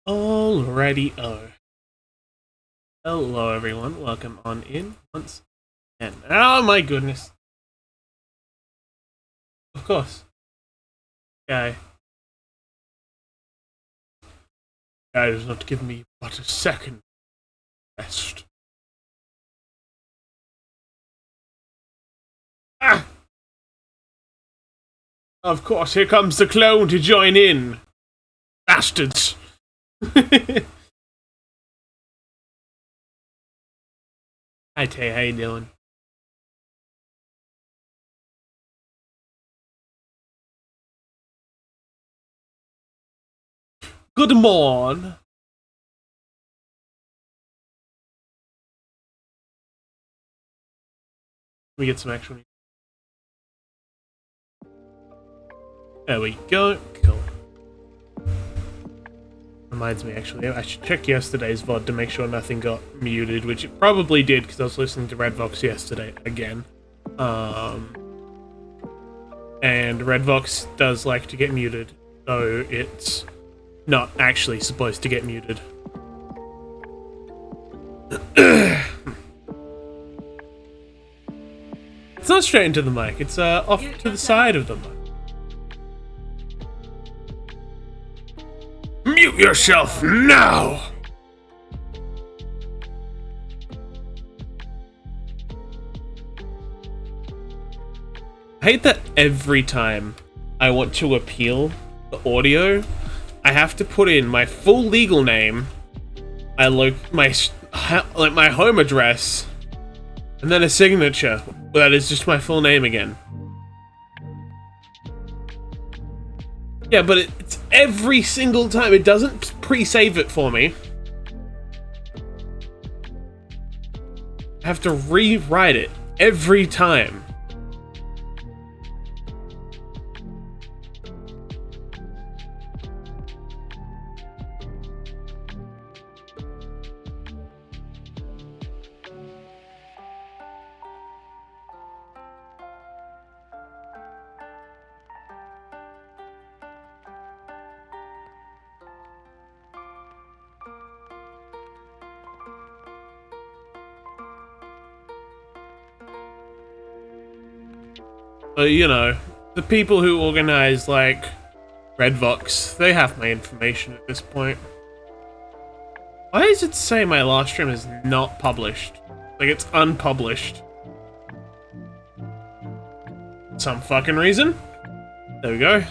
Alrighty, hello everyone, welcome on in once again. Oh my goodness. Of course. Guy does not give me but a second rest. Ah! Of course, here comes the clone to join in. Bastards. Hi Tay, how you doing? Good morn. Let me get some actual. There we go. Cool. Reminds me, actually, I should check yesterday's VOD to make sure nothing got muted, which it probably did because I was listening to Redvox yesterday again. And Redvox does like to get muted, so it's not actually supposed to get muted. It's not straight into the mic, it's off to the side of the mic. Mute yourself now! I hate that every time I want to appeal the audio, I have to put in my full legal name, my home address, and then a signature that is just my full name again. Yeah, but it's every single time. It doesn't pre-save it for me. I have to rewrite it every time. You know, the people who organize, like, Redvox, they have my information at this point. Why does it say my last stream is not published? Like, it's unpublished. Some fucking reason. There we go.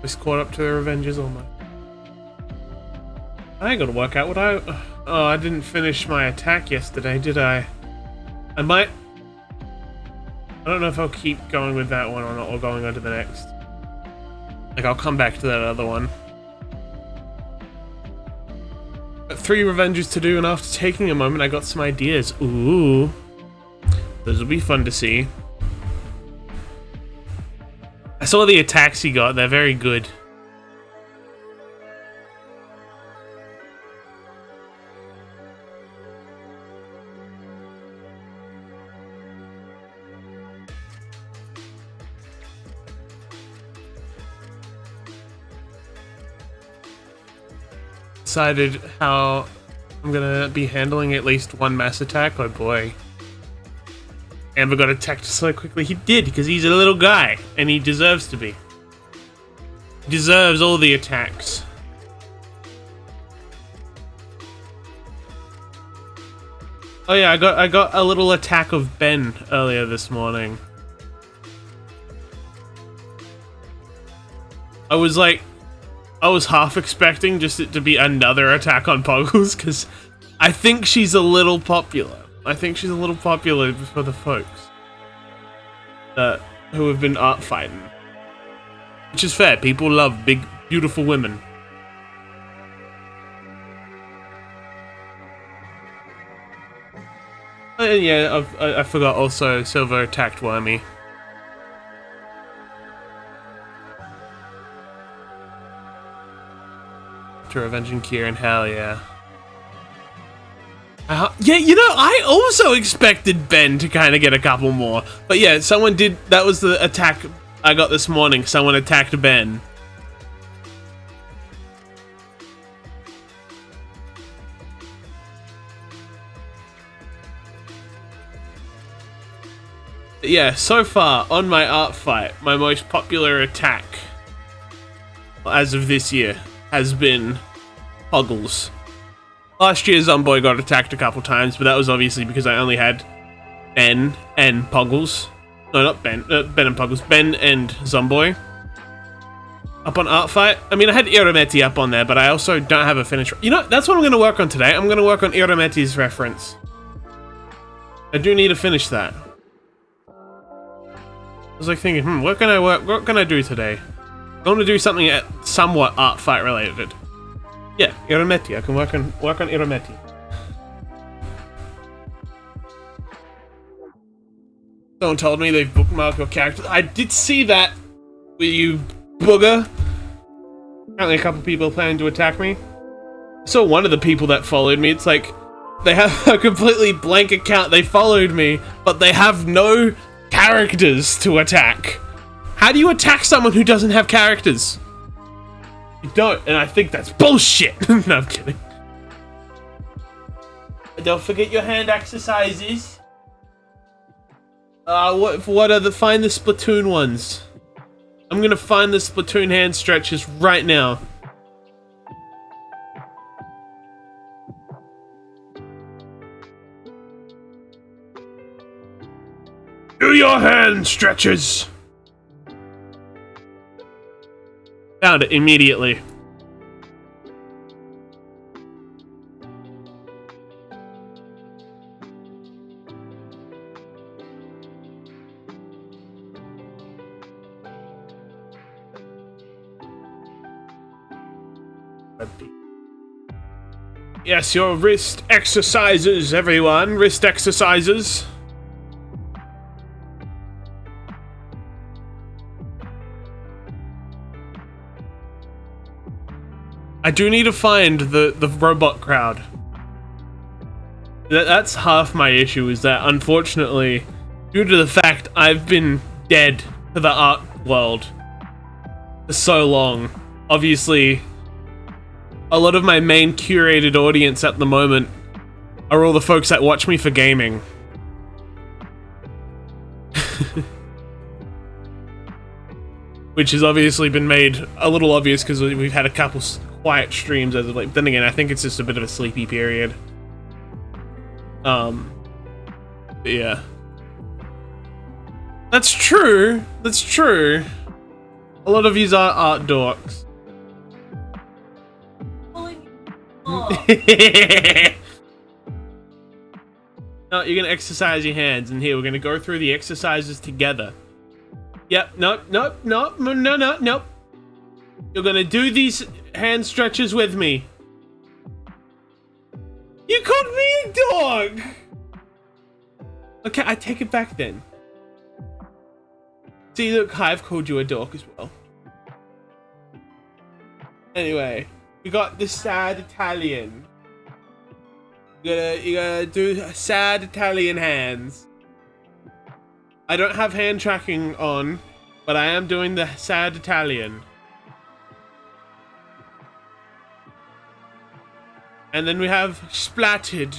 Just caught up to the Revengers almost. I gotta work out what oh, I didn't finish my attack yesterday, did I? I might... I don't know if I'll keep going with that one or not, or going on to the next. Like, I'll come back to that other one. Got 3 Revengers to do, and after taking a moment, I got some ideas. Ooh. Those will be fun to see. I saw the attacks he got, they're very good. Decided how I'm gonna be handling at least one mass attack. Oh boy. Amber got attacked so quickly. He did, because he's a little guy, and he deserves to be. He deserves all the attacks. Oh yeah, I got a little attack of Ben earlier this morning. I was half expecting just it to be another attack on Puggles, because I think she's a little popular. I think she's a little popular for the folks who have been art fighting. Which is fair, people love big, beautiful women. And yeah, I forgot also, Silver attacked Wormy. To Revenging Kieran, hell yeah. Yeah, you know, I also expected Ben to kind of get a couple more. But yeah, someone did, that was the attack I got this morning. Someone attacked Ben. Yeah, so far, on my art fight, my most popular attack, as of this year, has been Puggles. Last year, Zomboy got attacked a couple times, but that was obviously because I only had Ben and Puggles. No, not Ben. Ben and Puggles. Ben and Zomboy. Up on art fight. I mean, I had Irometti up on there, but I also don't have a finish. You know, that's what I'm going to work on today. I'm going to work on Irometti's reference. I do need to finish that. I was like thinking, what can I do today? I want to do something somewhat art fight related. Yeah, Irometi. I can work on Irometi. Someone told me they've bookmarked your character. I did see that with you, booger. Apparently a couple people planning to attack me. I saw one of the people that followed me. It's like, they have a completely blank account. They followed me, but they have no characters to attack. How do you attack someone who doesn't have characters? You don't, and I think that's bullshit. No, I'm kidding. Don't forget your hand exercises. What are find the Splatoon ones? I'm gonna find the Splatoon hand stretches right now. Do your hand stretches. Found it immediately. Yes, your wrist exercises, everyone. Wrist exercises. I do need to find the robot crowd. That's half my issue, is that unfortunately, due to the fact I've been dead to the art world for so long, obviously a lot of my main curated audience at the moment are all the folks that watch me for gaming. Which has obviously been made a little obvious because we've had a couple quiet streams as of late. Then again, I think it's just a bit of a sleepy period. Yeah. That's true. That's true. A lot of yous are art dorks. No, you're gonna exercise your hands, and here we're gonna go through the exercises together. Yep, nope. You're gonna do these hand stretches with me. You called me a dog! Okay, I take it back then. See, look, I've called you a dog as well. Anyway, we got the sad Italian. You gotta do sad Italian hands. I don't have hand tracking on, but I am doing the sad Italian. And then we have splatted.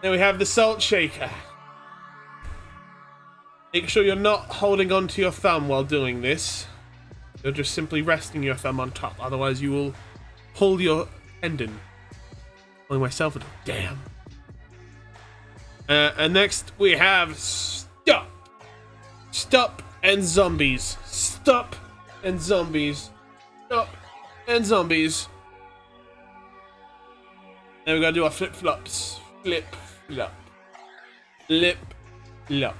Then we have the salt shaker. Make sure you're not holding onto your thumb while doing this. You're just simply resting your thumb on top, otherwise you will pull your tendon. Pulling myself a damn. And next we have stop. Stop and zombies. Stop and zombies. Stop and zombies. Then we gotta do our flip flops. Flip flop. Flip flop.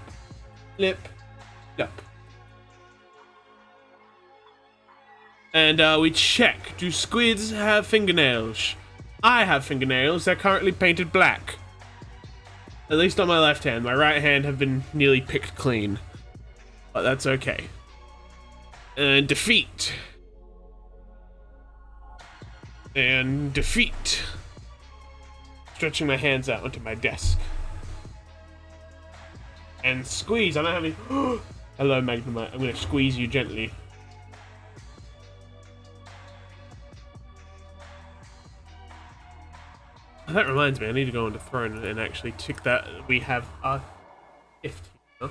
Flip flop. And we check. Do squids have fingernails? I have fingernails. They're currently painted black. At least on my left hand. My right hand have been nearly picked clean. But that's okay. And defeat. And defeat. Stretching my hands out onto my desk. And squeeze. I don't have any... Hello, Magnemite. I'm going to squeeze you gently. That reminds me, I need to go on the throne and actually tick that. We have our gift here.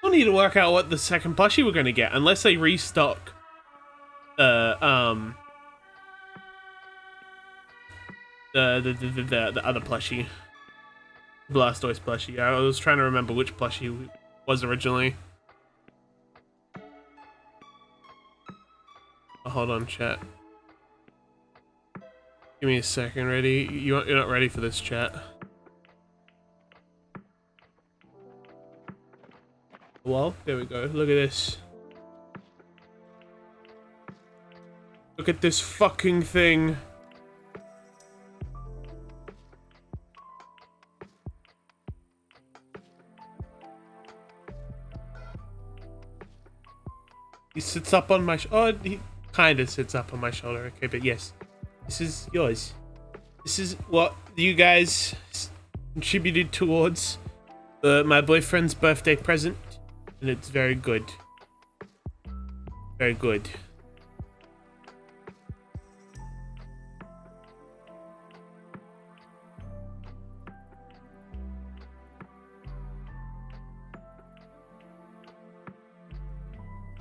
We'll need to work out what the second plushie we're going to get, unless they restock the other plushie. Blastoise plushie. I was trying to remember which plushie was originally. hold on, chat. Give me a second. Ready? You're not ready for this, chat. Well, there we go. Look at this. Look at this fucking thing. He sits up on my he kind of sits up on my shoulder. Okay, but yes. This is yours. This is what you guys contributed towards my boyfriend's birthday present. And it's very good. Very good.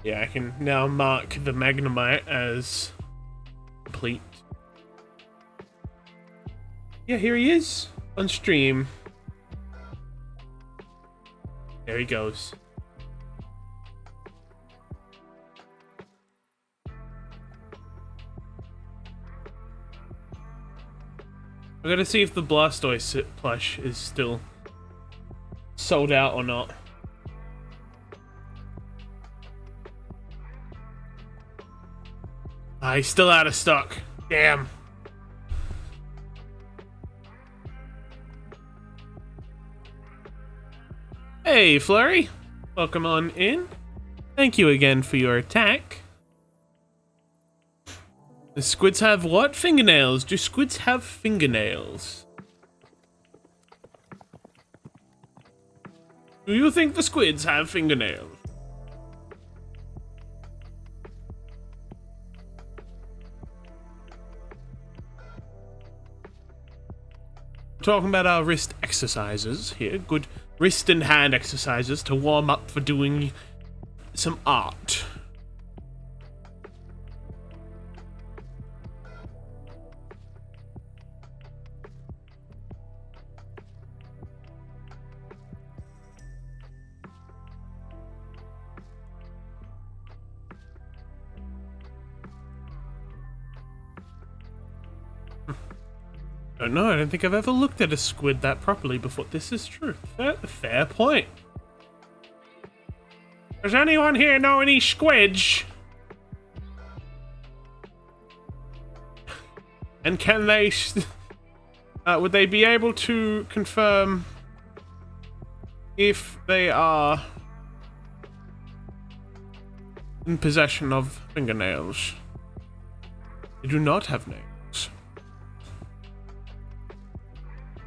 Yeah, I can now mark the Magnemite as complete. Yeah, here he is on stream. There he goes. I'm gonna see if the Blastoise plush is still sold out or not. He's still out of stock. Damn. Hey, Flurry. Welcome on in. Thank you again for your attack. The squids have what? Fingernails. Do squids have fingernails? Do you think the squids have fingernails? Talking about our wrist exercises here. Good wrist and hand exercises to warm up for doing some art. Don't know, I don't think I've ever looked at a squid that properly before. This is true. Fair point. Does anyone here know any squids? And can they... would they be able to confirm if they are in possession of fingernails? They do not have nails.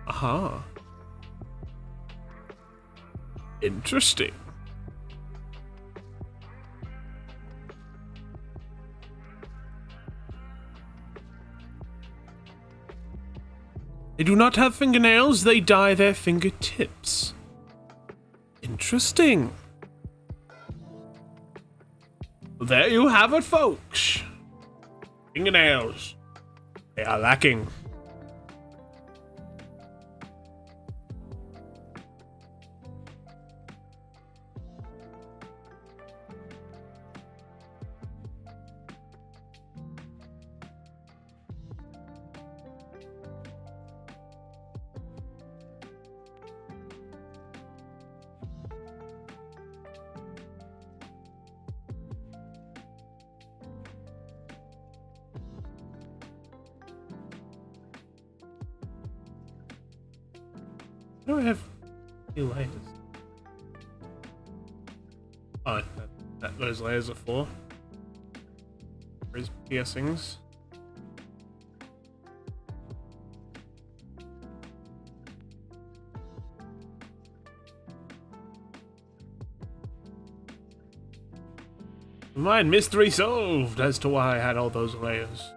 Aha. Interesting. They do not have fingernails, they dye their fingertips. Interesting. There you have it, folks. Fingernails. They are lacking. Why do I have two layers? Oh, that those layers are for. There's piercings. Mine mystery solved as to why I had all those layers.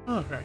Okay.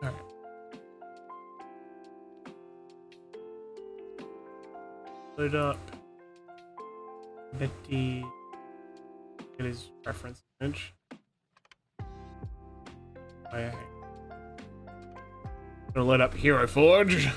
Alright. Load up. Betty. Get his reference image. Oh, yeah. Gonna load up Hero Forge.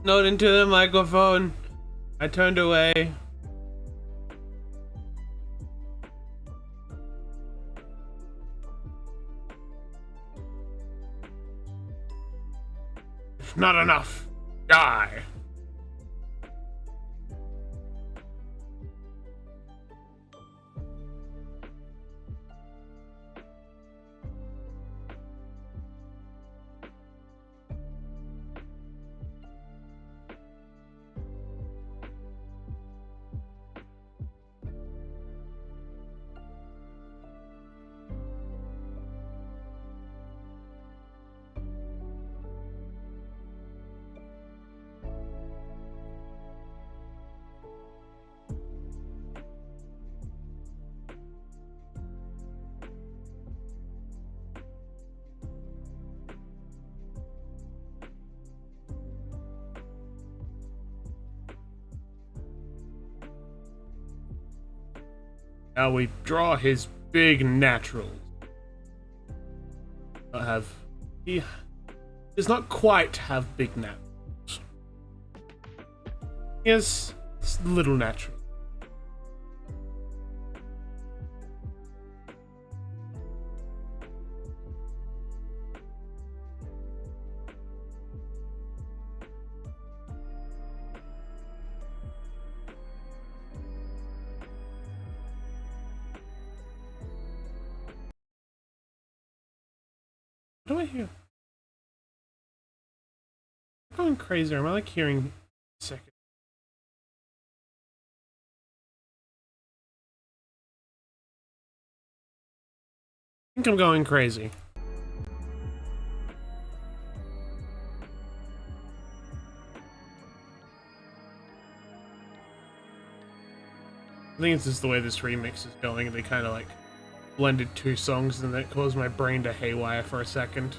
Not into the microphone. I turned away. Not enough. Die. Now we draw his big naturals. not have. He does not quite have big naps. He has little natural. What do I hear? I'm going crazy. Am I like hearing second? I think I'm going crazy. I think it's just the way this remix is going. They kind of like blended two songs and that caused my brain to haywire for a second.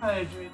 Hi, Adrian.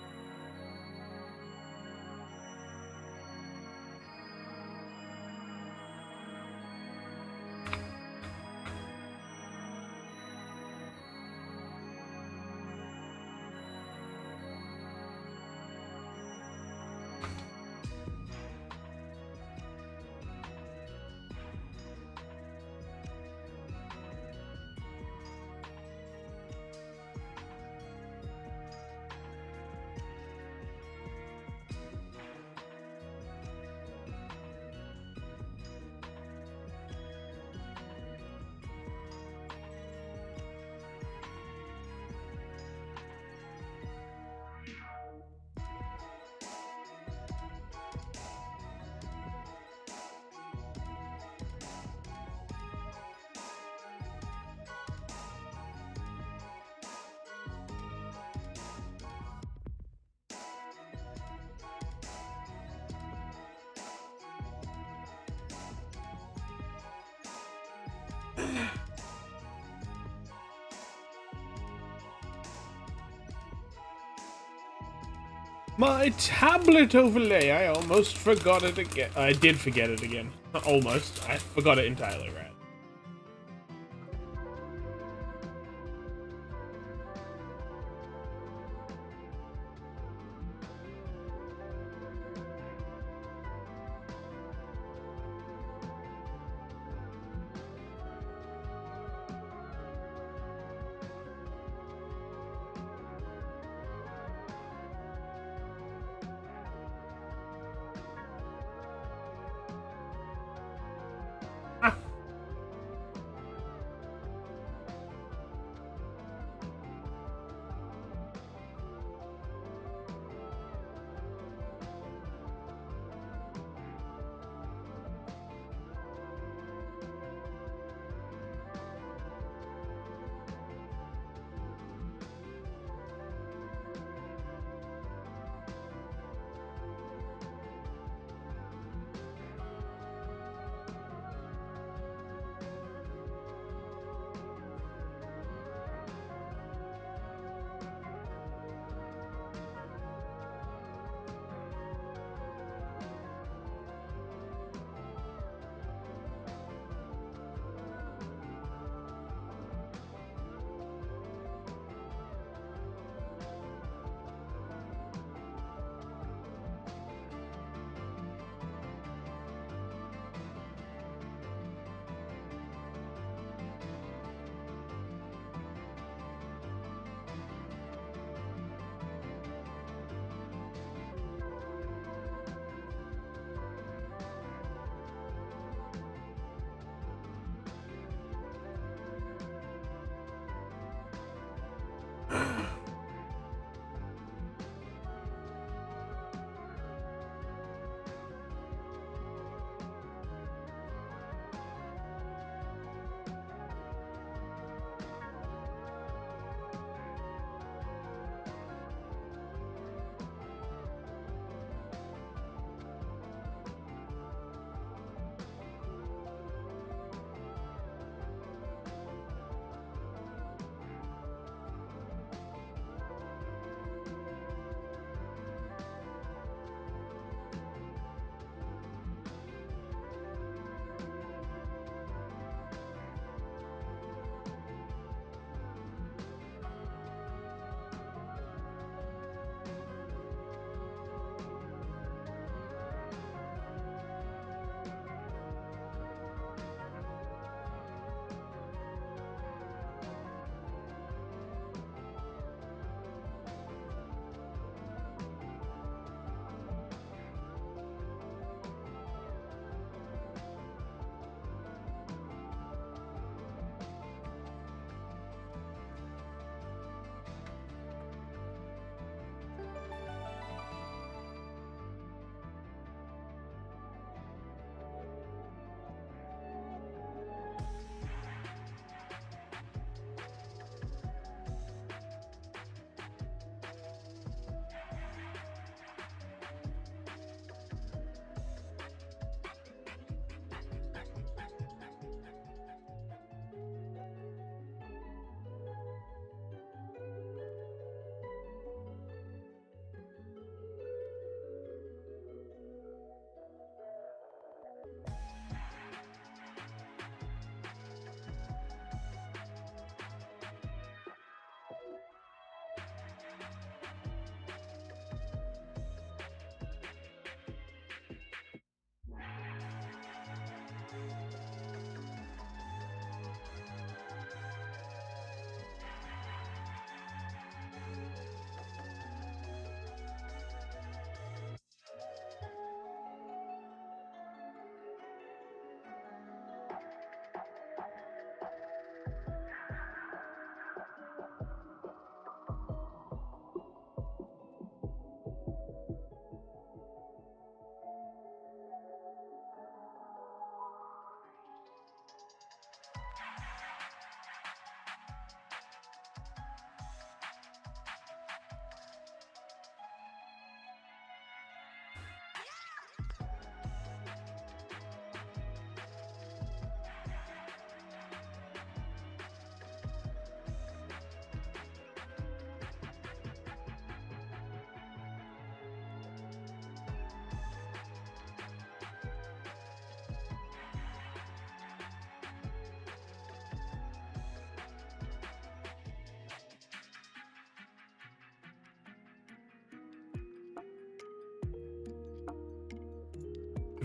My tablet overlay, I almost forgot it again. I did forget it again. Almost. I forgot it entirely, right?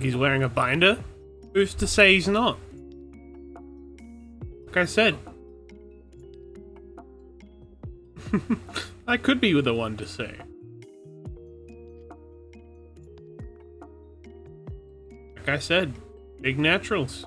he's wearing a binder? Who's to say he's not? Like I said, I could be the one to say. Like I said, big naturals.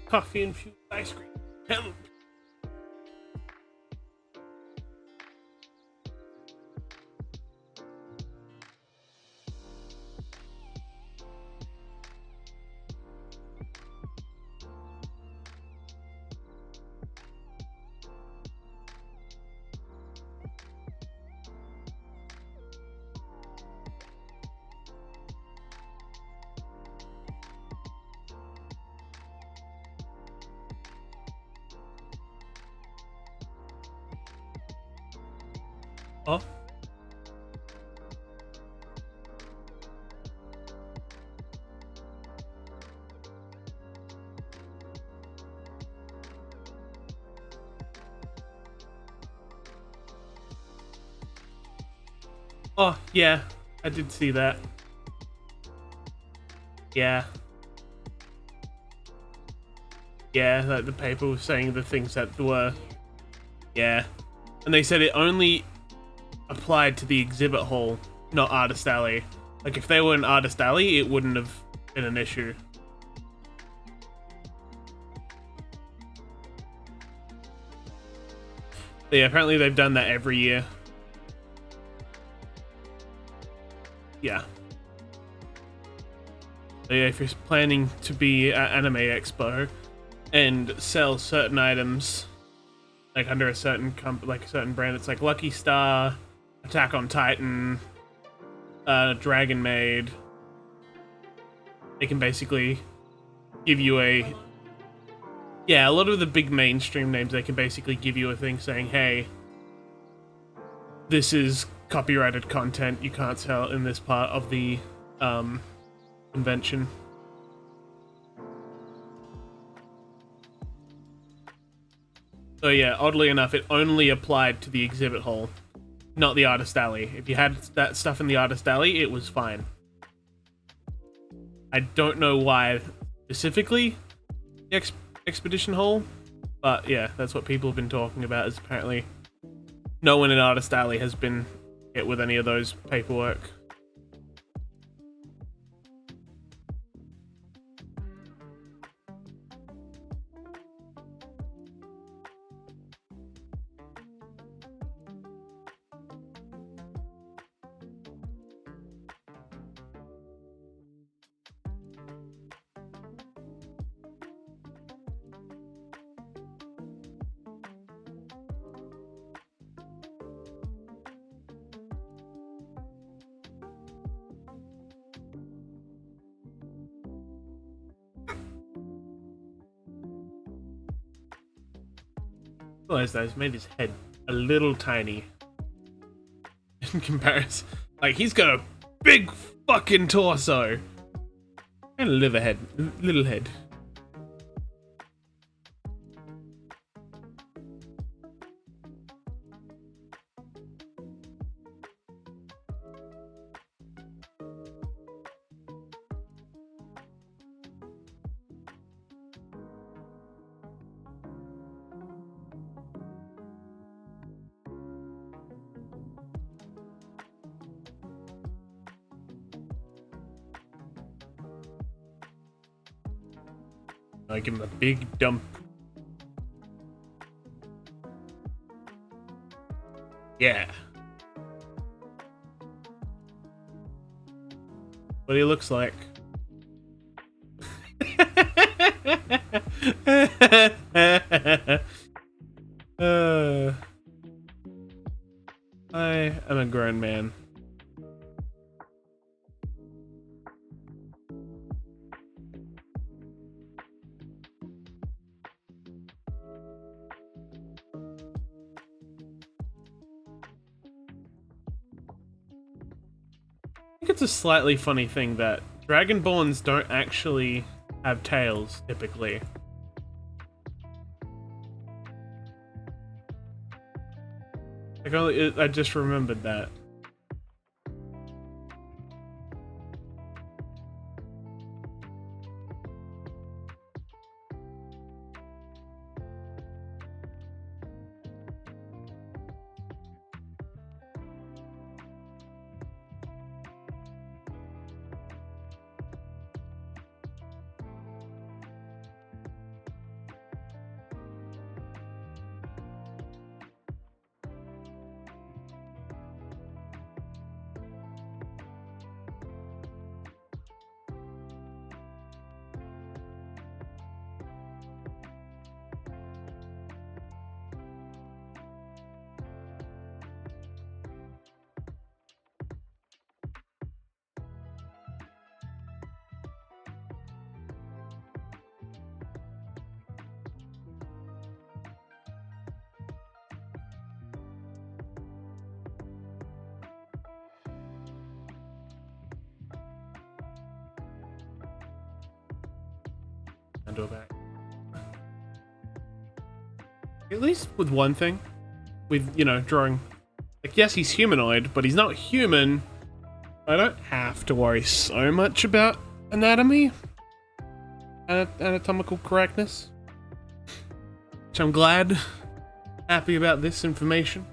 Coffee infused ice cream. Help! Oh. Oh, yeah. I did see that. Yeah. Yeah, like the paper was saying the things that were... Yeah. And they said it only applied to the exhibit hall, not Artist Alley. Like, if they were in Artist Alley, it wouldn't have been an issue. But yeah, apparently they've done that every year. Yeah. So yeah, if you're planning to be at Anime Expo and sell certain items, like under a certain like a certain brand, it's like Lucky Star, Attack on Titan, Dragon Maid. They can basically give you a... Yeah, a lot of the big mainstream names, they can basically give you a thing saying, hey, this is copyrighted content, you can't sell in this part of the convention. So yeah, oddly enough, it only applied to the exhibit hall, not the Artist Alley. If you had that stuff in the Artist Alley, it was fine. I don't know why specifically the Expedition Hall, but yeah, that's what people have been talking about, is apparently no one in Artist Alley has been hit with any of those paperwork. Realize that he's made his head a little tiny in comparison. Like, he's got a big fucking torso and a little head. I give him a big dump. Yeah. What he looks like. I am a grown man. I think it's a slightly funny thing that Dragonborns don't actually have tails, typically. Like, I just remembered that. do about it. At least with one thing. With, you know, drawing. Like, yes, he's humanoid, but he's not human. I don't have to worry so much about anatomy. Anatomical correctness. Which I'm glad. Happy about this information.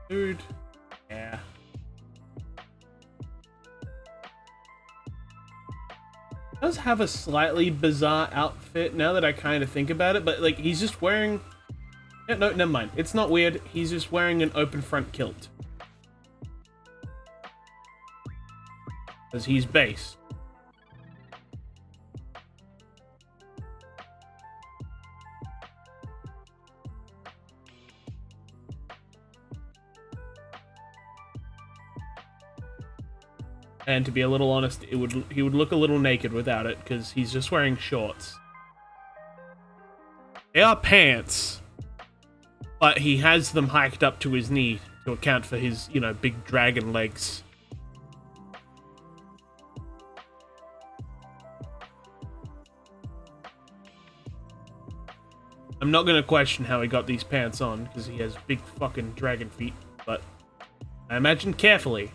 Dude. Yeah. Does have a slightly bizarre outfit now that I kind of think about it, but like he's just wearing... Yeah, no, never mind. It's not weird. He's just wearing an open front kilt. Because he's base. And to be a little honest, he would look a little naked without it, because he's just wearing shorts. They are pants, but he has them hiked up to his knee to account for his, you know, big dragon legs. I'm not going to question how he got these pants on, because he has big fucking dragon feet, but I imagine carefully.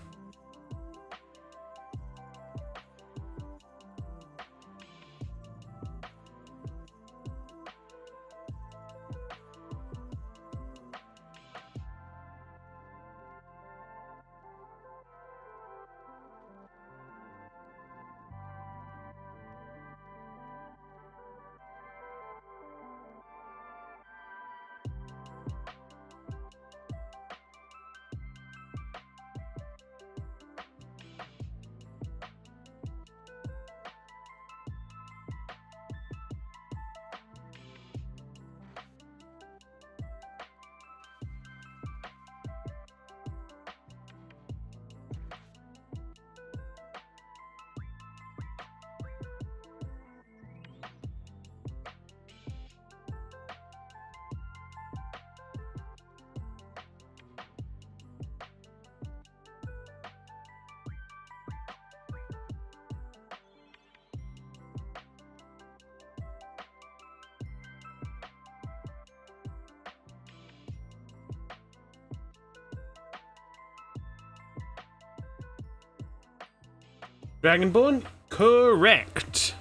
Dragonborn? Correct.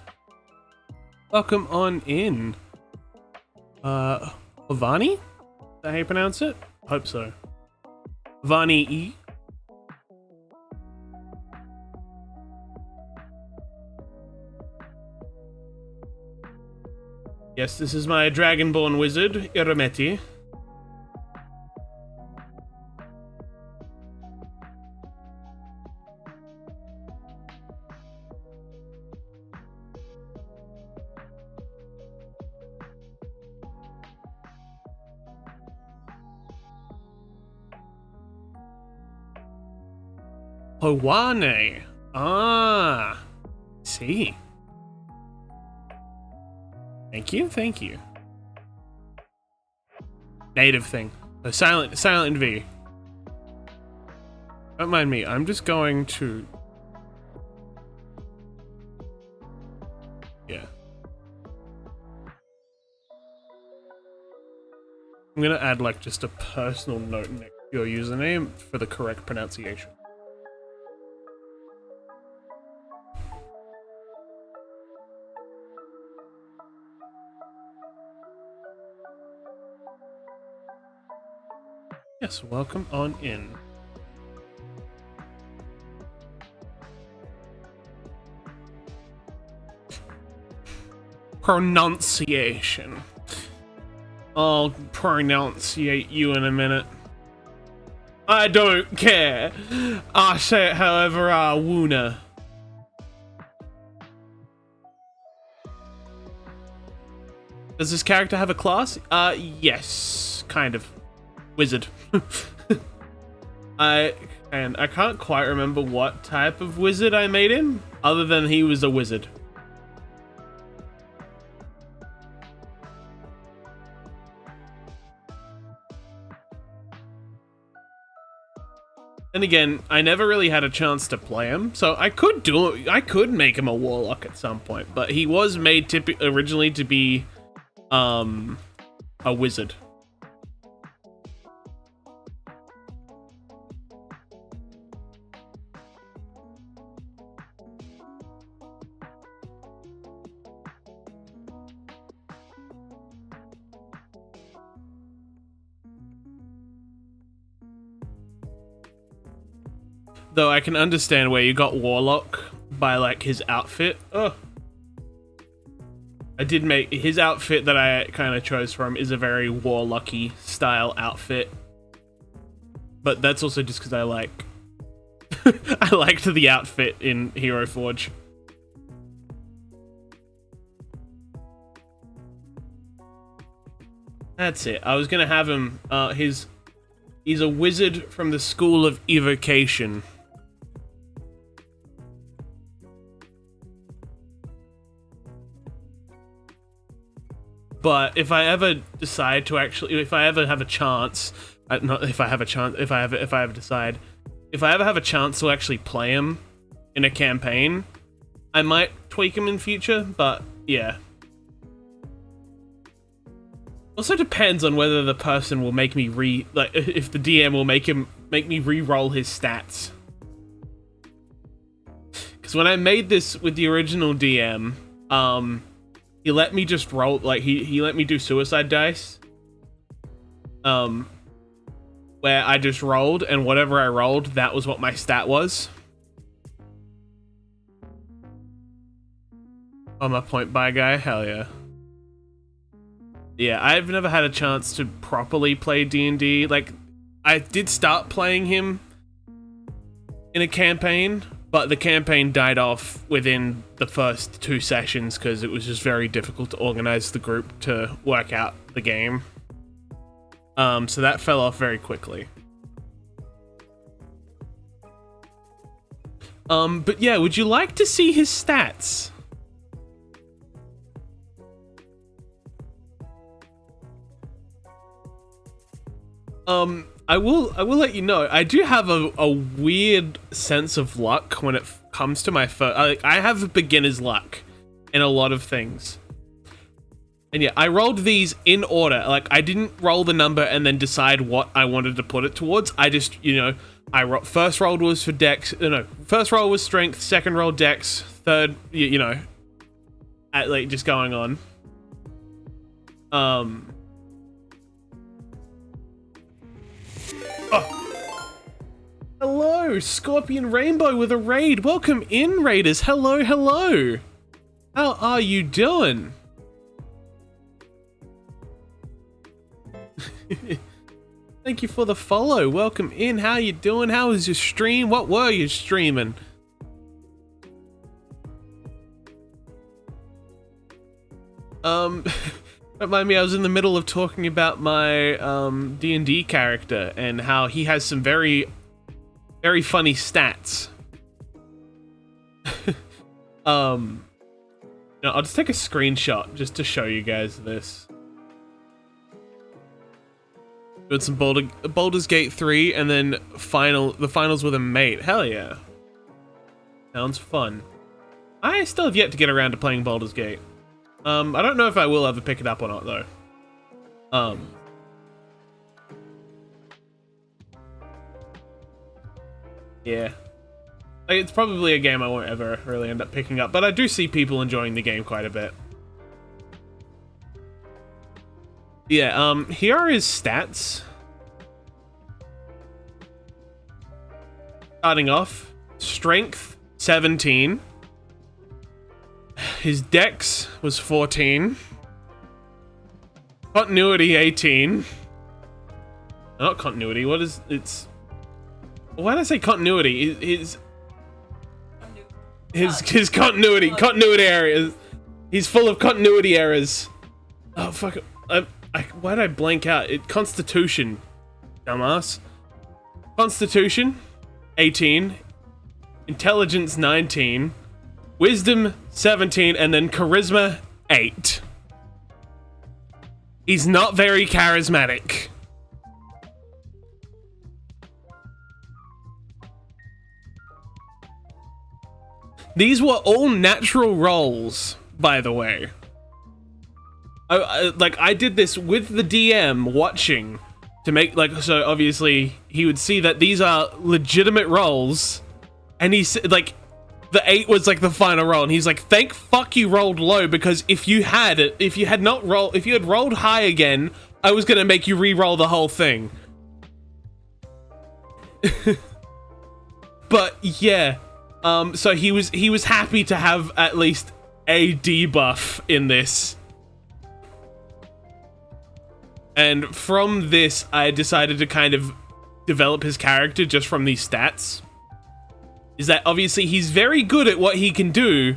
Welcome on in. Lavani? Is that how you pronounce it? Hope so. Lavani E. Yes, this is my Dragonborn wizard, Irameti. Hawane. Ah. See. Thank you, thank you. Native thing. A silent V. Don't mind me, I'm just going to... Yeah. I'm gonna add like just a personal note next to your username for the correct pronunciation. Yes, welcome on in. Pronunciation. I'll pronunciate you in a minute. I don't care. I say it however I wanna. Does this character have a class? Yes, kind of. Wizard. I can't quite remember what type of wizard I made him, other than he was a wizard. And again, I never really had a chance to play him, so I could make him a warlock at some point, but he was made originally to be a wizard. Though I can understand where you got warlock by like his outfit. Oh. I did make his outfit that I kind of chose from is a very warlocky style outfit. But that's also just because I like I liked the outfit in Hero Forge. That's it. I was gonna have him he's a wizard from the School of Evocation. But if I ever decide to actually, if I ever have a chance, if I ever have a chance to actually play him in a campaign, I might tweak him in future, but yeah. Also depends on whether the person will make me if the DM will make me re-roll his stats. Because when I made this with the original DM, he let me just roll, like, he let me do suicide dice. Where I just rolled, and whatever I rolled, that was what my stat was. Oh, my point buy guy? Hell yeah. Yeah, I've never had a chance to properly play D&D. Like, I did start playing him in a campaign, but the campaign died off within the first 2 sessions because it was just very difficult to organize the group to work out the game. So that fell off very quickly. But yeah, would you like to see his stats? I will let you know, I do have a weird sense of luck when it comes to my first. I have beginner's luck in a lot of things. And yeah, I rolled these in order. Like, I didn't roll the number and then decide what I wanted to put it towards. I just, first roll was for dex. First roll was strength, second roll dex, third, just going on. Oh. Hello, Scorpion Rainbow with a raid. Welcome in, raiders. Hello, hello. How are you doing? Thank you for the follow. Welcome in. How you doing? How was your stream? What were you streaming? Don't mind me, I was in the middle of talking about my D&D character and how he has some very, very funny stats. I'll just take a screenshot just to show you guys this. Doing some Baldur's Gate 3 and then the finals with a mate. Hell yeah. Sounds fun. I still have yet to get around to playing Baldur's Gate. I don't know if I will ever pick it up or not, though. Yeah. Like, it's probably a game I won't ever really end up picking up, but I do see people enjoying the game quite a bit. Yeah, here are his stats. Starting off, strength, 17. His dex was 14. Continuity, 18. Not continuity, what is, it's Why did I say continuity? His continuity errors. He's full of continuity errors. Oh fuck! Why did I blank out? Constitution, dumbass. Constitution, 18. Intelligence, 19. Wisdom, 17, and then charisma, 8. He's not very charismatic. These were all natural rolls, by the way. I did this with the DM watching to make, so obviously he would see that these are legitimate rolls, and he said, the 8 was the final roll, and he's like, thank fuck you rolled low, because if you had rolled high again, I was gonna make you re-roll the whole thing. But yeah, so he was happy to have at least a debuff in this. And from this, I decided to kind of develop his character just from these stats. Is that obviously he's very good at what he can do,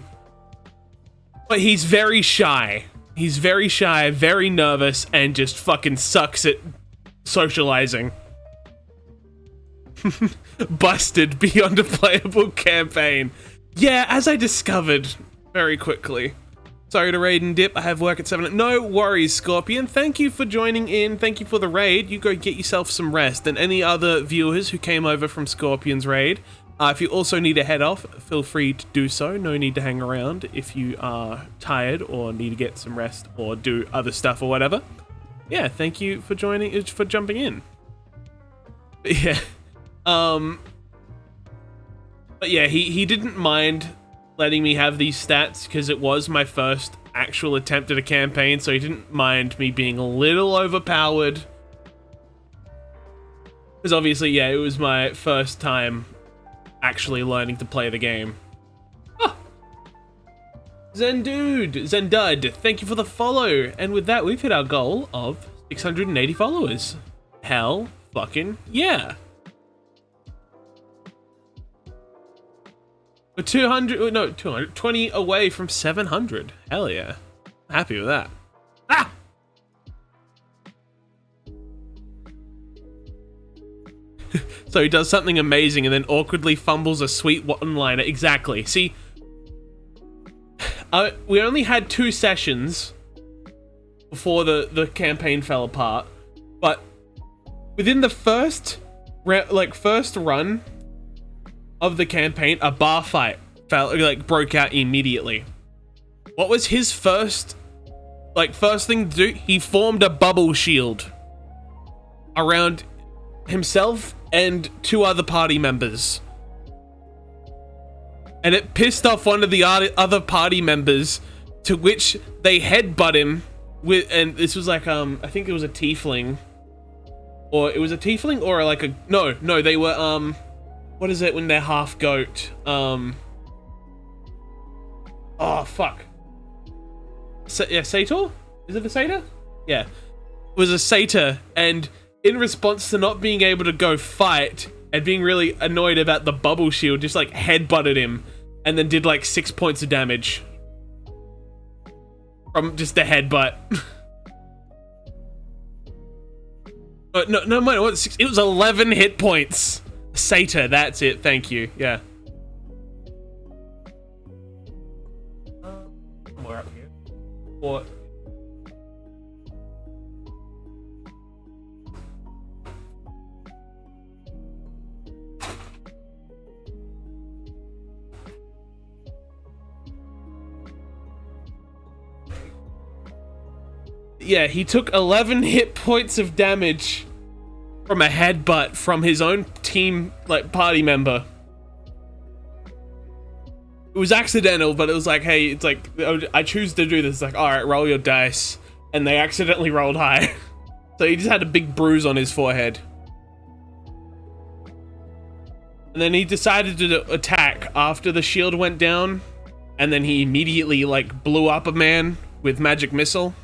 but he's very shy. He's very shy, very nervous, and just fucking sucks at socializing. Busted beyond a playable campaign. Yeah, as I discovered very quickly. Sorry to raid and dip, I have work at 7. No worries, Scorpion. Thank you for joining in. Thank you for the raid. You go get yourself some rest. And any other viewers who came over from Scorpion's raid, if you also need to head off, feel free to do so. No need to hang around if you are tired or need to get some rest or do other stuff or whatever. Yeah, thank you for jumping in. But yeah, but yeah, he didn't mind letting me have these stats because it was my first actual attempt at a campaign, so he didn't mind me being a little overpowered. Because obviously, yeah, it was my first time actually learning to play the game. Ah! Zendud, thank you for the follow. And with that, we've hit our goal of 680 followers. Hell fucking yeah. We're 220 away from 700. Hell yeah. Happy with that. Ah! So he does something amazing and then awkwardly fumbles a sweet one-liner. Exactly. See, we only had 2 sessions before the campaign fell apart, but within the first run of the campaign, a bar fight broke out immediately. What was his first thing to do? He formed a bubble shield around himself and 2 other party members, and it pissed off one of the other party members, to which they headbutt him with, and this was I think it was a tiefling, or it was a tiefling or no, they were what is it when they're half goat? Oh fuck. Yeah, satyr? Is it a satyr? Yeah. It was a satyr, and in response to not being able to go fight and being really annoyed about the bubble shield, just headbutted him and then did 6 points of damage from just a headbutt. No, it was 11 hit points. Satyr, that's it. Thank you. Yeah. Somewhere up here. What? Yeah, he took 11 hit points of damage from a headbutt from his own team, party member. It was accidental, but it was hey, it's I choose to do this. Alright, roll your dice. And they accidentally rolled high. So he just had a big bruise on his forehead. And then he decided to attack after the shield went down. And then he immediately, blew up a man with magic missile.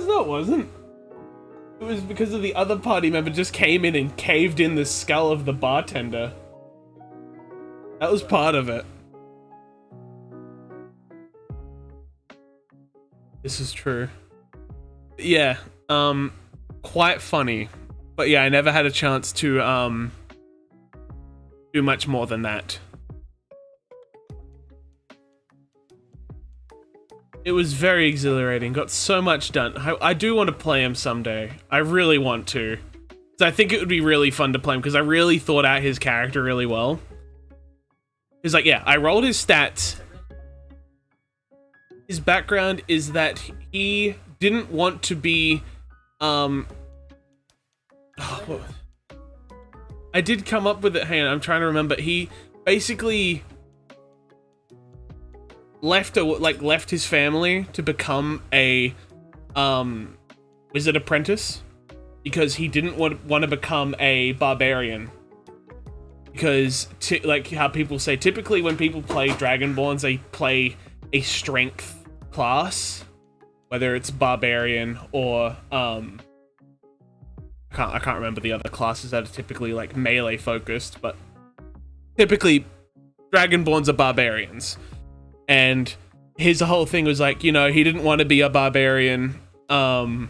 No, it wasn't. It was because of the other party member just came in and caved in the skull of the bartender. That was part of it. This is true. Yeah, quite funny. But yeah, I never had a chance to, do much more than that. It was very exhilarating, got so much done. I do want to play him someday. I really want to. So I think it would be really fun to play him, because I really thought out his character really well. He's like, yeah, I rolled his stats. His background is that he didn't want to be, I did come up with it, hang on, I'm trying to remember. He basically left his family to become a wizard apprentice because he didn't want to become a barbarian, because like how people say typically when people play Dragonborns they play a strength class, whether it's barbarian or I can't remember the other classes that are typically like melee focused, but typically Dragonborns are barbarians. And his whole thing was like, you know, he didn't want to be a barbarian. He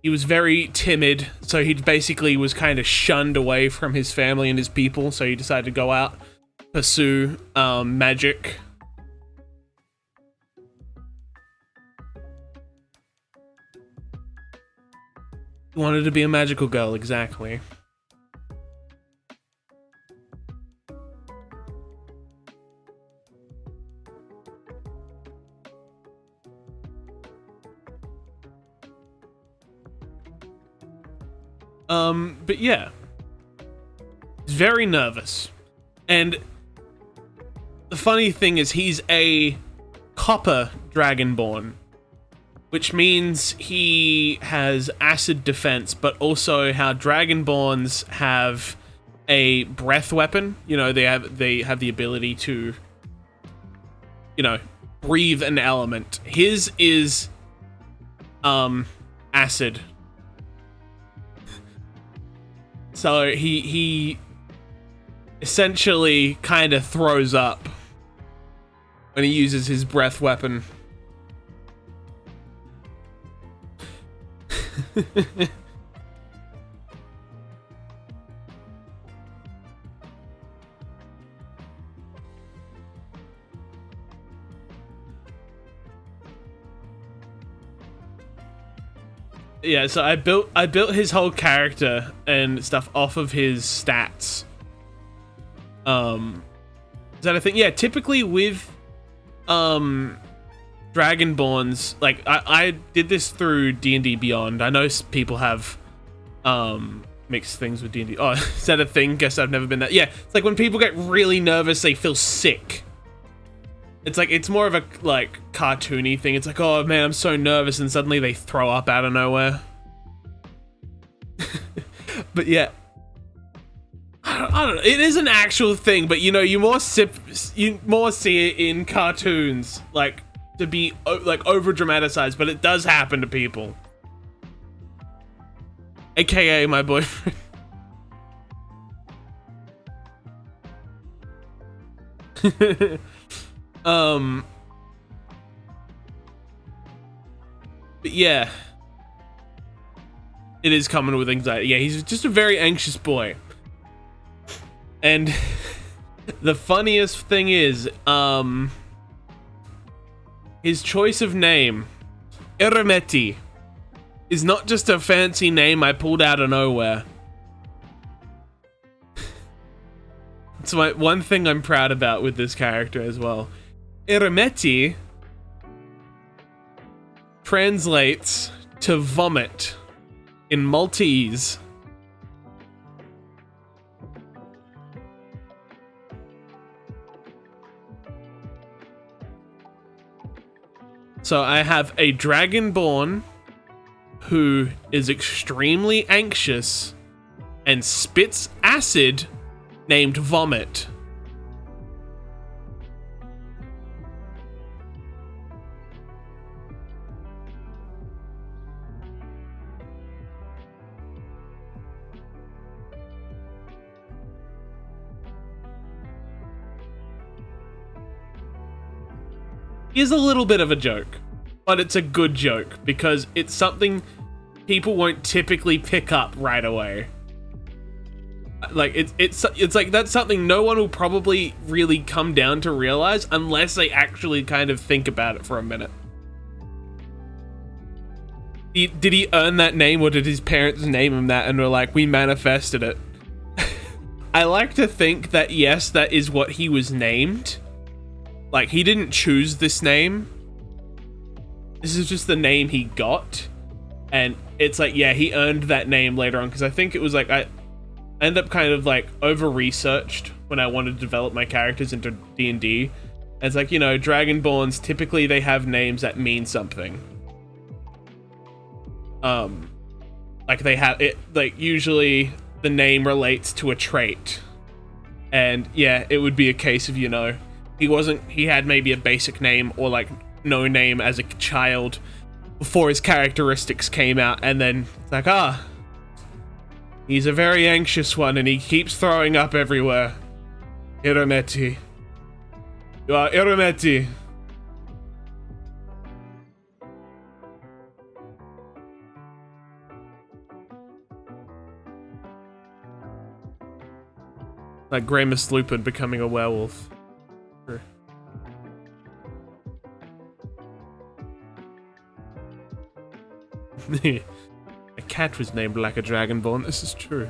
was very timid, so he basically was kind of shunned away from his family and his people, so he decided to go out, pursue magic. He wanted to be a magical girl, exactly. But yeah, he's very nervous. And the funny thing is he's a copper dragonborn, which means he has acid defense, but also how dragonborns have a breath weapon. You know, they have the ability to, you know, breathe an element. His is acid. So he essentially kind of throws up when he uses his breath weapon. Yeah, so I built his whole character and stuff off of his stats. Is that a thing? Yeah, typically with Dragonborns, like I did this through D&D Beyond. I know people have mixed things with D&D. Oh, is that a thing? Guess I've never been that. Yeah, it's like when people get really nervous, they feel sick. It's like, it's more of a, like, cartoony thing. It's like, oh man, I'm so nervous, and suddenly they throw up out of nowhere. But yeah. I don't know. It is an actual thing, but you know, you more see it in cartoons, like, to be, like, over-dramatized, but it does happen to people. AKA my boyfriend. But yeah, it is coming with anxiety. Yeah, he's just a very anxious boy. And the funniest thing is, his choice of name, Eremeti, is not just a fancy name I pulled out of nowhere. It's one thing I'm proud about with this character as well. Eremeti translates to vomit in Maltese. So I have a dragonborn who is extremely anxious and spits acid named Vomit. He is a little bit of a joke, but it's a good joke because it's something people won't typically pick up right away. Like it's like that's something no one will probably really come down to realize unless they actually kind of think about it for a minute. Did he earn that name, or did his parents name him that and were like, we manifested it? I like to think that yes, that is what he was named. Like, he didn't choose this name. This is just the name he got. And it's like, yeah, he earned that name later on, because I think it was like, I end up kind of like over-researched when I wanted to develop my characters into D&D. And it's like, you know, Dragonborns, typically they have names that mean something. Like they have it, like usually the name relates to a trait. And yeah, it would be a case of, you know, he had maybe a basic name or like no name as a child before his characteristics came out, and then it's like, he's a very anxious one and he keeps throwing up everywhere. Irometi. You are Irometi. Like Gramus Lupin becoming a werewolf. Sure. A cat was named like a dragonborn, this is true.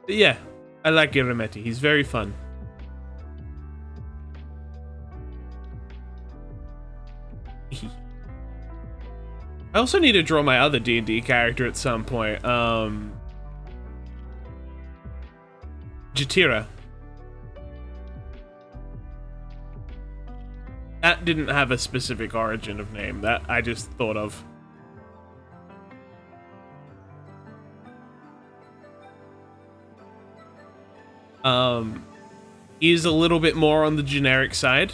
But yeah, I like Irometi, he's very fun. I also need to draw my other D&D character at some point. Jatira. That didn't have a specific origin of name, that I just thought of. He's a little bit more on the generic side.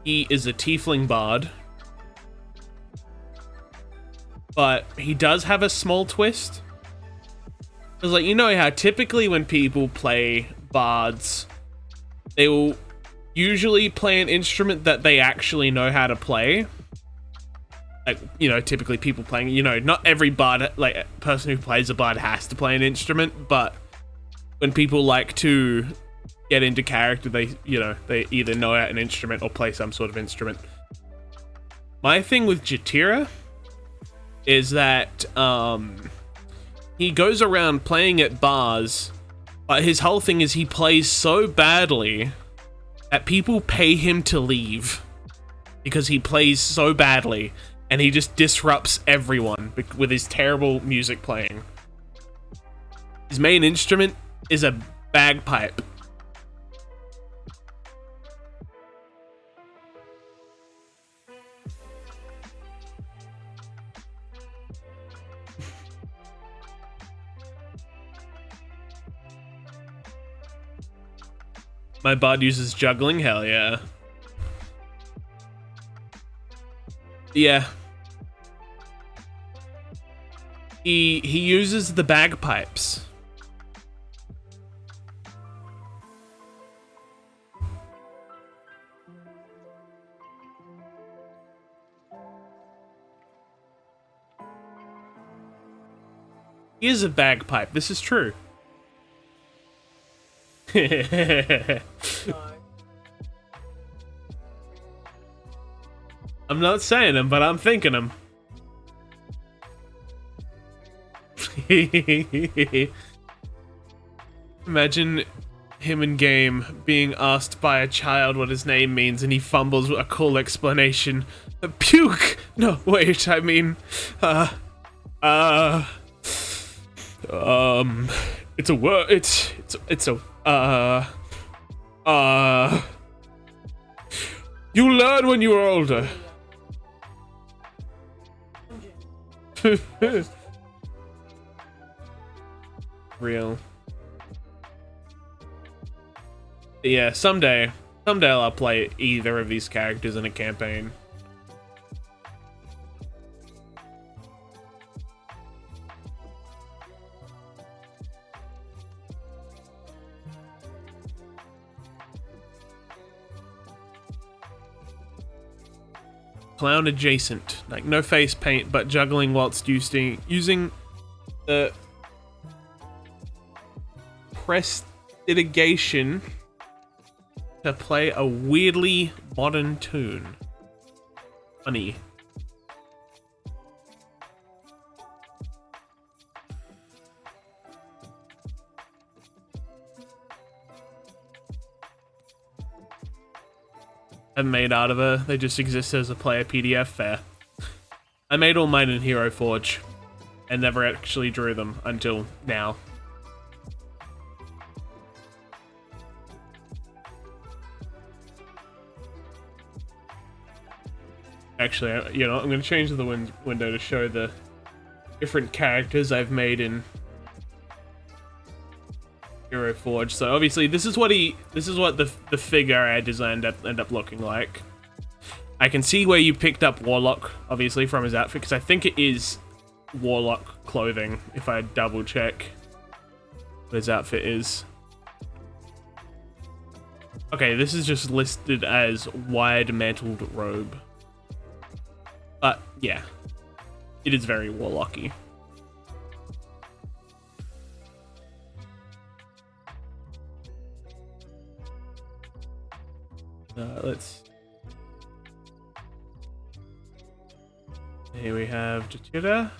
He is a tiefling bard. But he does have a small twist. Because, like, you know how typically when people play bards, they will usually play an instrument that they actually know how to play. Like, you know, typically people playing, you know, not every bard, like, person who plays a bard has to play an instrument, but when people like to get into character, they, you know, they either know an instrument or play some sort of instrument. My thing with Jatira is that, he goes around playing at bars, but his whole thing is he plays so badly that people pay him to leave because he plays so badly and he just disrupts everyone with his terrible music playing. His main instrument is a bagpipe. My bard uses juggling? Hell yeah. Yeah. He uses the bagpipes. He is a bagpipe, this is true. I'm not saying them, but I'm thinking them. Imagine him in game being asked by a child what his name means and he fumbles with a cool explanation. Puke! No, wait, I mean, it's a word, it's a, you learn when you are older. Real. Yeah, someday I'll play either of these characters in a campaign. clown adjacent. Like no face paint, but juggling whilst using the prestidigitation to play a weirdly modern tune. Funny. I made out of her. They just exist as a player PDF. Fair. I made all mine in Hero Forge and never actually drew them until now. Actually, you know, I'm going to change the window to show the different characters I've made in Hero Forge. So obviously this is what the figure I designed end up looking like. I can see where you picked up Warlock, obviously, from his outfit, because I think it is Warlock clothing, if I double check what his outfit is. Okay, this is just listed as wide mantled robe. But yeah, it is very Warlocky. Let's. Here we have Jatira.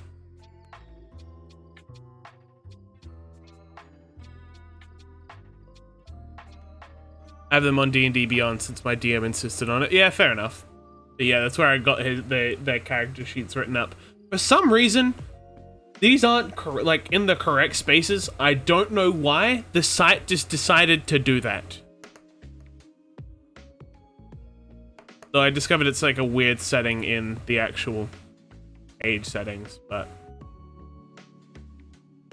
I have them on D&D Beyond since my DM insisted on it. Yeah, fair enough. But yeah, that's where I got their character sheets written up. For some reason, these aren't like in the correct spaces. I don't know why. The site just decided to do that. So I discovered it's like a weird setting in the actual age settings, but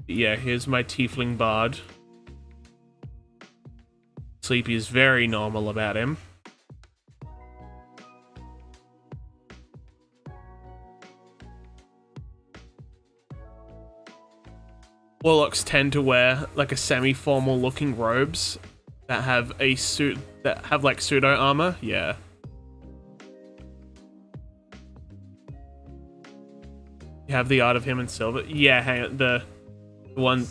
yeah, here's my tiefling bard. Sleepy is very normal about him. Warlocks tend to wear like a semi-formal looking robes that have a suit that have like pseudo armor. Yeah. You have the art of him in silver. Yeah, hang on, the one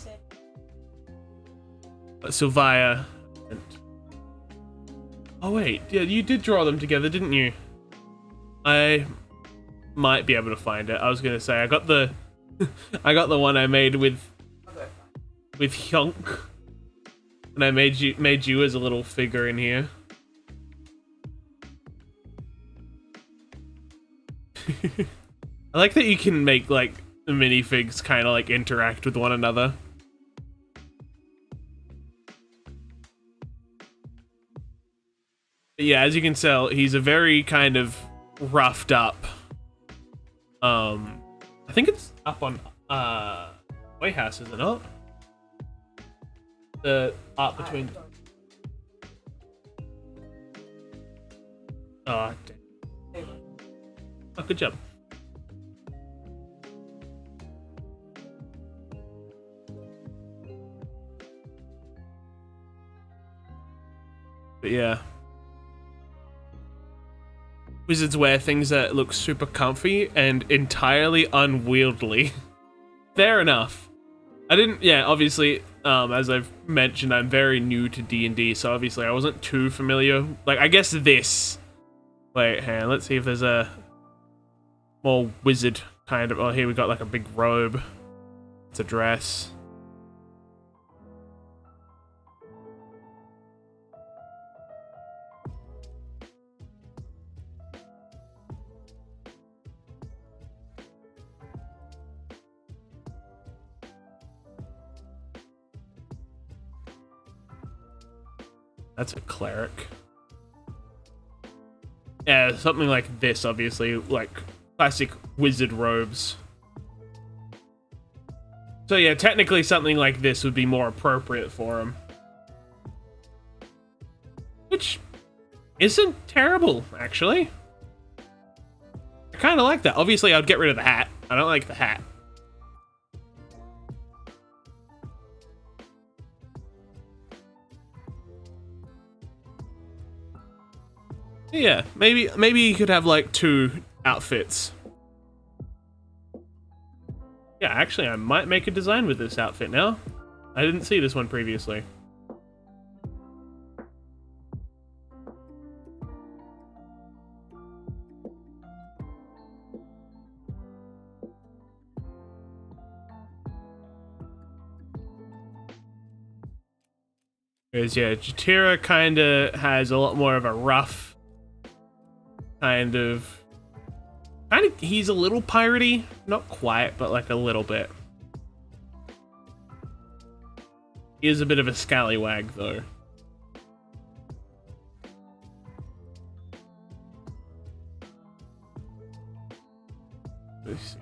Sylvia. Oh wait, yeah, you did draw them together, didn't you? I might be able to find it. I was gonna say I got the I got the one I made with Hyunk, and I made you as a little figure in here. I like that you can make like the minifigs kind of like interact with one another. But yeah, as you can tell, he's a very kind of roughed up. I think it's up on White House, is it not? The art between. Oh, damn. Oh, good job. But yeah. Wizards wear things that look super comfy and entirely unwieldy. Fair enough. I didn't, yeah, obviously, as I've mentioned, I'm very new to D&D, so obviously I wasn't too familiar. Like, I guess this. Wait, hang on, let's see if there's a more wizard kind of. Oh, here we got like a big robe. It's a dress. That's a cleric. Yeah, something like this, obviously, like classic wizard robes. So yeah, technically something like this would be more appropriate for him. Which isn't terrible, actually. I kind of like that. Obviously, I'd get rid of the hat. I don't like the hat. Yeah, maybe you could have like two outfits. Yeah, actually, I might make a design with this outfit now. I didn't see this one previously. Whereas, yeah, Jatira kind of has a lot more of a rough kind of... he's a little piratey. Not quite, but like a little bit. He is a bit of a scallywag, though. Let's see.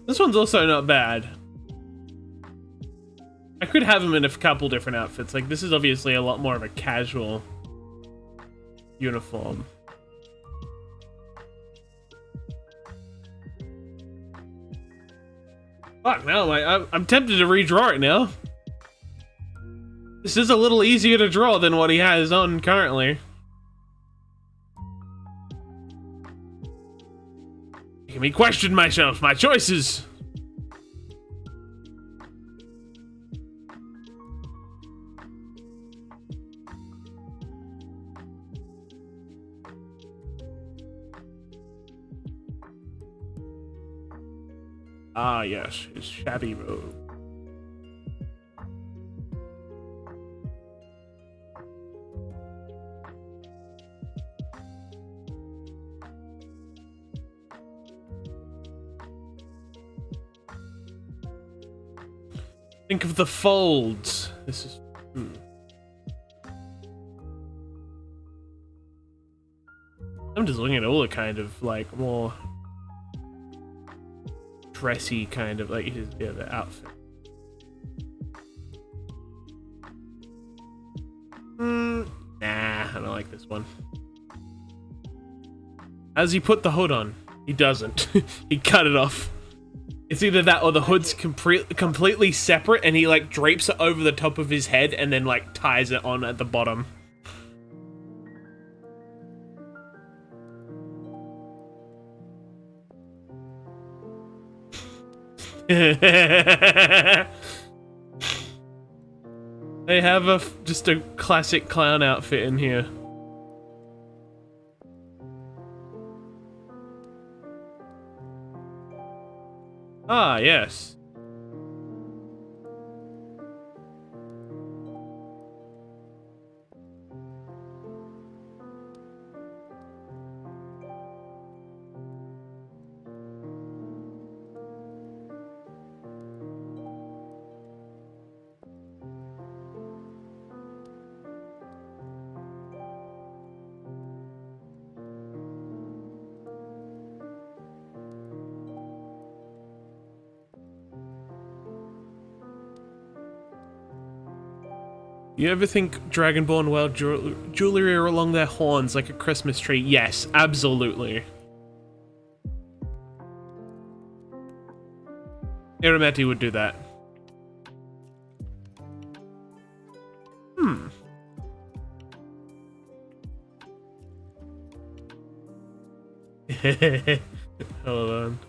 This one's also not bad. I could have him in a couple different outfits. Like, this is obviously a lot more of a casual uniform. Fuck, now I'm tempted to redraw it now. This is a little easier to draw than what he has on currently. Making me question myself, my choices. Ah, yes, his shabby robe. Think of the folds. This is... I'm just looking at all the kind of, like, more... dressy kind of, like, yeah, the outfit. Nah, I don't like this one. As he put the hood on? He doesn't. He cut it off. It's either that or the hood's completely separate and he, like, drapes it over the top of his head and then, like, ties it on at the bottom. They have just a classic clown outfit in here. Ah, yes. You ever think Dragonborn wear jewelry along their horns like a Christmas tree? Yes, absolutely. Irameti would do that. Hold on.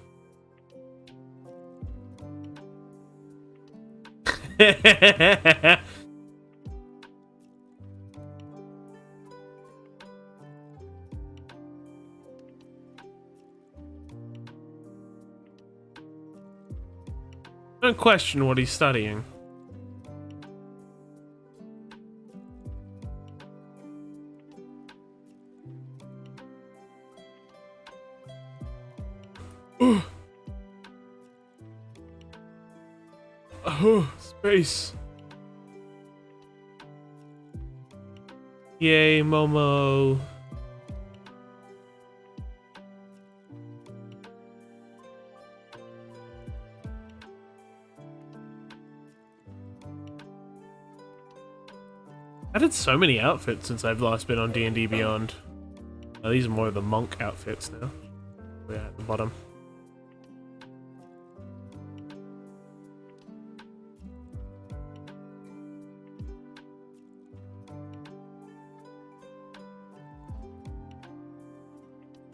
Don't question what he's studying. Oh, space. Yay, Momo. I did so many outfits since I've last been on D&D Beyond. Oh, these are more of the monk outfits now. We're at the bottom.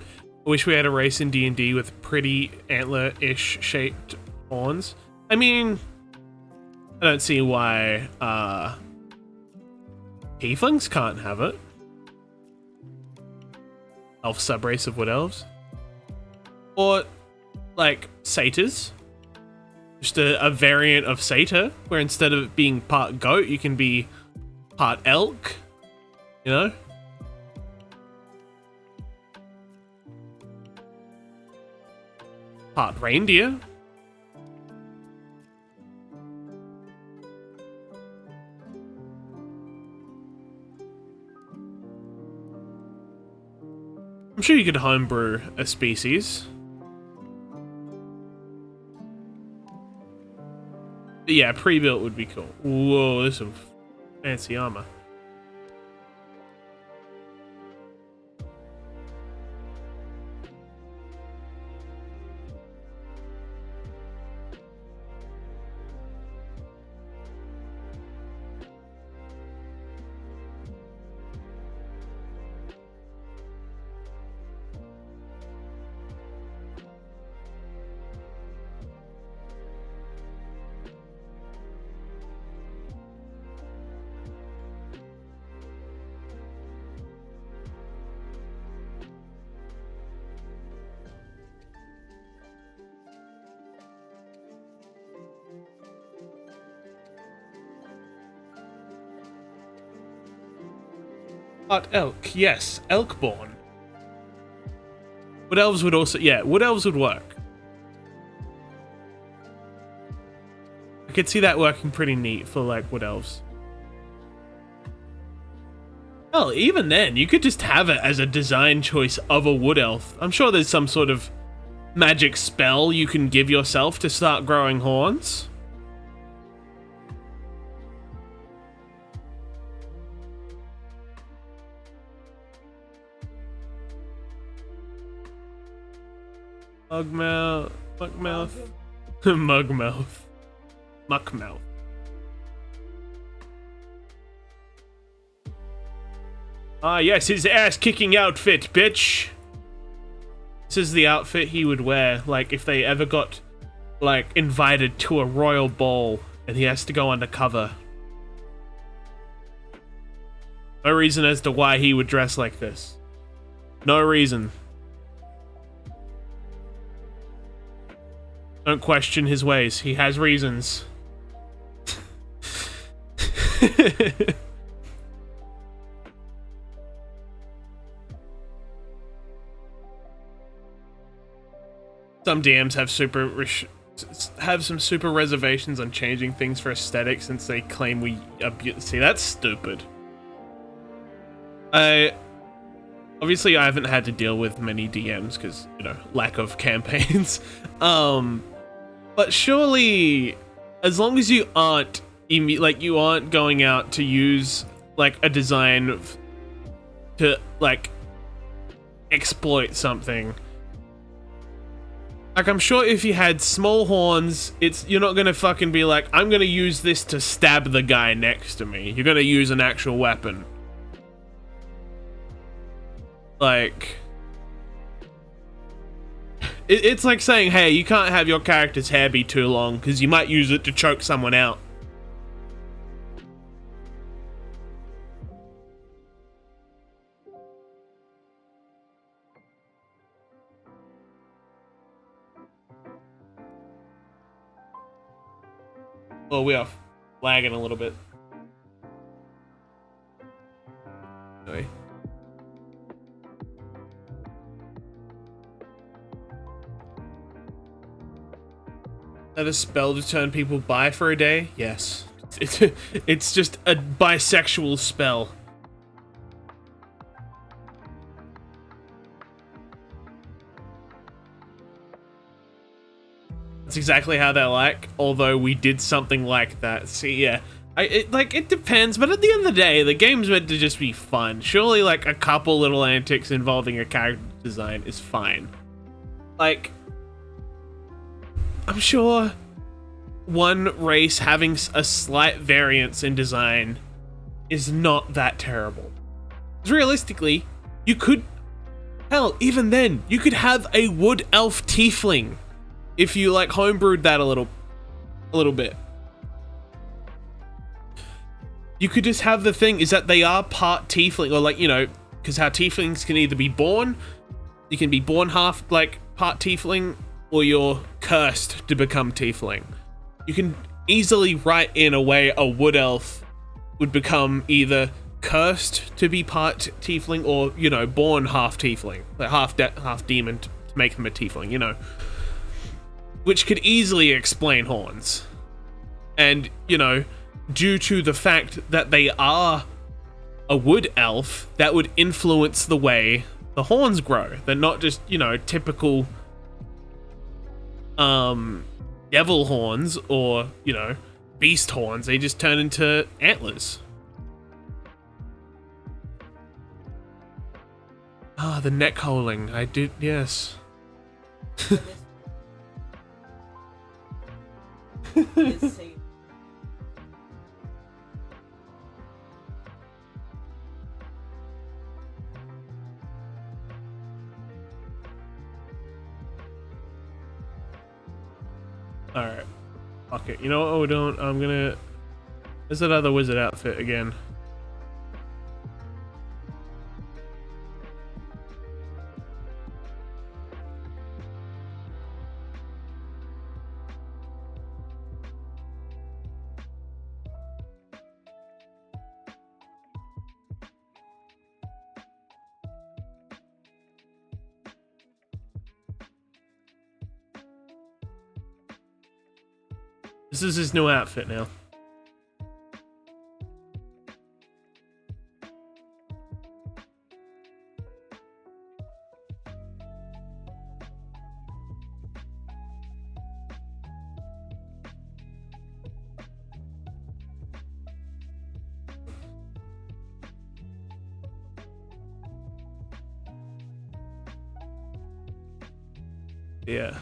I wish we had a race in D&D with pretty antler-ish shaped horns. I mean, I don't see why tieflings can't have it. Elf subrace of wood elves. Or, like, satyrs. Just a variant of satyr, where instead of being part goat, you can be part elk. You know? Part reindeer. I'm sure you could homebrew a species. But yeah, pre-built would be cool. Whoa, there's some fancy armor. Part elk, yes, elkborn. Wood elves would also, yeah, wood elves would work. I could see that working pretty neat for like wood elves. Hell, even then, you could just have it as a design choice of a wood elf. I'm sure there's some sort of magic spell you can give yourself to start growing horns. Mugmouth, Muckmouth, Mugmouth, Muckmouth. Ah, yes, his ass-kicking outfit, bitch. This is the outfit he would wear, like, if they ever got, like, invited to a royal ball and he has to go undercover. No reason as to why he would dress like this. No reason. Don't question his ways. He has reasons. Some DMs have some super reservations on changing things for aesthetics since they claim we abuse. See, that's stupid. Obviously I haven't had to deal with many DMs because, you know, lack of campaigns. But surely, as long as you aren't you aren't going out to use like a design to like exploit something. Like, I'm sure if you had small horns, you're not gonna fucking be like, I'm gonna use this to stab the guy next to me. You're gonna use an actual weapon. Like, it's like saying, hey, you can't have your character's hair be too long because you might use it to choke someone out. Oh, we are lagging a little bit. Anyway. Is that a spell to turn people bi for a day? Yes. It's just a bisexual spell. That's exactly how they're like, although we did something like that. See, yeah. It depends, but at the end of the day, the game's meant to just be fun. Surely, like, a couple little antics involving a character design is fine. Like, I'm sure one race having a slight variance in design is not that terrible. Because realistically, you could... Hell, even then, you could have a wood elf tiefling if you, like, homebrewed that a little bit. You could just have the thing is that they are part tiefling, or like, you know, because how tieflings can either be born, you can be born half, like, part tiefling, or you're cursed to become tiefling. You can easily write in a way a wood elf would become either cursed to be part tiefling, or, you know, born half tiefling, like half demon to make them a tiefling, you know. Which could easily explain horns. And, you know, due to the fact that they are a wood elf, that would influence the way the horns grow. They're not just, you know, typical devil horns or, you know, beast horns. They just turn into antlers. Ah, the neck holing. I did, yes. Alright. Fuck it. You know what we're doing? I'm gonna... There's that other wizard outfit again. This is his new outfit now. Yeah.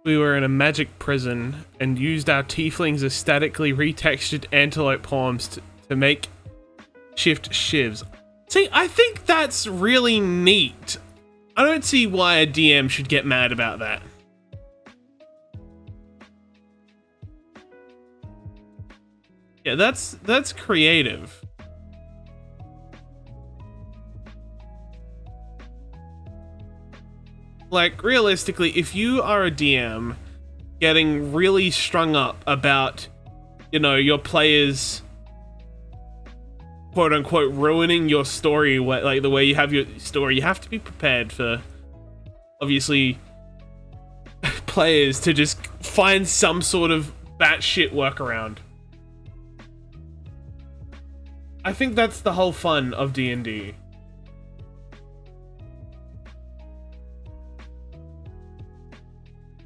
We were in a magic prison and used our tieflings' aesthetically retextured antelope palms to make shift shivs. See, I think that's really neat. I don't see why a DM should get mad about that. Yeah, that's creative. Like, realistically, if you are a DM getting really strung up about, you know, your players quote-unquote ruining your story, like the way you have your story, you have to be prepared for, obviously, players to just find some sort of batshit workaround. I think that's the whole fun of D&D.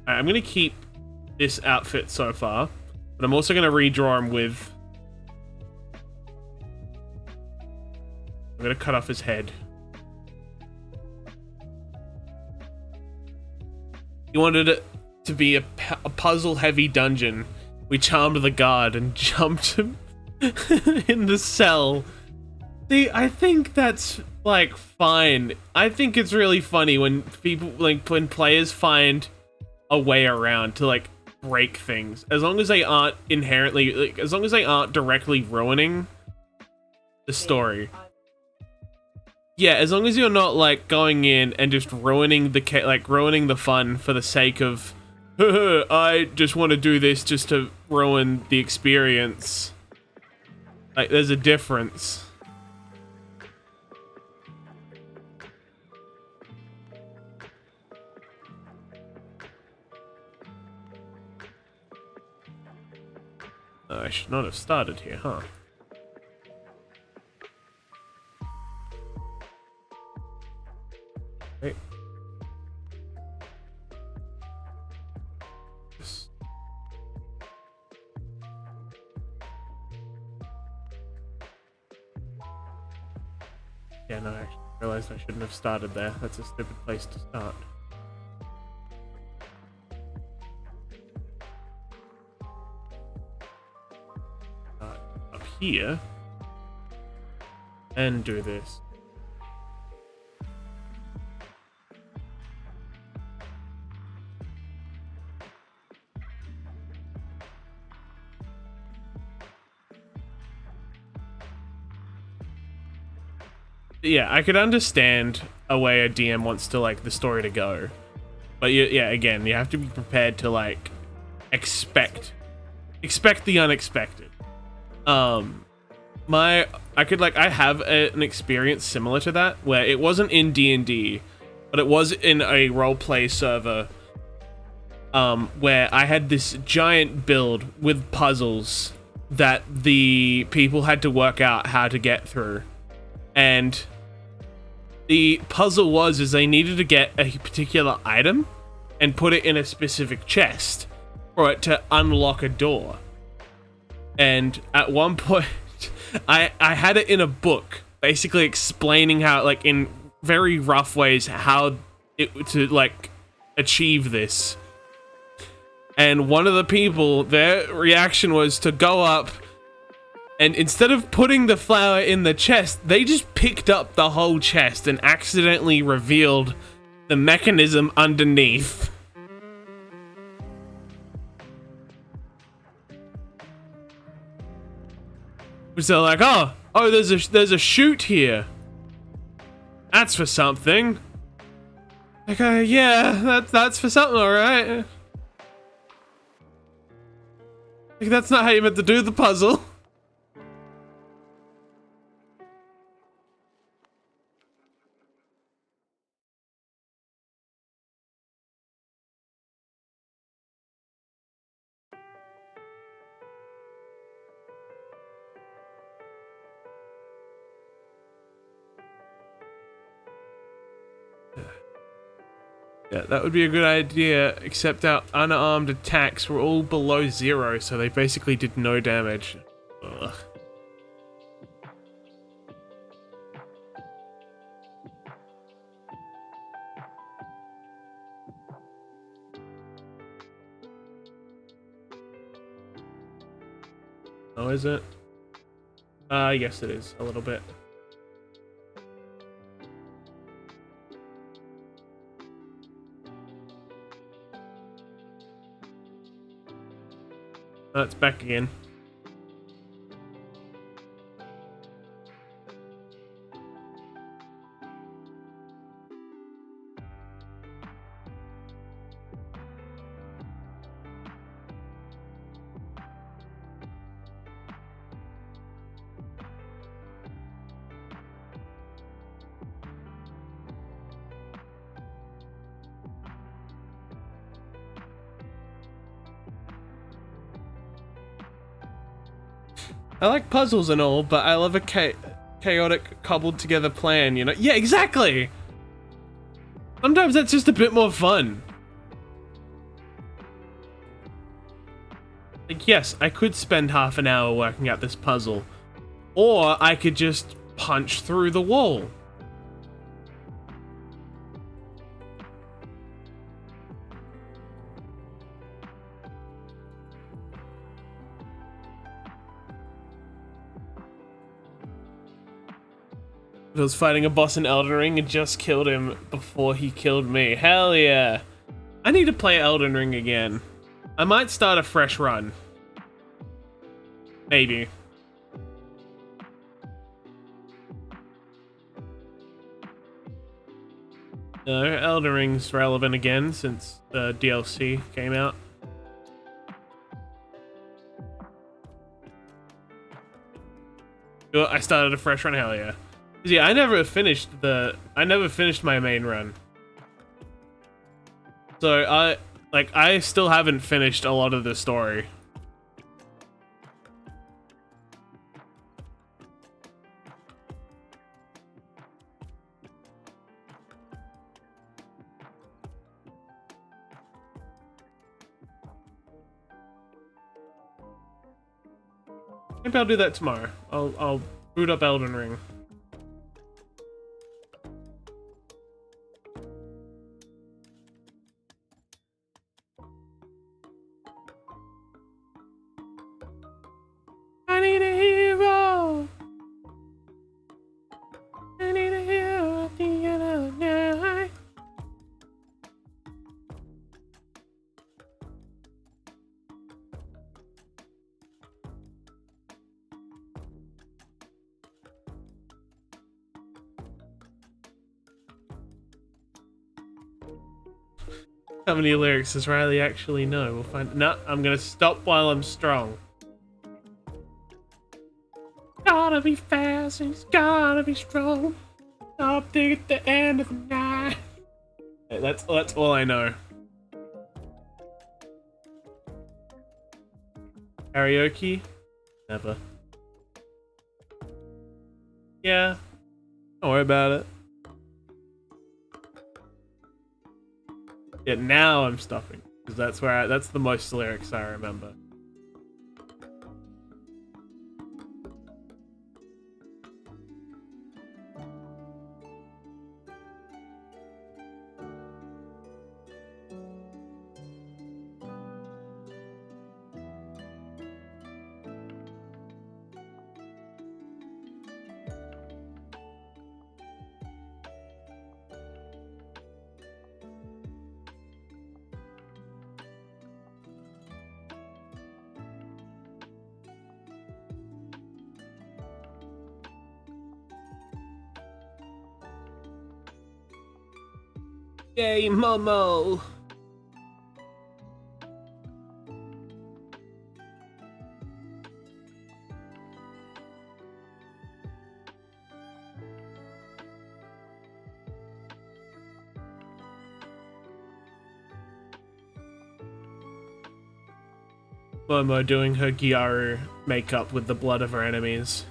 I'm gonna keep this outfit so far, but I'm also gonna redraw him with... I'm gonna cut off his head. He wanted it to be a puzzle-heavy dungeon. We charmed the guard and jumped him in the cell. See, I think that's, like, fine. I think it's really funny when people, like, when players find a way around to, like, break things, as long as they aren't inherently, like, as long as they aren't directly ruining the story. Yeah, as long as you're not, like, going in and just ruining the ruining the fun for the sake of I just want to do this just to ruin the experience. Like, there's a difference. Oh, I should not have started here, huh? Wait. Yeah, no, I actually realized I shouldn't have started there. That's a stupid place to start. Up here. And do this. Yeah, I could understand a way a DM wants to, like, the story to go. But yeah, again, you have to be prepared to, like, expect the unexpected. I have an experience similar to that where it wasn't in D&D, but it was in a roleplay server, where I had this giant build with puzzles that the people had to work out how to get through. And the puzzle is they needed to get a particular item and put it in a specific chest for it to unlock a door. And at one point, I had it in a book, basically explaining how, like, in very rough ways, how to, like, achieve this. And one of the people, their reaction was to go up, and instead of putting the flower in the chest, they just picked up the whole chest and accidentally revealed the mechanism underneath. So like, oh, there's a chute here. That's for something. Like, yeah, that's for something, all right. Like, that's not how you meant to do the puzzle. Yeah, that would be a good idea, except our unarmed attacks were all below 0, so they basically did no damage. Ugh. Oh, is it? Yes it is, a little bit. Oh, it's back again. I like puzzles and all, but I love a chaotic, cobbled together plan, you know? Yeah, exactly! Sometimes that's just a bit more fun. Like, yes, I could spend half an hour working out this puzzle, or I could just punch through the wall. I was fighting a boss in Elden Ring and just killed him before he killed me. Hell yeah. I need to play Elden Ring again. I might start a fresh run. Maybe. No, Elden Ring's relevant again since the DLC came out. I started a fresh run, hell yeah. Yeah, I never finished my main run. So I still haven't finished a lot of the story. Maybe I'll do that tomorrow. I'll boot up Elden Ring. I need a hero. I need a hero at the end of the night. How many lyrics does Riley actually know? We'll find. No, I'm gonna stop while I'm strong. Gotta be fast and it's gotta be strong. Up there at the end of the night. That's all I know. Karaoke? Never. Yeah. Don't worry about it. Yeah, now I'm stopping because that's the most lyrics I remember. Yay, Momo! Momo doing her Gyaru makeup with the blood of her enemies.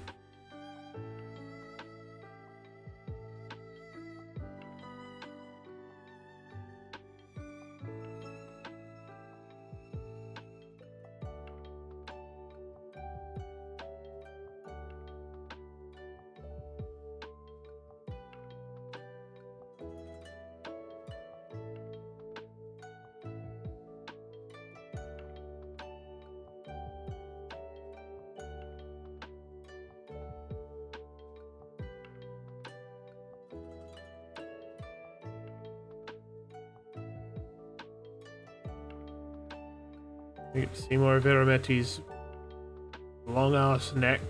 We get to see more of Irametti's long ass neck.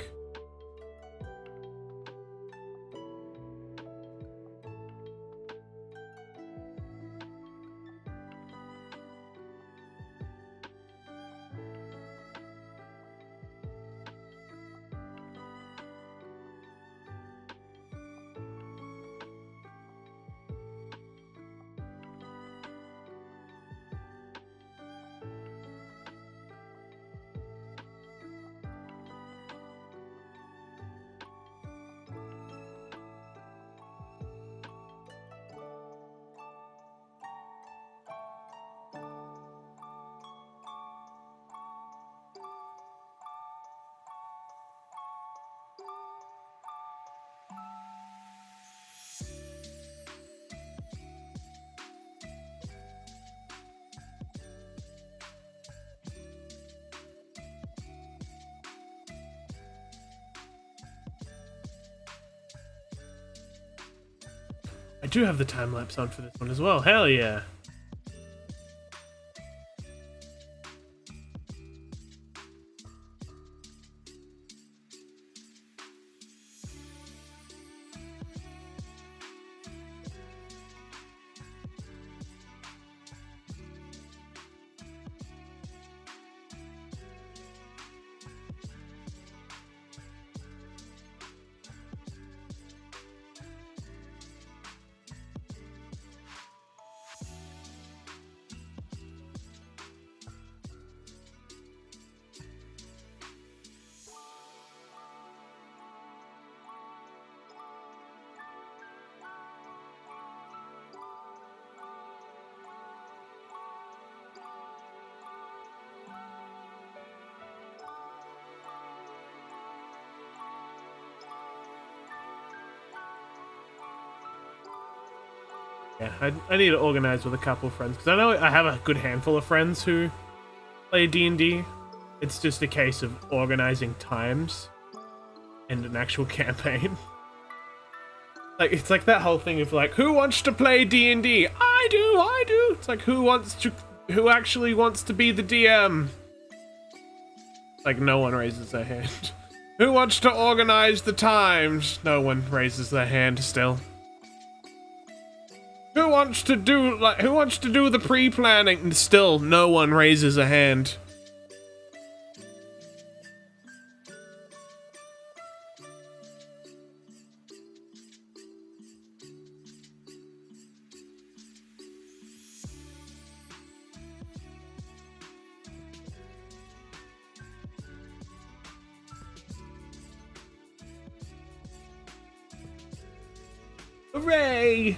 I do have the time lapse on for this one as well. Hell yeah. Yeah, I need to organize with a couple of friends because I know I have a good handful of friends who play D&D. It's just a case of organizing times and an actual campaign. Like, it's like that whole thing of like, who wants to play D&D? I do. It's like, who actually wants to be the DM? Like, no one raises their hand. Who wants to organize the times? No one raises their hand still. Who wants to do the pre-planning? Still, no one raises a hand. Hooray!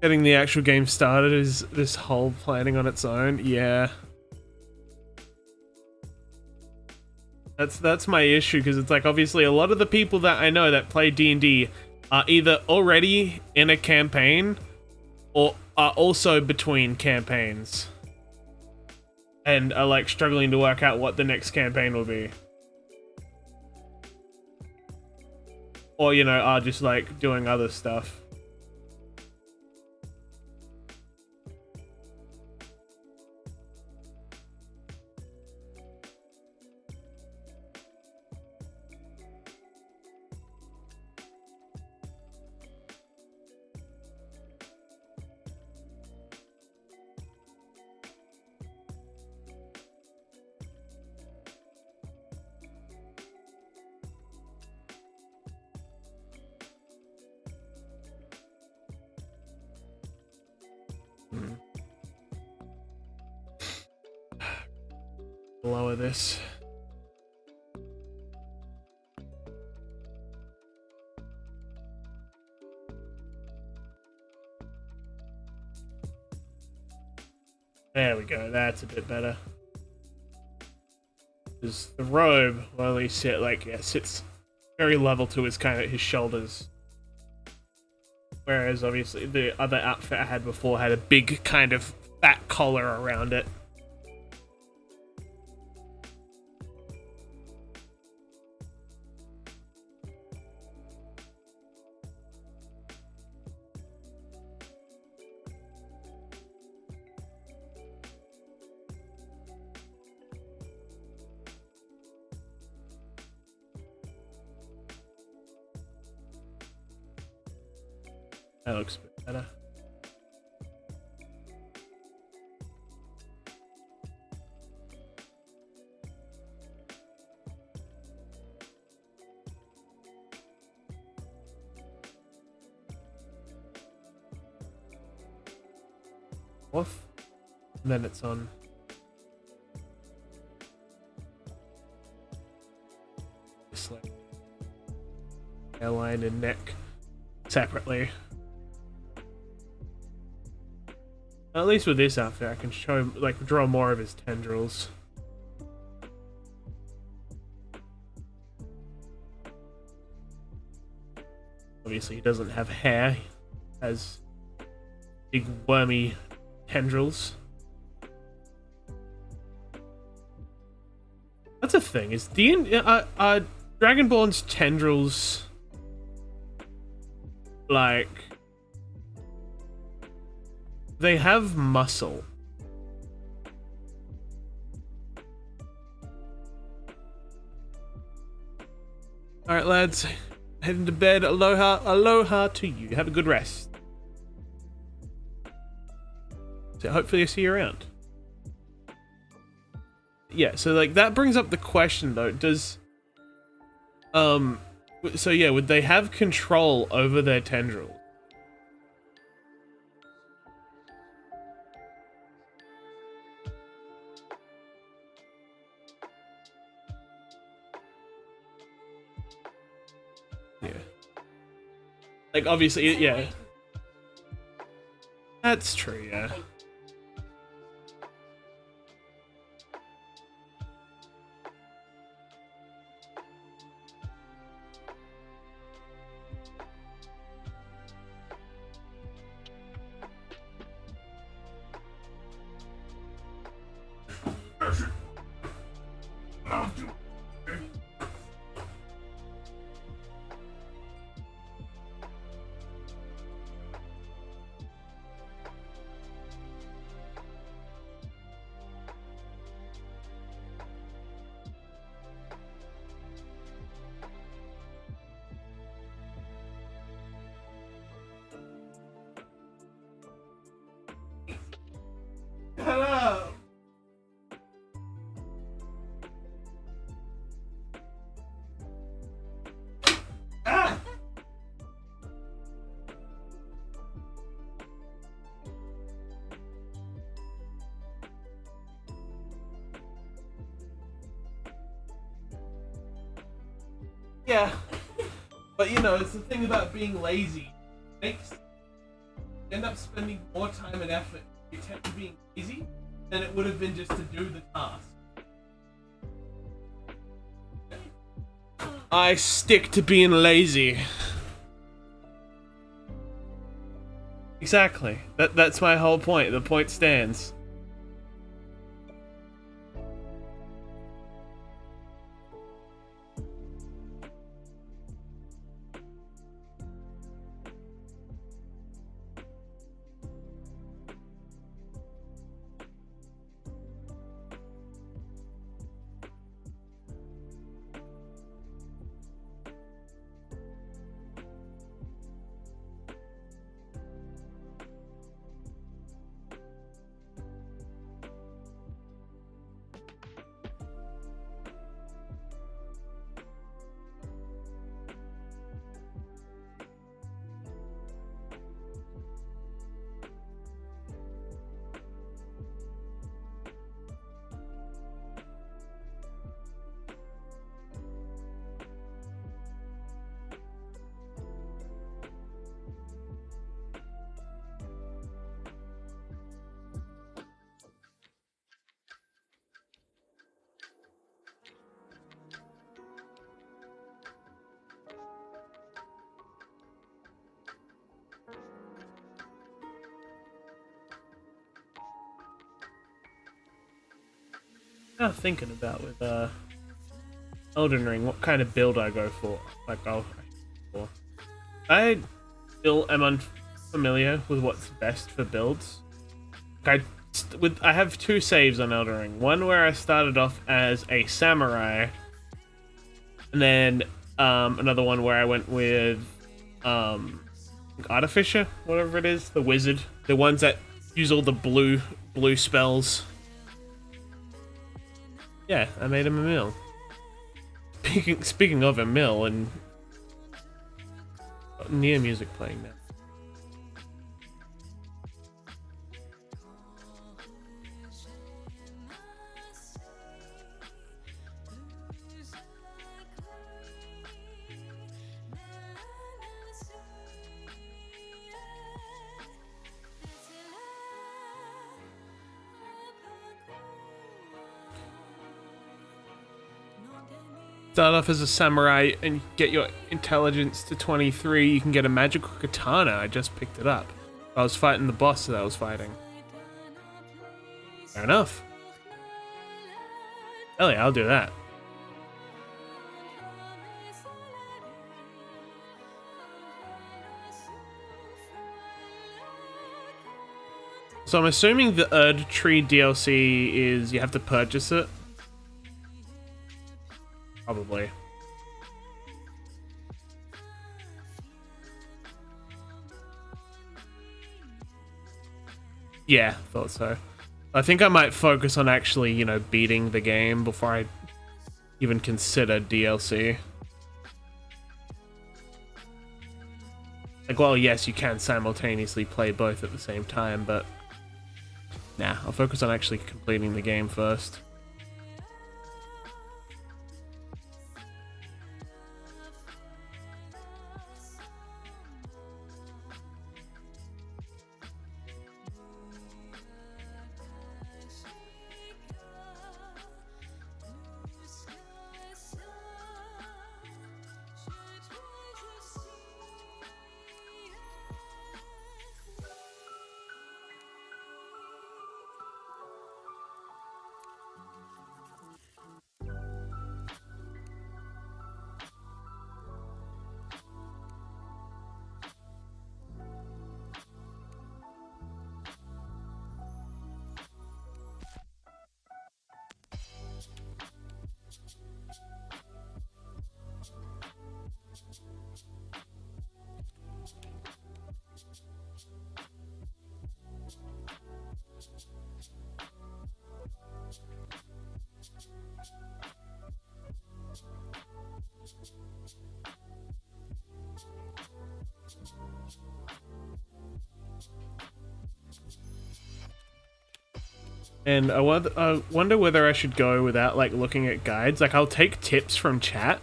Getting the actual game started is this whole planning on its own. Yeah. That's my issue, because it's like, obviously a lot of the people that I know that play D&D are either already in a campaign or are also between campaigns and are like struggling to work out what the next campaign will be. Or, you know, are just like doing other stuff. Lower this. There we go, that's a bit better. Because the robe will only sit like, yeah, sits very level to his shoulders. Whereas obviously the other outfit I had before had a big kind of fat collar around it. That looks a bit better. Off, and then it's on. This like hairline and neck separately. At least with this outfit, I can show, like, draw more of his tendrils. Obviously, he doesn't have hair. He has big wormy tendrils. That's a thing. Is Dragonborn's tendrils like? They have muscle. Alright, lads. Heading to bed. Aloha. Aloha to you. Have a good rest. So hopefully I see you around. Yeah, so like that brings up the question though. Does... So yeah, would they have control over their tendrils? Like, obviously, yeah. That's true, yeah. Hello. Ah. Yeah, but you know, it's the thing about being lazy. Makes you end up spending more time and effort if you tend to being lazy than it would have been just to do the task. I stick to being lazy. Exactly. That's my whole point. The point stands. I'm thinking about with Elden Ring, what kind of build I go for. I still am unfamiliar with what's best for builds. I have two saves on Elden Ring. One where I started off as a samurai, and then another one where I went with artificer, whatever it is, the wizard, the ones that use all the blue spells. Yeah, I made him a meal. Speaking of a meal, and Nier music playing now. Start off as a samurai and get your intelligence to 23, you can get a magical katana. I just picked it up. I was fighting the boss that I was fighting. Fair enough. Hell yeah, I'll do that. So I'm assuming the Erd Tree DLC is you have to purchase it. Probably. Yeah, thought so. I think I might focus on actually, you know, beating the game before I even consider DLC. Like, well, yes, you can simultaneously play both at the same time, but nah, I'll focus on actually completing the game first. And I wonder whether I should go without like looking at guides. Like I'll take tips from chat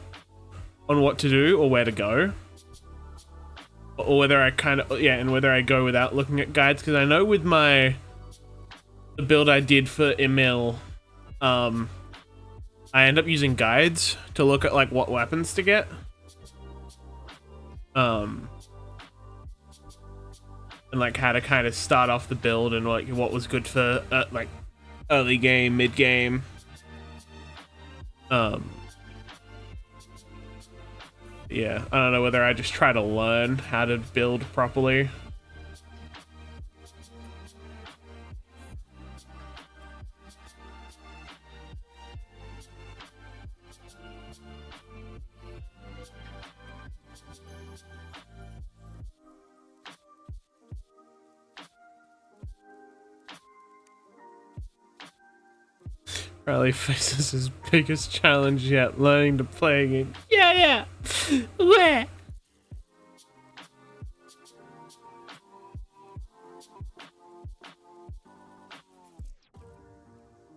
on what to do or where to go, or whether I and whether I go without looking at guides, because I know with the build I did for Emil, I end up using guides to look at like what weapons to get. And like how to kind of start off the build and like what was good for like early game, mid game. Yeah, I don't know whether I just try to learn how to build properly. Riley faces his biggest challenge yet, learning to play a game. Yeah. Where?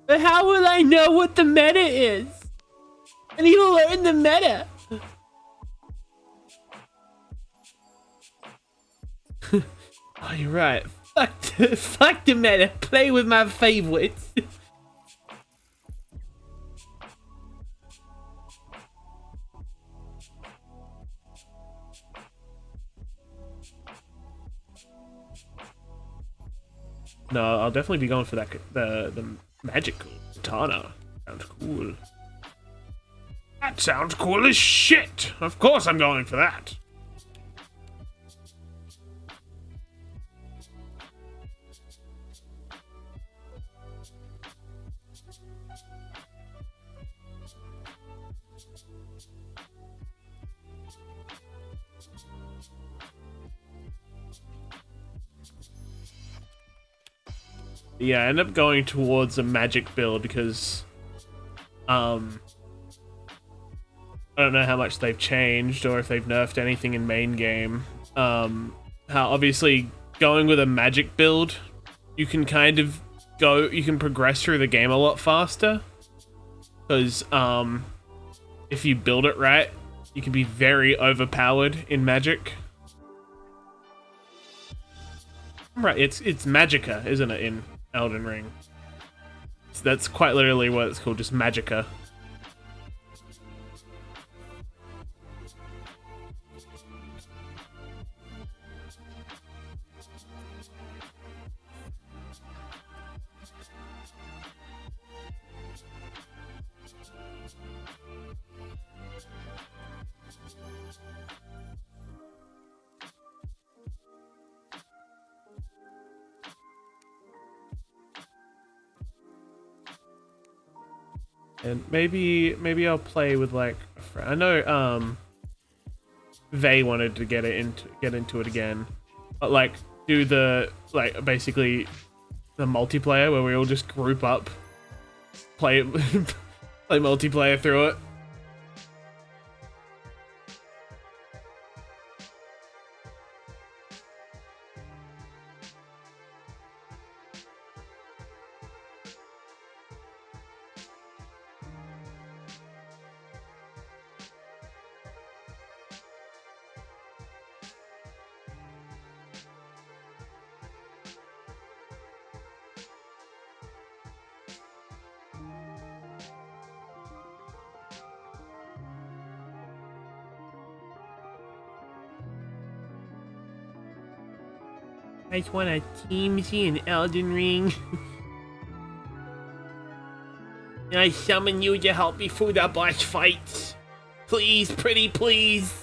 But how will I know what the meta is? I need to learn the meta. Oh, you're right. Fuck the meta. Play with my favorites. No, I'll definitely be going for that. The magical katana. Sounds cool. That sounds cool as shit. Of course I'm going for that. Yeah, I end up going towards a magic build because I don't know how much they've changed or if they've nerfed anything in main game. How obviously going with a magic build, you can kind of you can progress through the game a lot faster. Because if you build it right, you can be very overpowered in magic. Right, it's Magicka, isn't it, in Elden Ring? So that's quite literally what it's called, just Magicka. And maybe I'll play with like a friend. I know they wanted to get into it again, but like do the like basically the multiplayer where we all just group up, play play multiplayer through it. I just want a team see an Elden Ring. And I summon you to help me through the boss fights. Please, pretty please.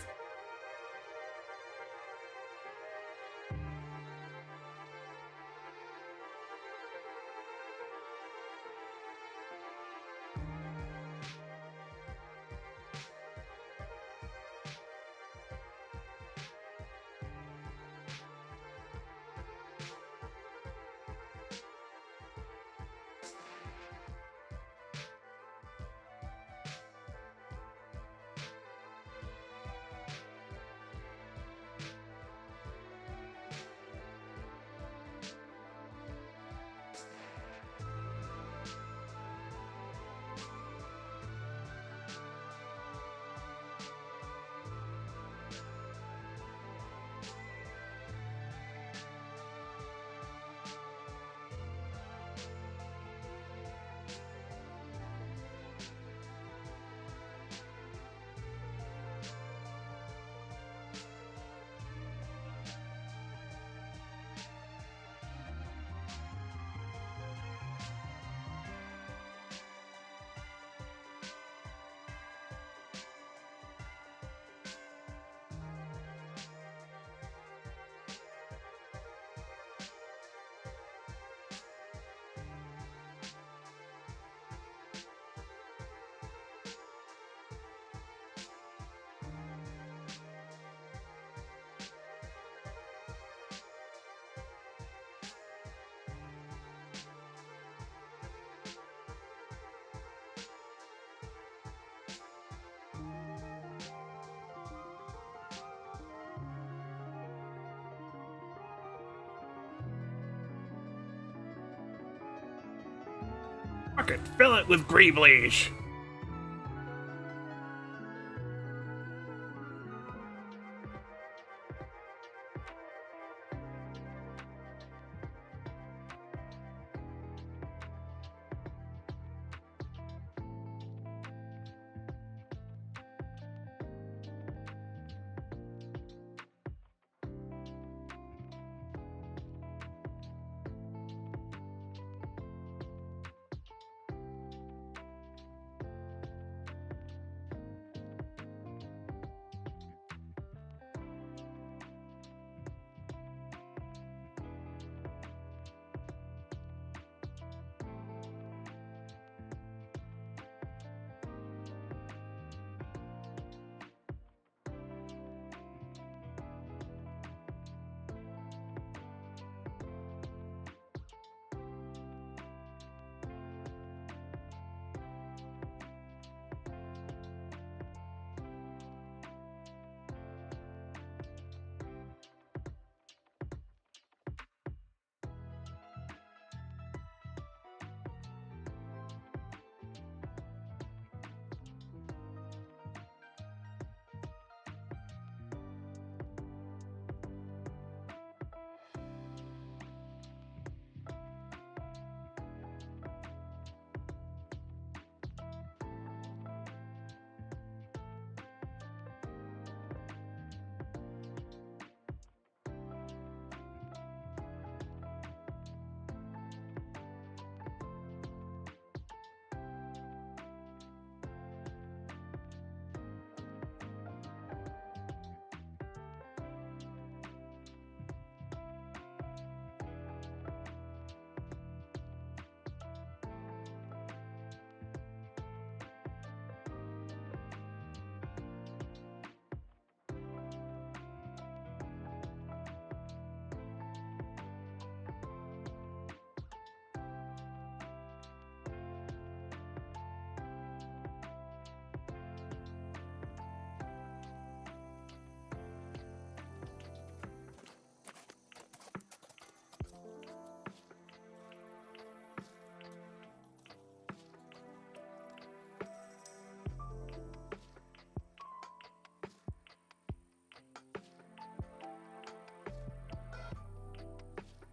Fuck it, fill it with Greeblish.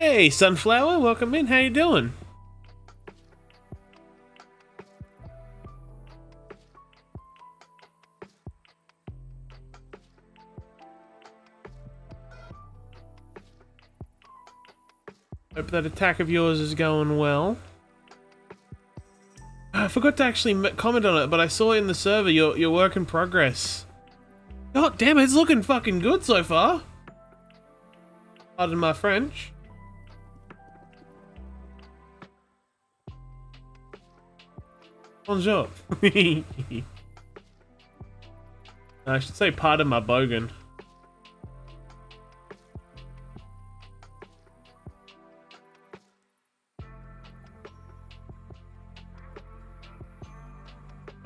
Hey, Sunflower, welcome in. How you doing? Hope that attack of yours is going well. I forgot to actually comment on it, but I saw in the server your work in progress. God damn it, it's looking fucking good so far. Pardon my French. Bonjour. I should say pardon my bogan.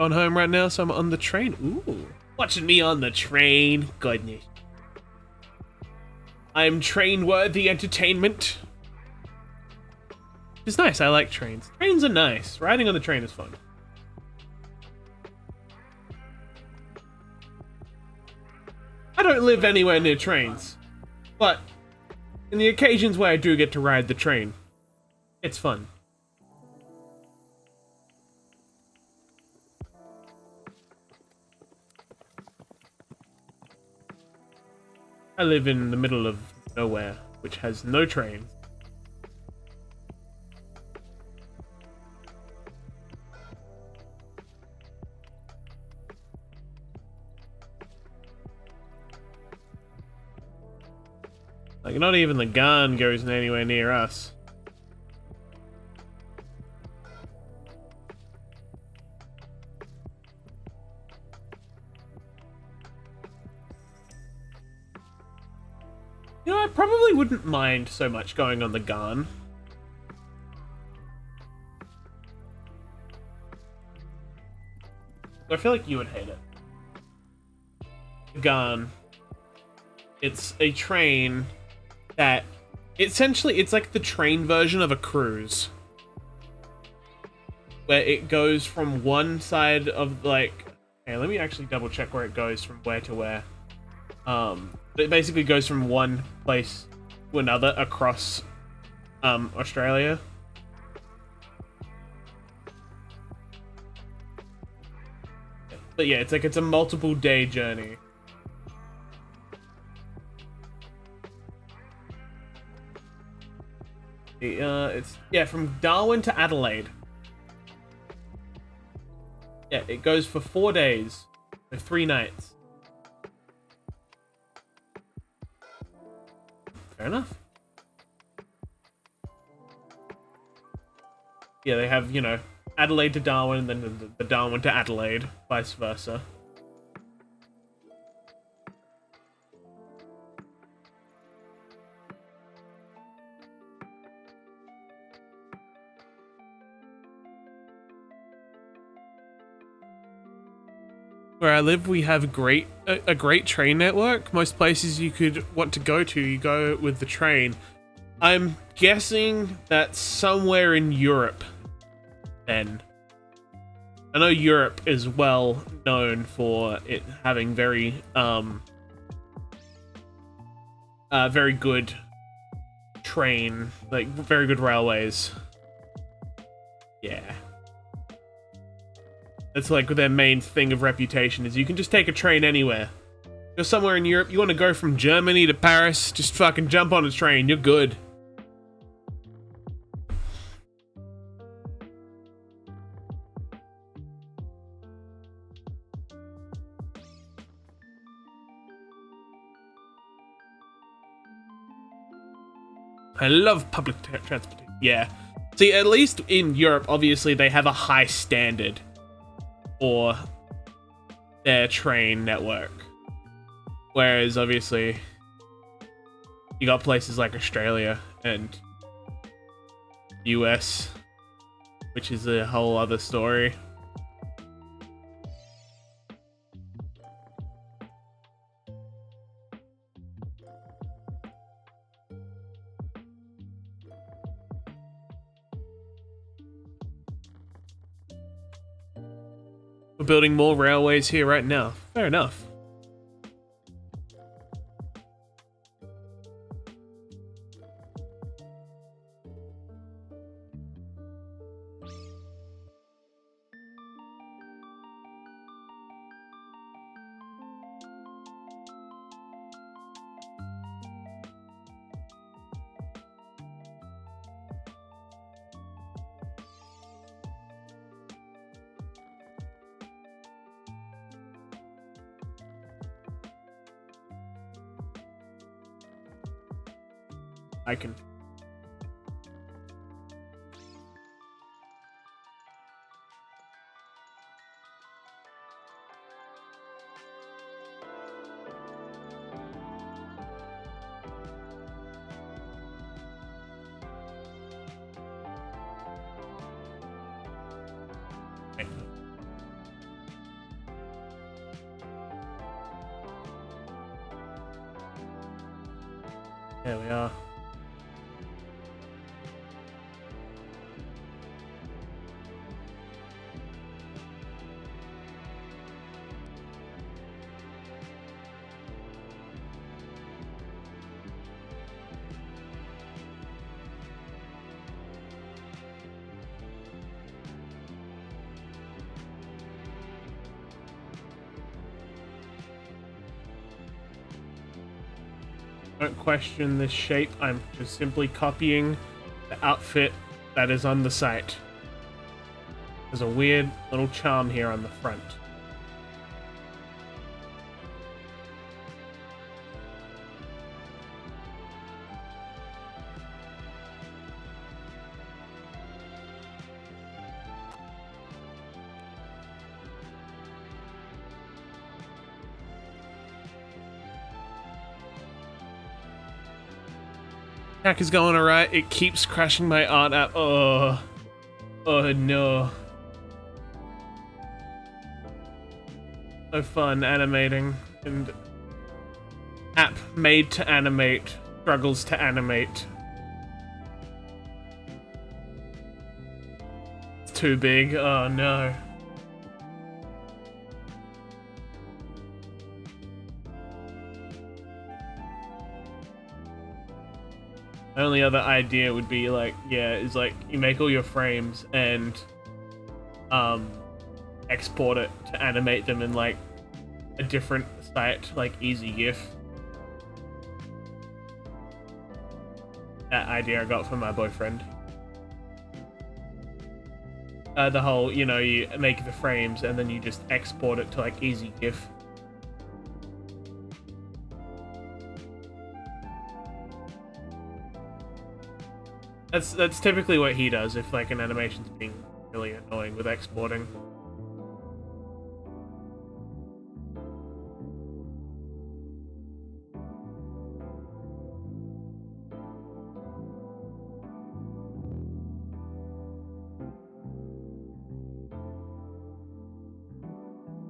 On home right now, so I'm on the train. Ooh, watching me on the train. Goodness. I'm train-worthy entertainment. It's nice, I like trains. Trains are nice. Riding on the train is fun. I don't live anywhere near trains, but in the occasions where I do get to ride the train, it's fun. I live in the middle of nowhere, which has no trains. Like, not even the gun goes anywhere near us. You know, I probably wouldn't mind so much going on the Garn. I feel like you would hate it. Garn. It's a train that essentially it's like the train version of a cruise. where it goes from one side of like. Hey, let me actually double check where it goes from where to where. It basically goes from one place to another across Australia. But yeah, it's a multiple day journey. It's from Darwin to Adelaide. Yeah, it goes for 4 days, so 3 nights. Fair enough. Yeah, they have, Adelaide to Darwin, and then the Darwin to Adelaide, vice versa. Where I live, we have a great train network. Most places you could want to go to, you go with the train. I'm guessing that's somewhere in Europe, then. I know Europe is well known for it having very good very good railways. Yeah. That's like their main thing of reputation is you can just take a train anywhere. You're somewhere in Europe, you want to go from Germany to Paris, just fucking jump on a train, you're good. I love public transportation. Yeah. See, at least in Europe, obviously, they have a high standard for their train network. Whereas, obviously, you got places like Australia and US, which is a whole other story. We're building more railways here right now. Fair enough. I can. There we are. Don't question this shape, I'm just simply copying the outfit that is on the site. There's a weird little charm here on the front. Hack is going alright. It keeps crashing my art app. Oh no. So fun animating, and app made to animate struggles to animate. It's too big. Oh no. My only other idea would be like, yeah, is like you make all your frames and export it to animate them in like a different site, like Easy GIF. That idea I got from my boyfriend. The whole, you know, you make the frames and then you just export it to like Easy GIF. That's typically what he does if like an animation's being really annoying with exporting.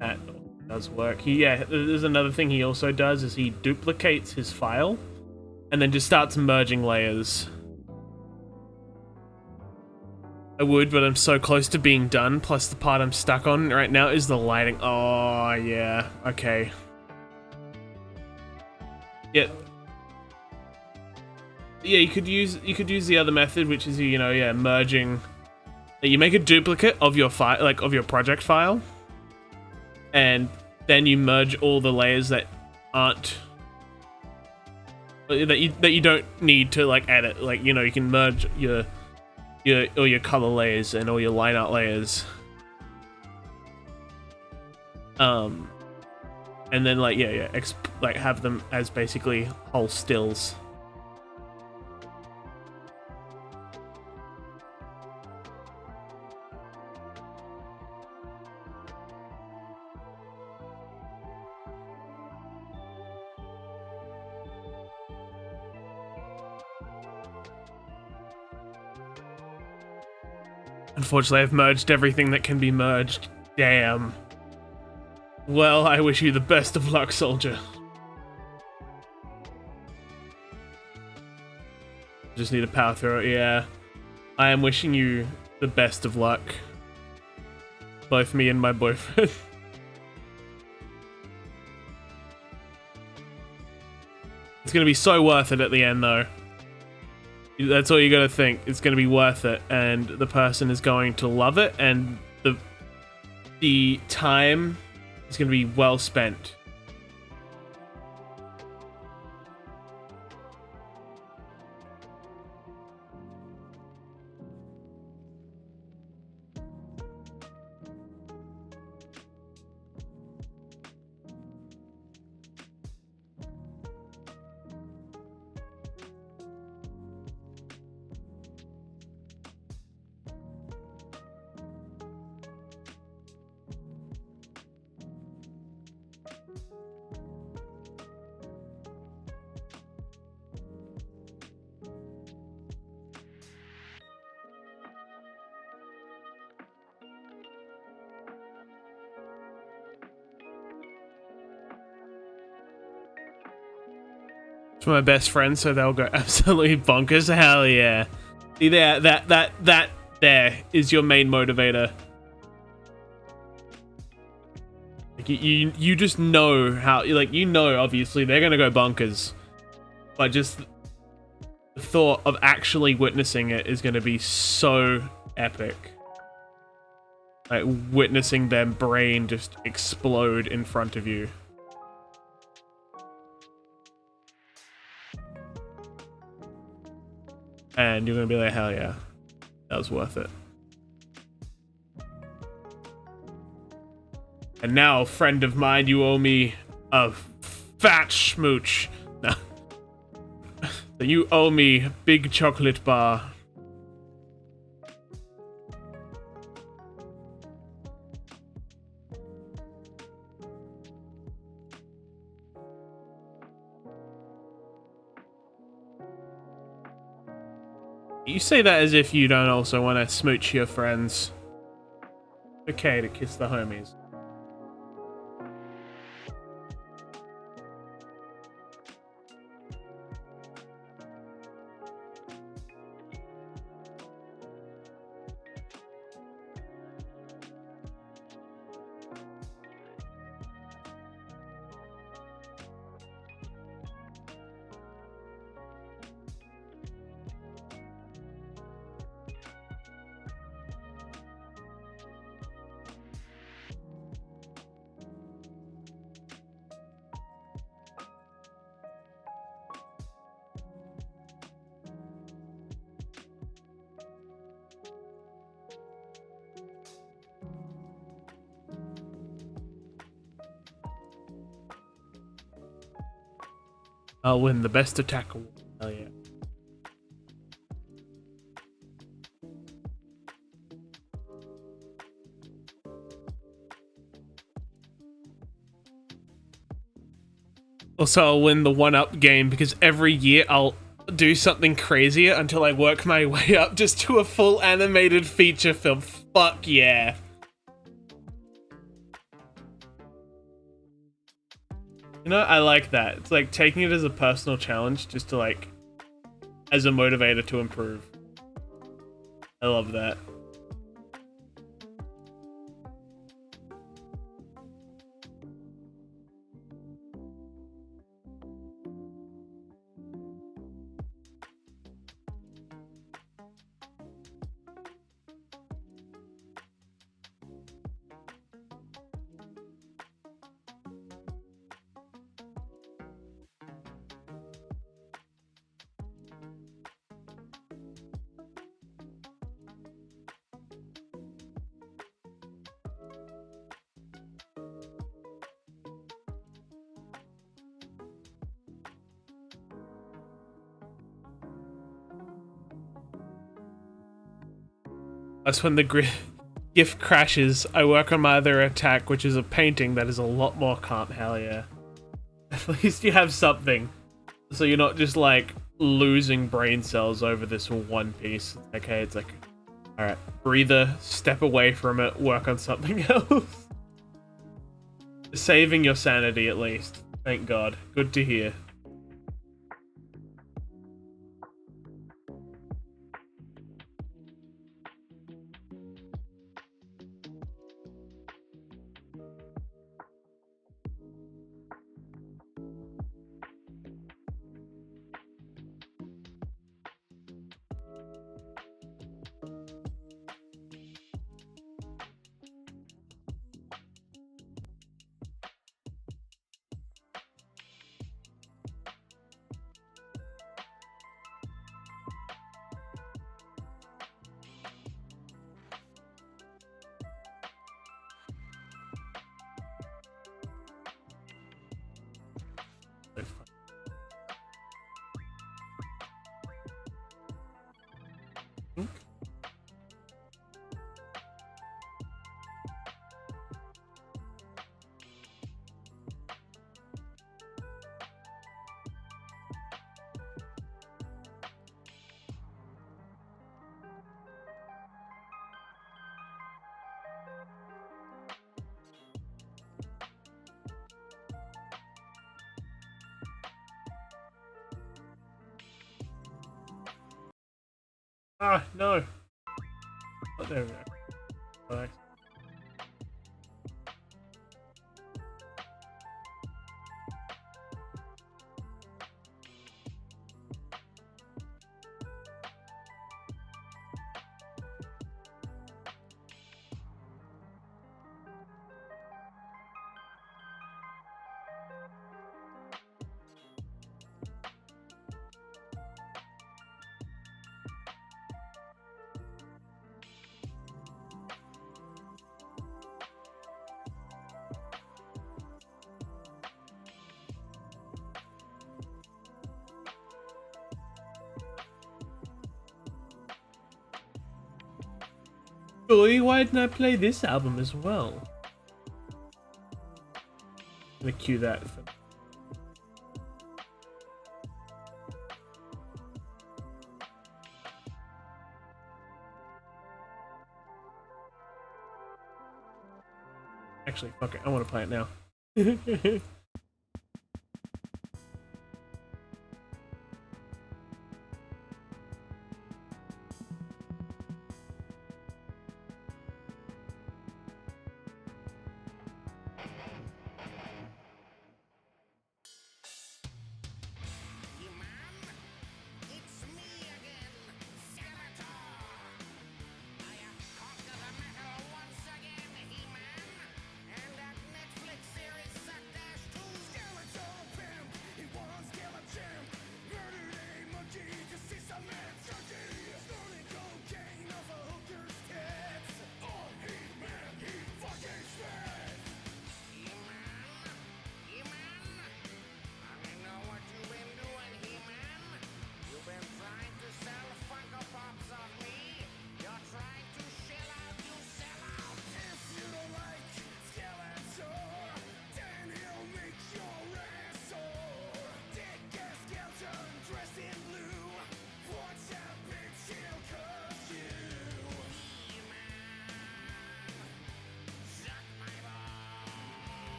That does work. Yeah, there's another thing he also does is he duplicates his file and then just starts merging layers. I would, but I'm so close to being done, plus the part I'm stuck on right now is the lighting. Oh, yeah. Okay. Yep. Yeah, you could use the other method, which is, you know, yeah, merging. You make a duplicate of your file, like of your project file, and then you merge all the layers that aren't that you don't need to like edit. Like, you know, you can merge all your color layers and all your line art layers. And then like like have them as basically whole stills. Unfortunately, I've merged everything that can be merged. Damn. Well, I wish you the best of luck, soldier. Just need to power through it, yeah. I am wishing you the best of luck. Both me and my boyfriend. It's gonna be so worth it at the end, though. That's all you gotta think. It's gonna be worth it, and the person is going to love it, and the time is gonna be well spent. It's my best friend, so they'll go absolutely bonkers. Hell yeah. See there, that there is your main motivator. Like you just know how, like, you know, obviously they're gonna go bonkers, but just the thought of actually witnessing it is gonna be so epic. Like witnessing their brain just explode in front of you. And you're gonna be like, hell yeah, that was worth it. And now, friend of mine, you owe me a fat smooch. No. You owe me a big chocolate bar. You say that as if you don't also want to smooch your friends. Okay to kiss the homies. I'll win the best attack award. Hell yeah. Also, I'll win the 1-up game because every year I'll do something crazier until I work my way up just to a full animated feature film. Fuck yeah. You know, I like that. It's like taking it as a personal challenge just to like, as a motivator to improve. I love that. That's when the GIF crashes. I work on my other attack, which is a painting that is a lot more calm. Hell yeah. At least you have something. So you're not just like losing brain cells over this one piece. Okay, it's like, alright, breather, step away from it, work on something else. Saving your sanity at least. Thank God. Good to hear. Ah, no. Oh, there we go. Relax. Boy, why didn't I play this album as well? I'm gonna cue that. Actually, fuck it. I want to play it now.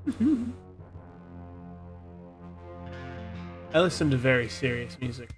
I listen to very serious music.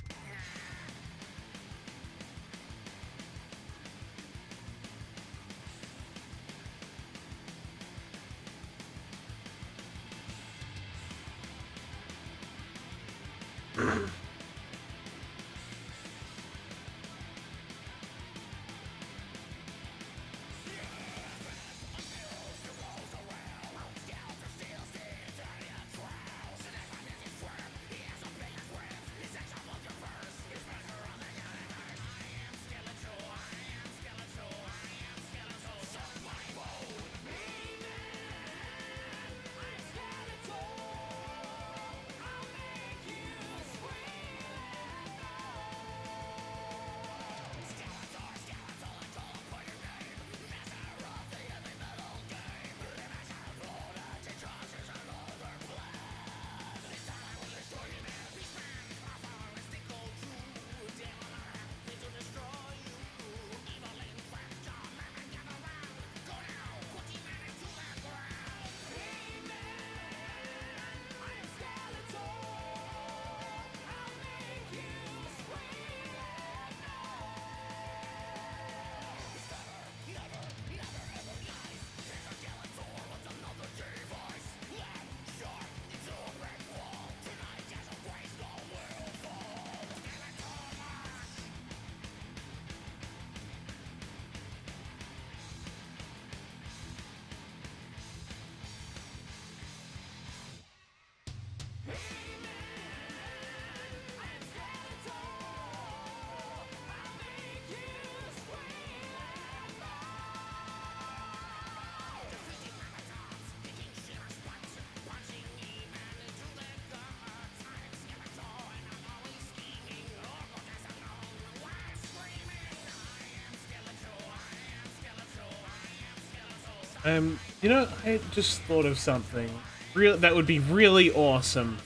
You know, I just thought of something real that would be really awesome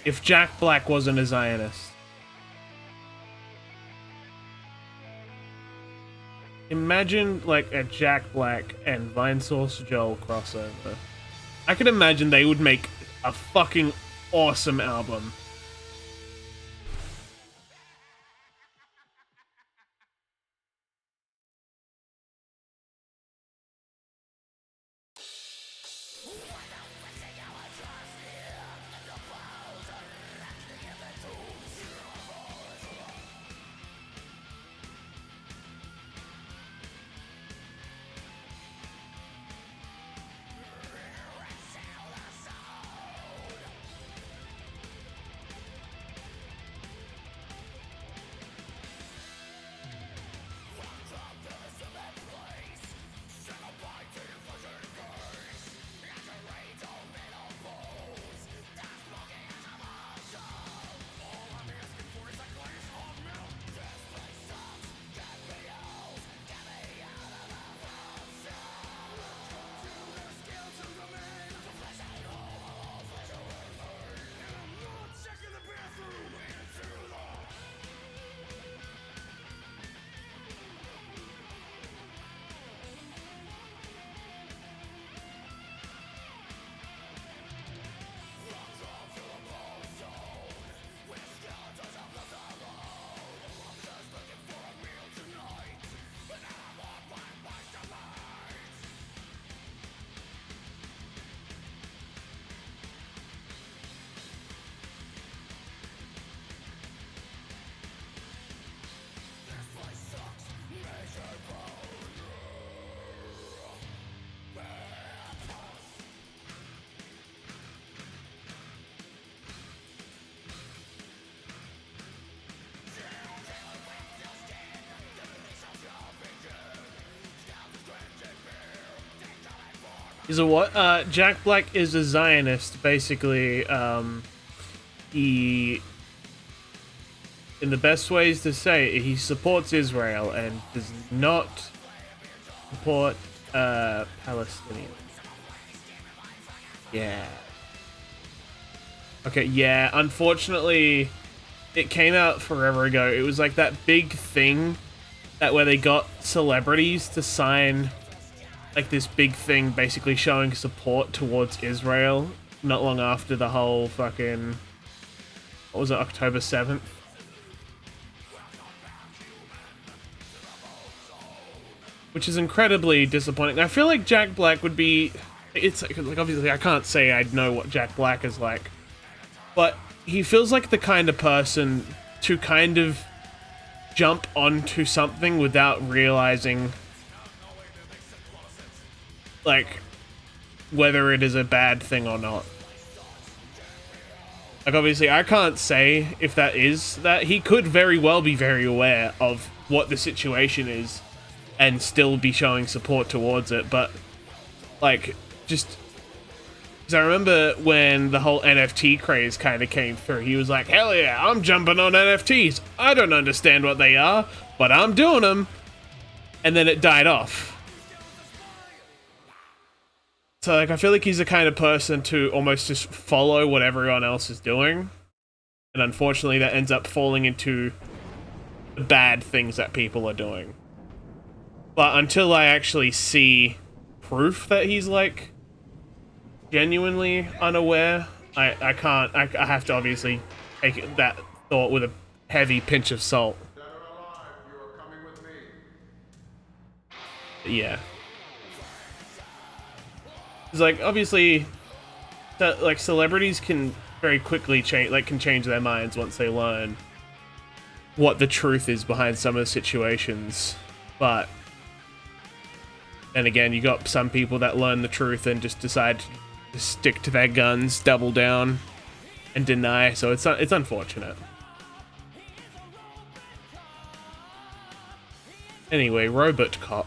if Jack Black wasn't a Zionist. Imagine like a Jack Black and Vinesource Joel crossover. I could imagine they would make a fucking awesome album. He's a what? Jack Black is a Zionist, basically. He, in the best ways to say it, he supports Israel and does not support Palestinians. Yeah. Okay, yeah, unfortunately, it came out forever ago. It was like that big thing that where they got celebrities to sign like this big thing basically showing support towards Israel not long after the whole fucking, what was it, October 7th? Which is incredibly disappointing. I feel like Jack Black would be, it's like obviously I can't say I know what Jack Black is like, but he feels like the kind of person to kind of jump onto something without realizing like whether it is a bad thing or not. Like obviously I can't say if that is that. He could very well be very aware of what the situation is and still be showing support towards it, but like just because I remember when the whole NFT craze kind of came through, he was like, hell yeah, I'm jumping on NFTs. I don't understand what they are, but I'm doing them. And then it died off. So like I feel like he's the kind of person to almost just follow what everyone else is doing. And unfortunately that ends up falling into the bad things that people are doing. But until I actually see proof that he's like genuinely unaware, I can't, I have to obviously take that thought with a heavy pinch of salt. But yeah. It's like, obviously, like, celebrities can very quickly change, like, can change their minds once they learn what the truth is behind some of the situations, but then again, you got some people that learn the truth and just decide to stick to their guns, double down, and deny, so it's unfortunate. Anyway, Robot Cop.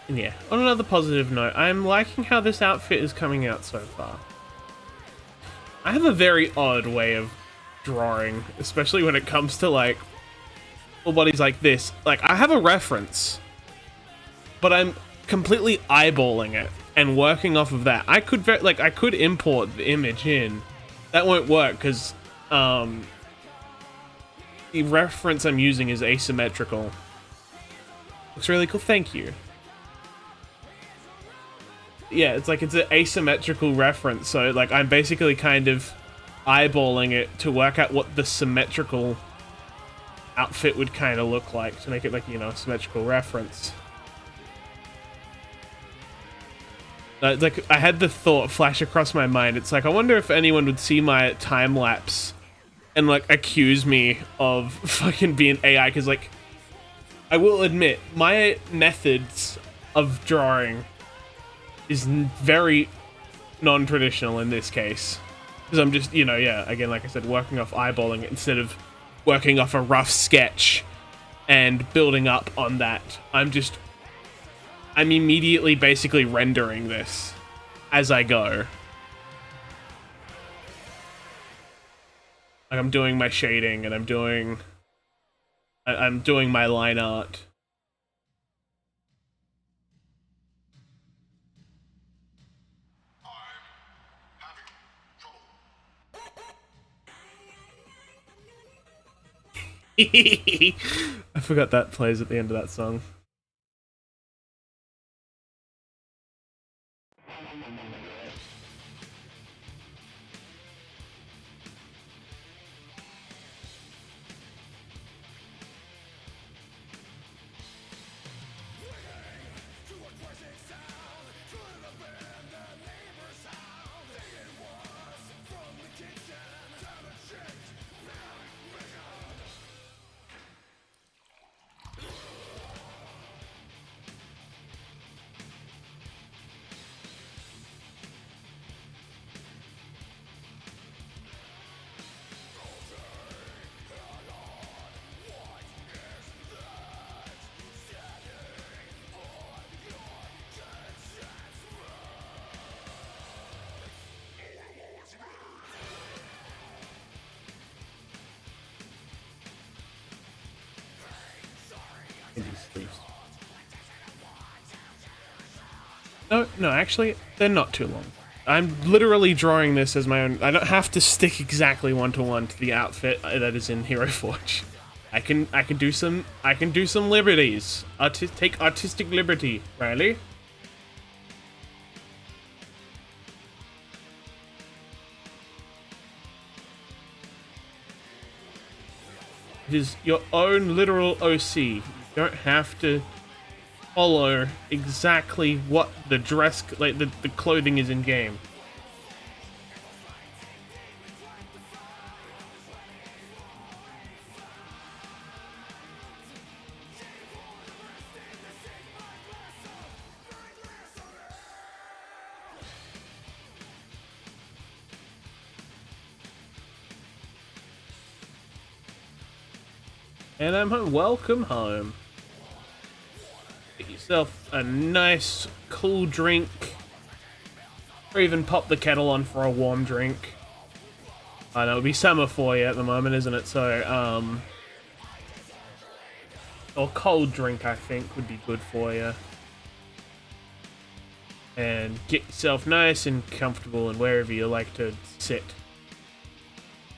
And yeah, on another positive note, I'm liking how this outfit is coming out so far. I have a very odd way of drawing, especially when it comes to like full bodies like this. Like, I have a reference, but I'm completely eyeballing it and working off of that. I could I could import the image in. That won't work because the reference I'm using is asymmetrical. Looks really cool. Thank you. Yeah, it's like it's an asymmetrical reference, so like I'm basically kind of eyeballing it to work out what the symmetrical outfit would kind of look like to make it like, you know, a symmetrical reference. Like I had the thought flash across my mind. It's like I wonder if anyone would see my time lapse and like accuse me of fucking being AI, because like I will admit my methods of drawing is very non-traditional in this case, because I'm just, you know, yeah, again, like I said, working off eyeballing it instead of working off a rough sketch and building up on that. I'm immediately basically rendering this as I go. Like I'm doing my shading and I'm doing my line art. I forgot that plays at the end of that song. No, actually, they're not too long. I'm literally drawing this as my own. I don't have to stick exactly one-to-one to the outfit that is in Hero Forge. I can do some liberties. Take artistic liberty, Riley. It is your own literal OC. You don't have to follow exactly what the dress, like the clothing is in game. And I'm home. Welcome home. Get yourself a nice, cool drink. Or even pop the kettle on for a warm drink. I know, it'll be summer for you at the moment, isn't it? So, or cold drink, I think, would be good for you. And get yourself nice and comfortable and wherever you like to sit.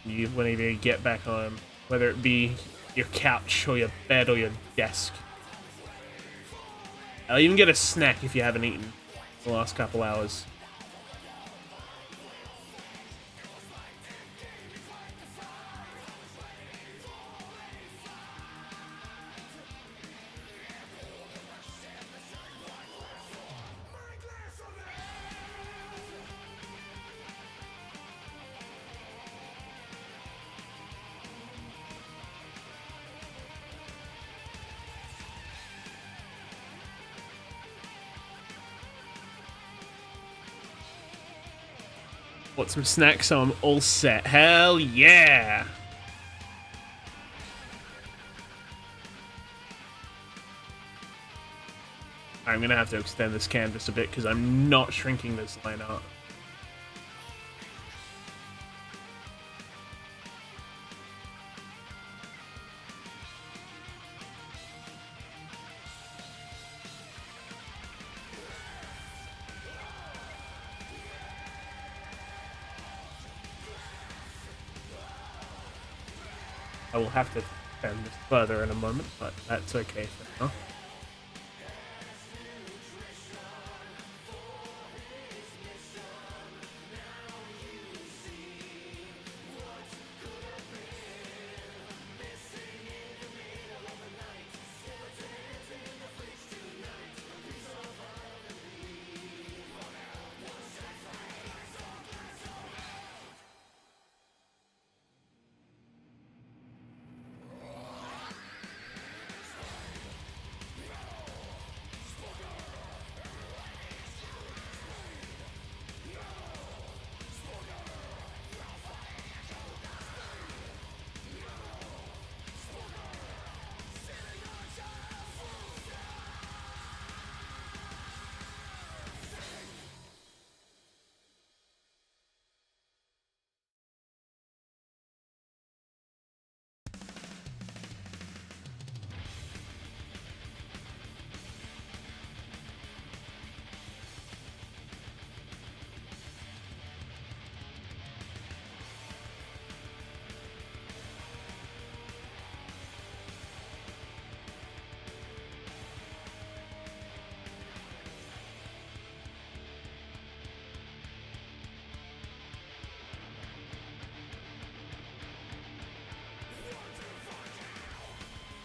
Whenever you get back home. Whether it be your couch or your bed or your desk. I'll even get a snack if you haven't eaten the last couple hours. Want some snacks, so I'm all set. Hell yeah! I'm gonna have to extend this canvas a bit because I'm not shrinking this line out. I will have to extend this further in a moment, but that's okay for now.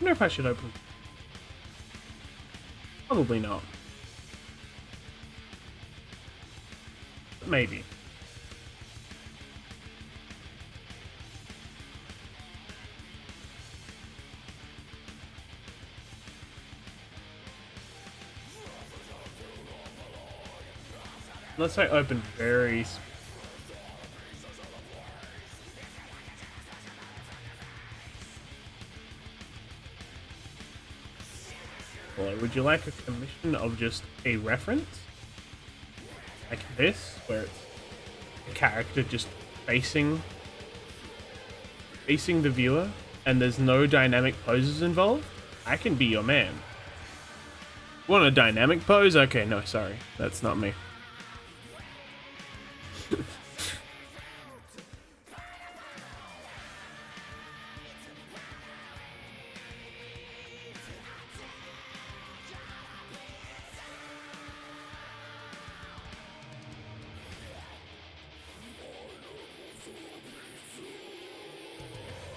I wonder if I should open. Probably not. Maybe. Unless I open very... Would you like a commission of just a reference? Like this, where it's a character just facing the viewer, and there's no dynamic poses involved? I can be your man. Want a dynamic pose? Okay, no, sorry. That's not me.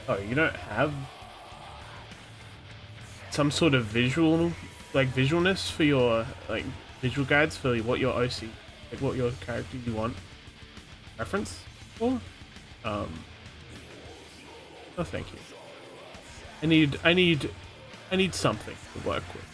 Oh, you don't have some sort of visual, like, visualness for your, like, visual guides for what your OC, like, what your character you want reference for? No, thank you. I need something to work with.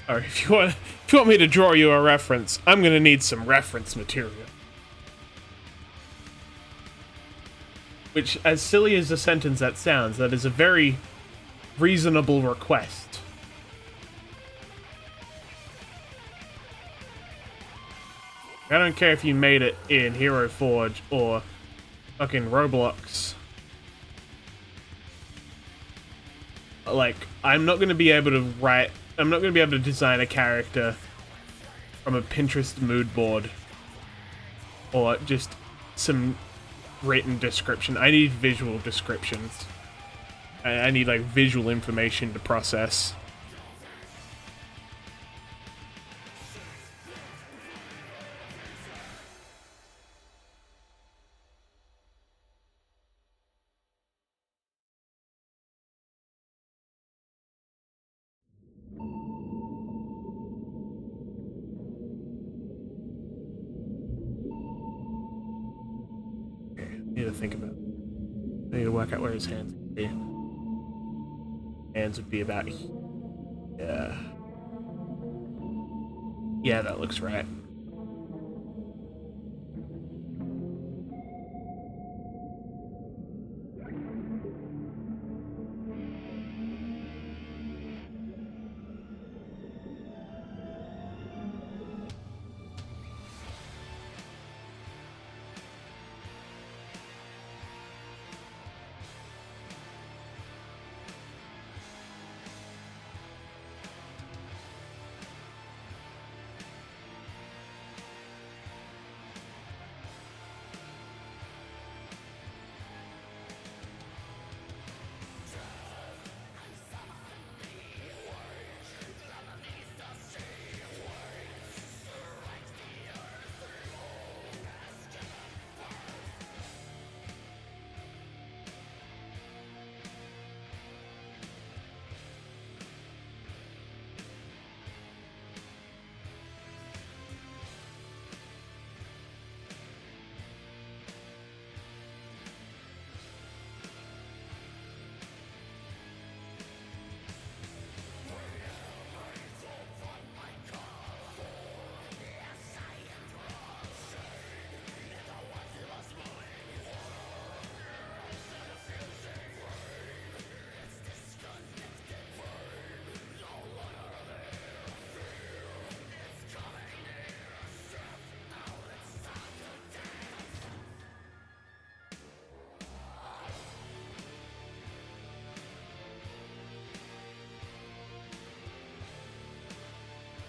Or if you want me to draw you a reference, I'm gonna need some reference material. Which, as silly as a sentence that sounds, that is a very reasonable request. I don't care if you made it in Hero Forge or fucking Roblox. Like, I'm not gonna be able to design a character from a Pinterest mood board or just some written description. I need visual descriptions. I need, like, visual information to process. Need to think about it. I need to work out where his hands would be. Hands would be about here. Yeah. Yeah, that looks right.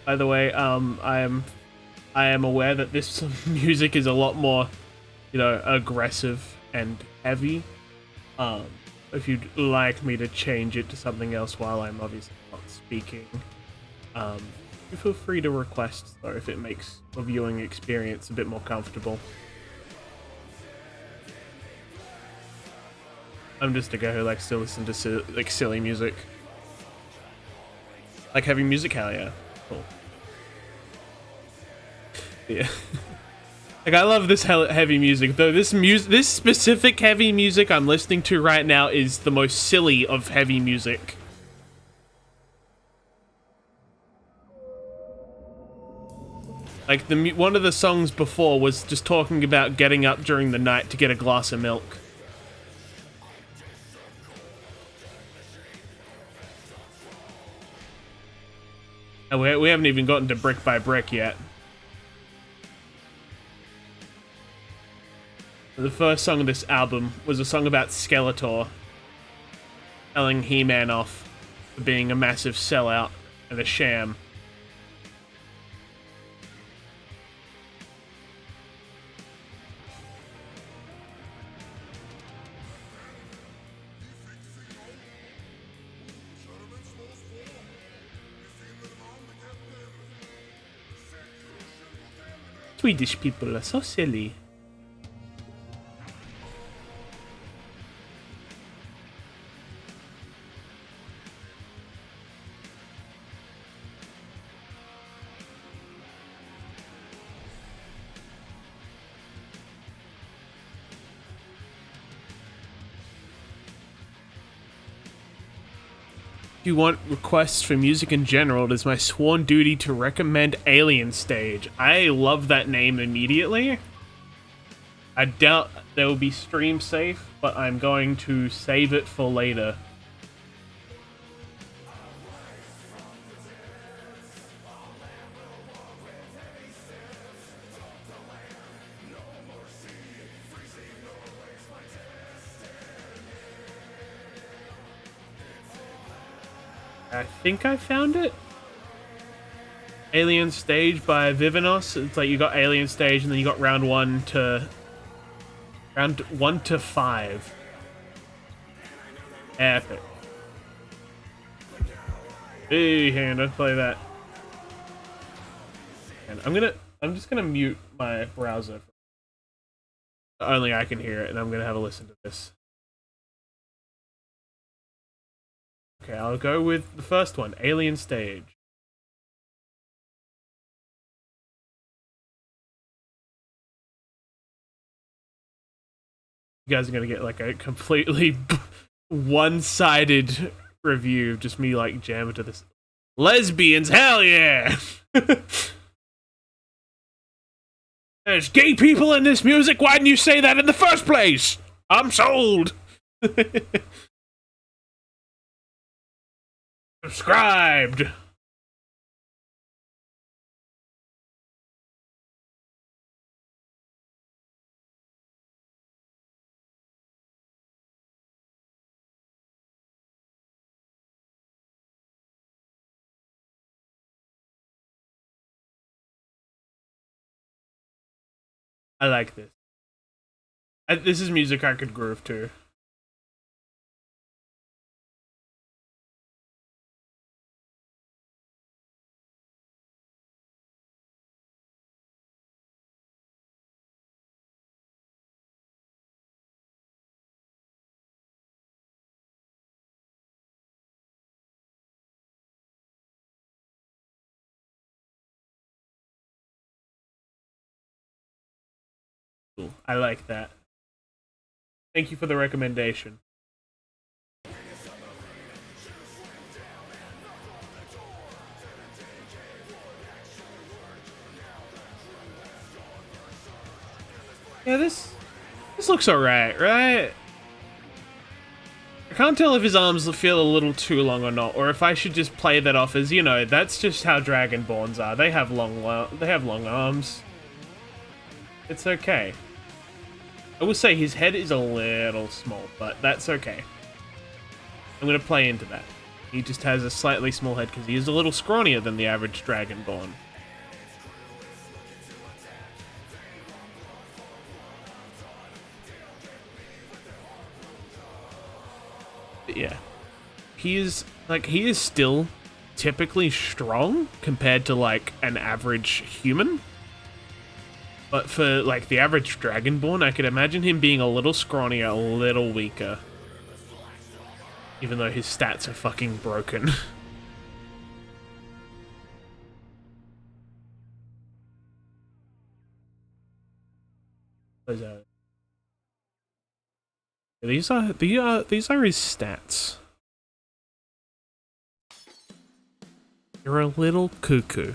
By the way, I am aware that this music is a lot more, you know, aggressive and heavy. If you'd like me to change it to something else while I'm obviously not speaking, feel free to request, though, if it makes the viewing experience a bit more comfortable. I'm just a guy who likes to listen to like silly music. Like heavy music, hell yeah. Cool. Yeah. Like, I love this heavy music, though this specific heavy music I'm listening to right now is the most silly of heavy music. Like, one of the songs before was just talking about getting up during the night to get a glass of milk. And we haven't even gotten to Brick by Brick yet. The first song of this album was a song about Skeletor telling He-Man off for being a massive sellout and a sham. Swedish people are so silly. If you want requests for music in general, it is my sworn duty to recommend Alien Stage. I love that name immediately. I doubt they will be stream safe, but I'm going to save it for later. I think I found it. Alien Stage by Vivinos. It's like you got Alien Stage and then you got round 1 to 5. Epic. Hey, hand, don't play that. And I'm just gonna mute my browser. Only I can hear it, and I'm gonna have a listen to this. Okay, I'll go with the first one, Alien Stage. You guys are gonna get like a completely one-sided review of just me like jamming to this. Lesbians, hell yeah! There's gay people in this music, why didn't you say that in the first place? I'm sold! Subscribed! I like this. This is music I could groove to. I like that. Thank you for the recommendation. Yeah, this looks alright, right? I can't tell if his arms feel a little too long or not, or if I should just play that off as, you know, that's just how Dragonborns are. They have long arms. It's okay. I will say his head is a little small, but that's okay. I'm gonna play into that. He just has a slightly small head because he is a little scrawnier than the average Dragonborn. But yeah. He is still typically strong compared to like an average human. But for, like, the average Dragonborn, I could imagine him being a little scrawnier, a little weaker. Even though his stats are fucking broken. These are his stats. You're a little cuckoo.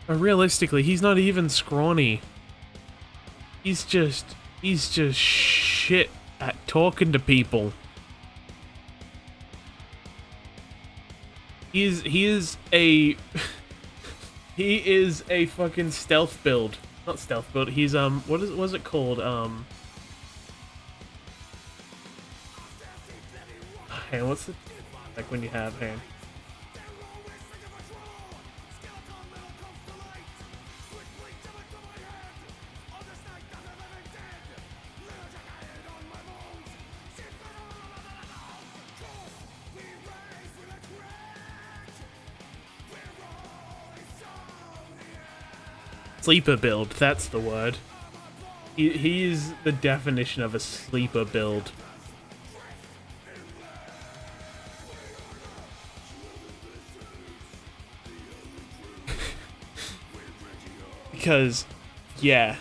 But realistically, he's not even scrawny. He's just shit at talking to people. He is a he is a fucking stealth build. Not stealth build. He's what's it called? Hey, what's the like when you have hand? Sleeper build, that's the word. He is the definition of a sleeper build. Because, yeah,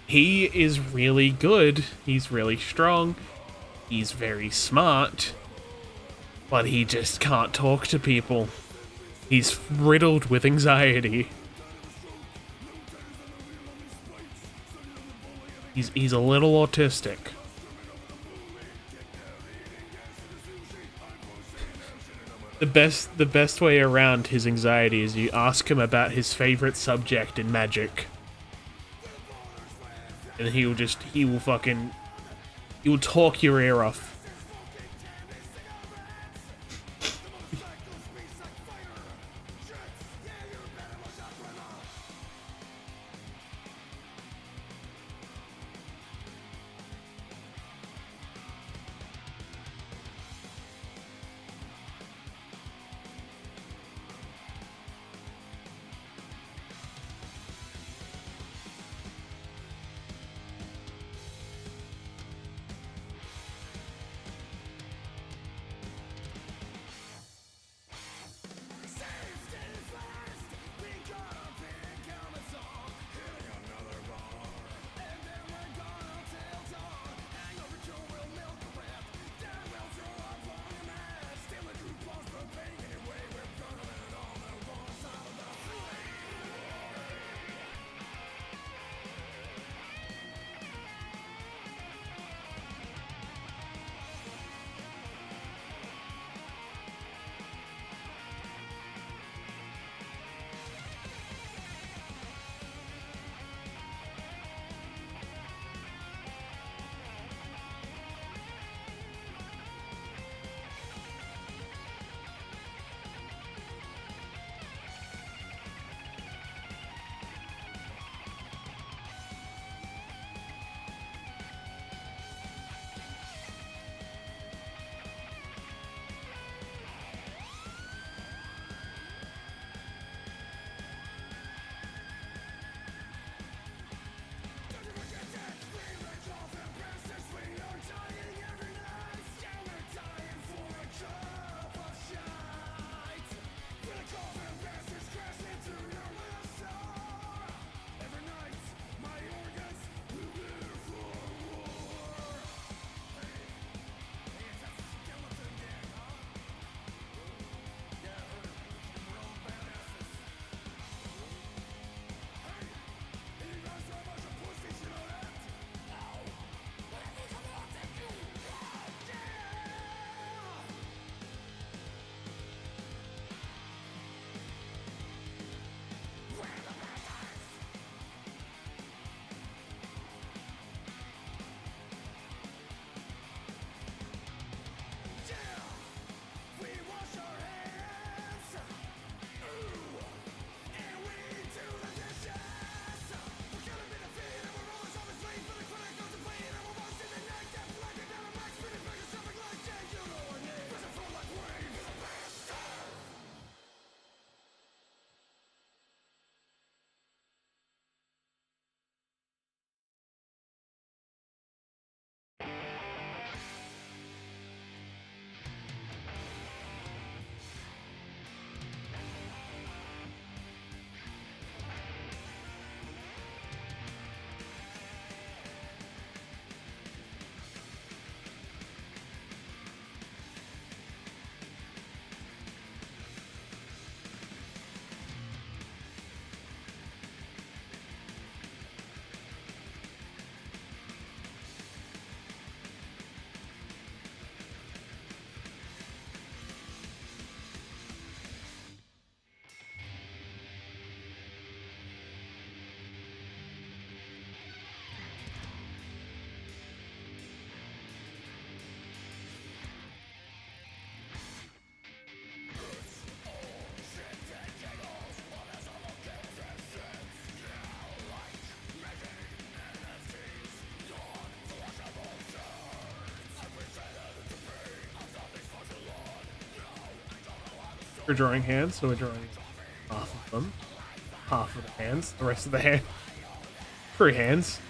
he is really good, he's really strong, he's very smart, but he just can't talk to people. He's riddled with anxiety. He's a little autistic. The best way around his anxiety is you ask him about his favorite subject in magic. And he will talk your ear off. for drawing hands, so we're drawing half of them. Half of the hands, the rest of the hand. 3 hands.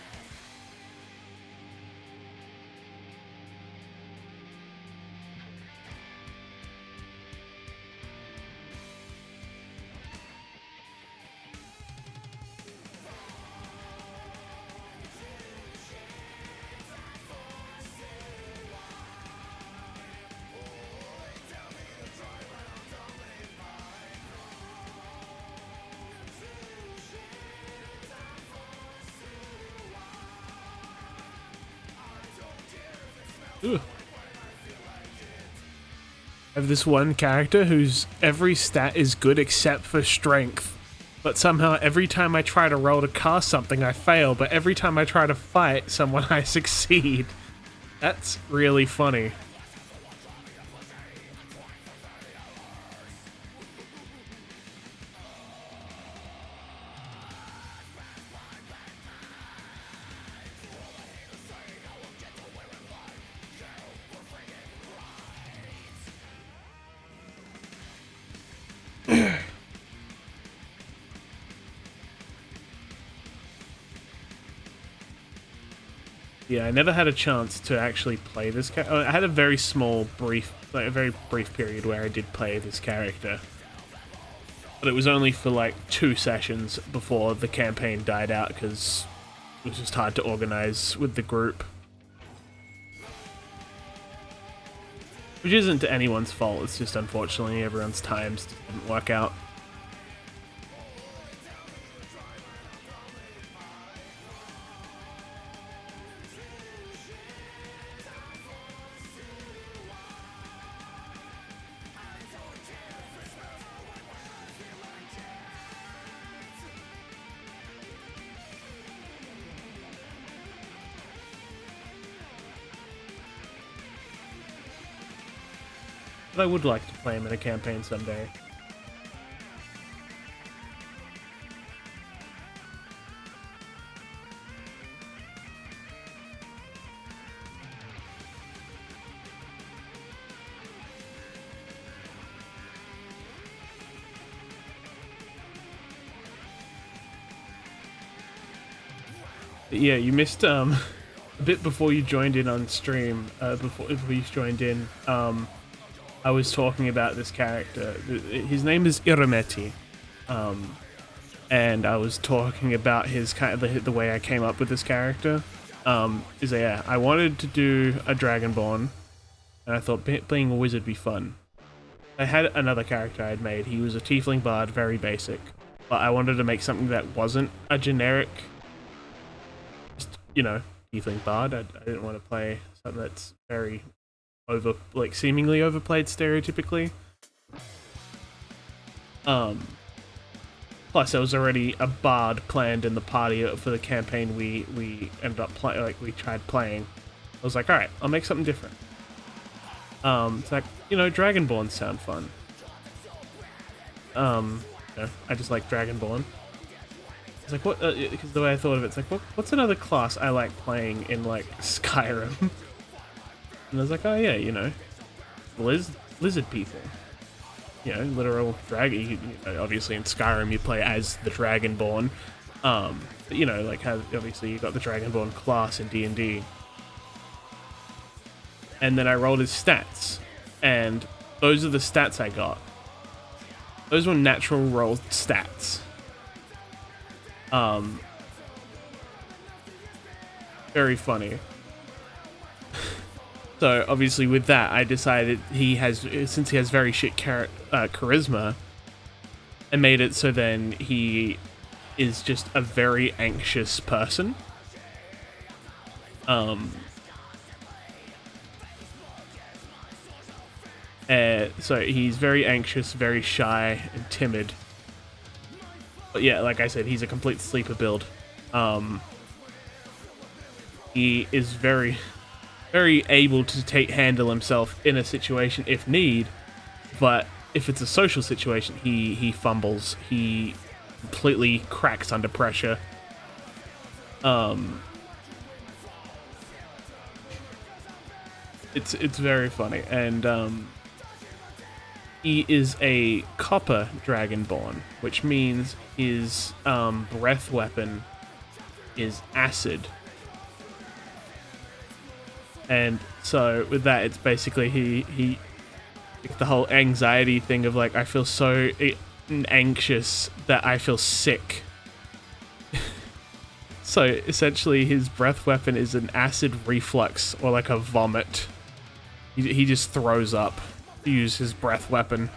Ugh. I have this one character whose every stat is good except for strength, but somehow every time I try to roll to cast something I fail, but every time I try to fight someone I succeed. That's really funny. Yeah, I never had a chance to actually play this character. I had a very brief period where I did play this character. But it was only for like 2 sessions before the campaign died out because it was just hard to organize with the group. Which isn't anyone's fault, it's just unfortunately everyone's times didn't work out. But I would like to play him in a campaign someday. But yeah, you missed a bit before you joined in on stream. Before you joined in, I was talking about this character. His name is Iremeti, and I was talking about his kind of the way I came up with this character. Is that yeah, I wanted to do a Dragonborn, and I thought being a wizard would be fun. I had another character I had made. He was a Tiefling Bard, very basic, but I wanted to make something that wasn't a generic, just, you know, Tiefling Bard. I didn't want to play something that's very seemingly overplayed stereotypically. Plus there was already a bard planned in the party for the campaign we ended up we tried playing. I was like, alright, I'll make something different. It's like, you know, Dragonborns sound fun. You know, I just like Dragonborn. It's like, what, because the way I thought of it, it's like, what's another class I like playing in, like, Skyrim? And I was like, oh yeah, you know, lizard people. You know, literal dragon. You know, obviously in Skyrim you play as the Dragonborn. But you know, like obviously you got the Dragonborn class in D&D. And then I rolled his stats, and those are the stats I got. Those were natural rolled stats. Very funny. So obviously with that, I decided since he has very shit charisma, and made it so then he is just a very anxious person. So he's very anxious, very shy, and timid. But yeah, like I said, he's a complete sleeper build. He is very able to handle himself in a situation if need, but if it's a social situation, he fumbles. He completely cracks under pressure. It's very funny, and he is a copper dragonborn, which means his breath weapon is acid. And so with that, it's basically he the whole anxiety thing of like, I feel so anxious that I feel sick. So essentially his breath weapon is an acid reflux, or like a vomit. He just throws up to use his breath weapon.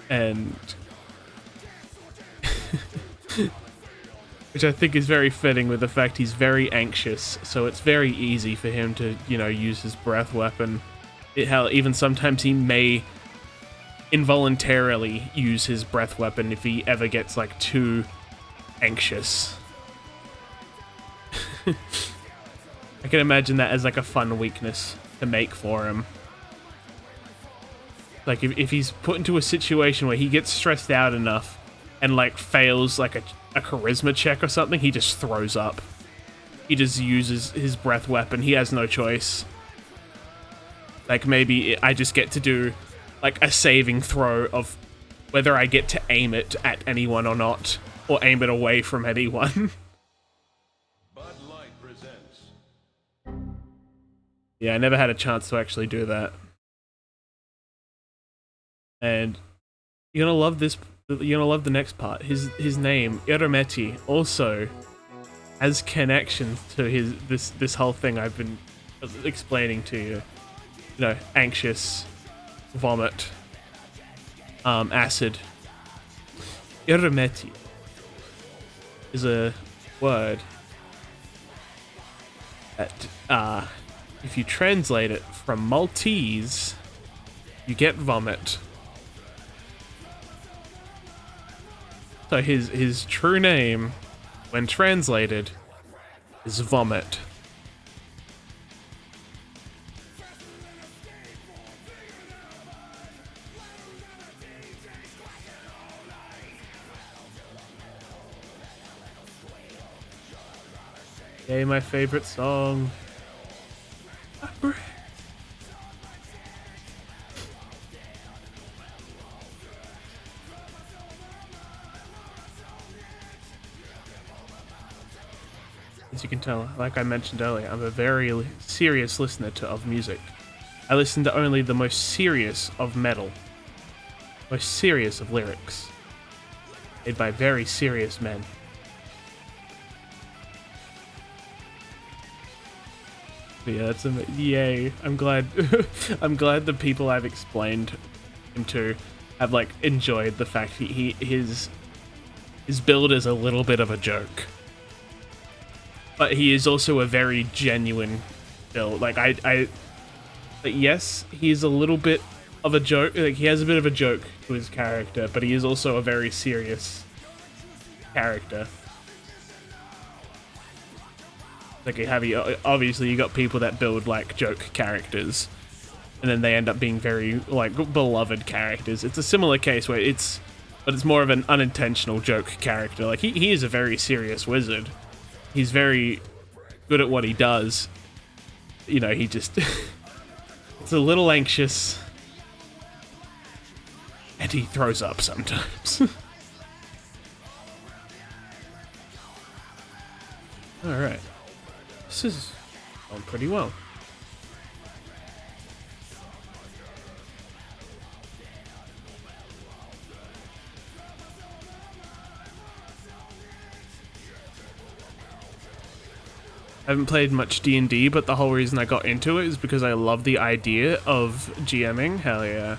And which I think is very fitting with the fact he's very anxious, so it's very easy for him to, you know, use his breath weapon. Even sometimes he may involuntarily use his breath weapon if he ever gets like too anxious. I can imagine that as like a fun weakness to make for him. Like if he's put into a situation where he gets stressed out enough and like fails like a charisma check or something, he just throws up. He just uses his breath weapon. He has no choice. Like maybe I just get to do like a saving throw of whether I get to aim it at anyone or not, or aim it away from anyone. Yeah, I never had a chance to actually do that. And you're gonna love this. You're gonna love the next part. His name, Irometi, also has connections to this whole thing I've been explaining to you. You know, anxious, vomit, acid. Irometi is a word that, if you translate it from Maltese, you get vomit. So his true name, when translated, is vomit. Yay, my favorite song. As you can tell, like I mentioned earlier, I'm a very serious listener of music. I listen to only the most serious of metal, most serious of lyrics, made by very serious men. But yeah, that's yay! I'm glad. I'm glad the people I've explained him to have like enjoyed the fact his build is a little bit of a joke. But he is also a very genuine build. Like but yes, he's a little bit of a joke. Like he has a bit of a joke to his character, but he is also a very serious character. Like obviously you got people that build like joke characters, and then they end up being very like beloved characters. It's a similar case where but it's more of an unintentional joke character. Like he is a very serious wizard. He's very good at what he does. You know, he just it's a little anxious, and he throws up sometimes. All right, this is going pretty well. I haven't played much D&D, but the whole reason I got into it is because I love the idea of GMing. Hell yeah.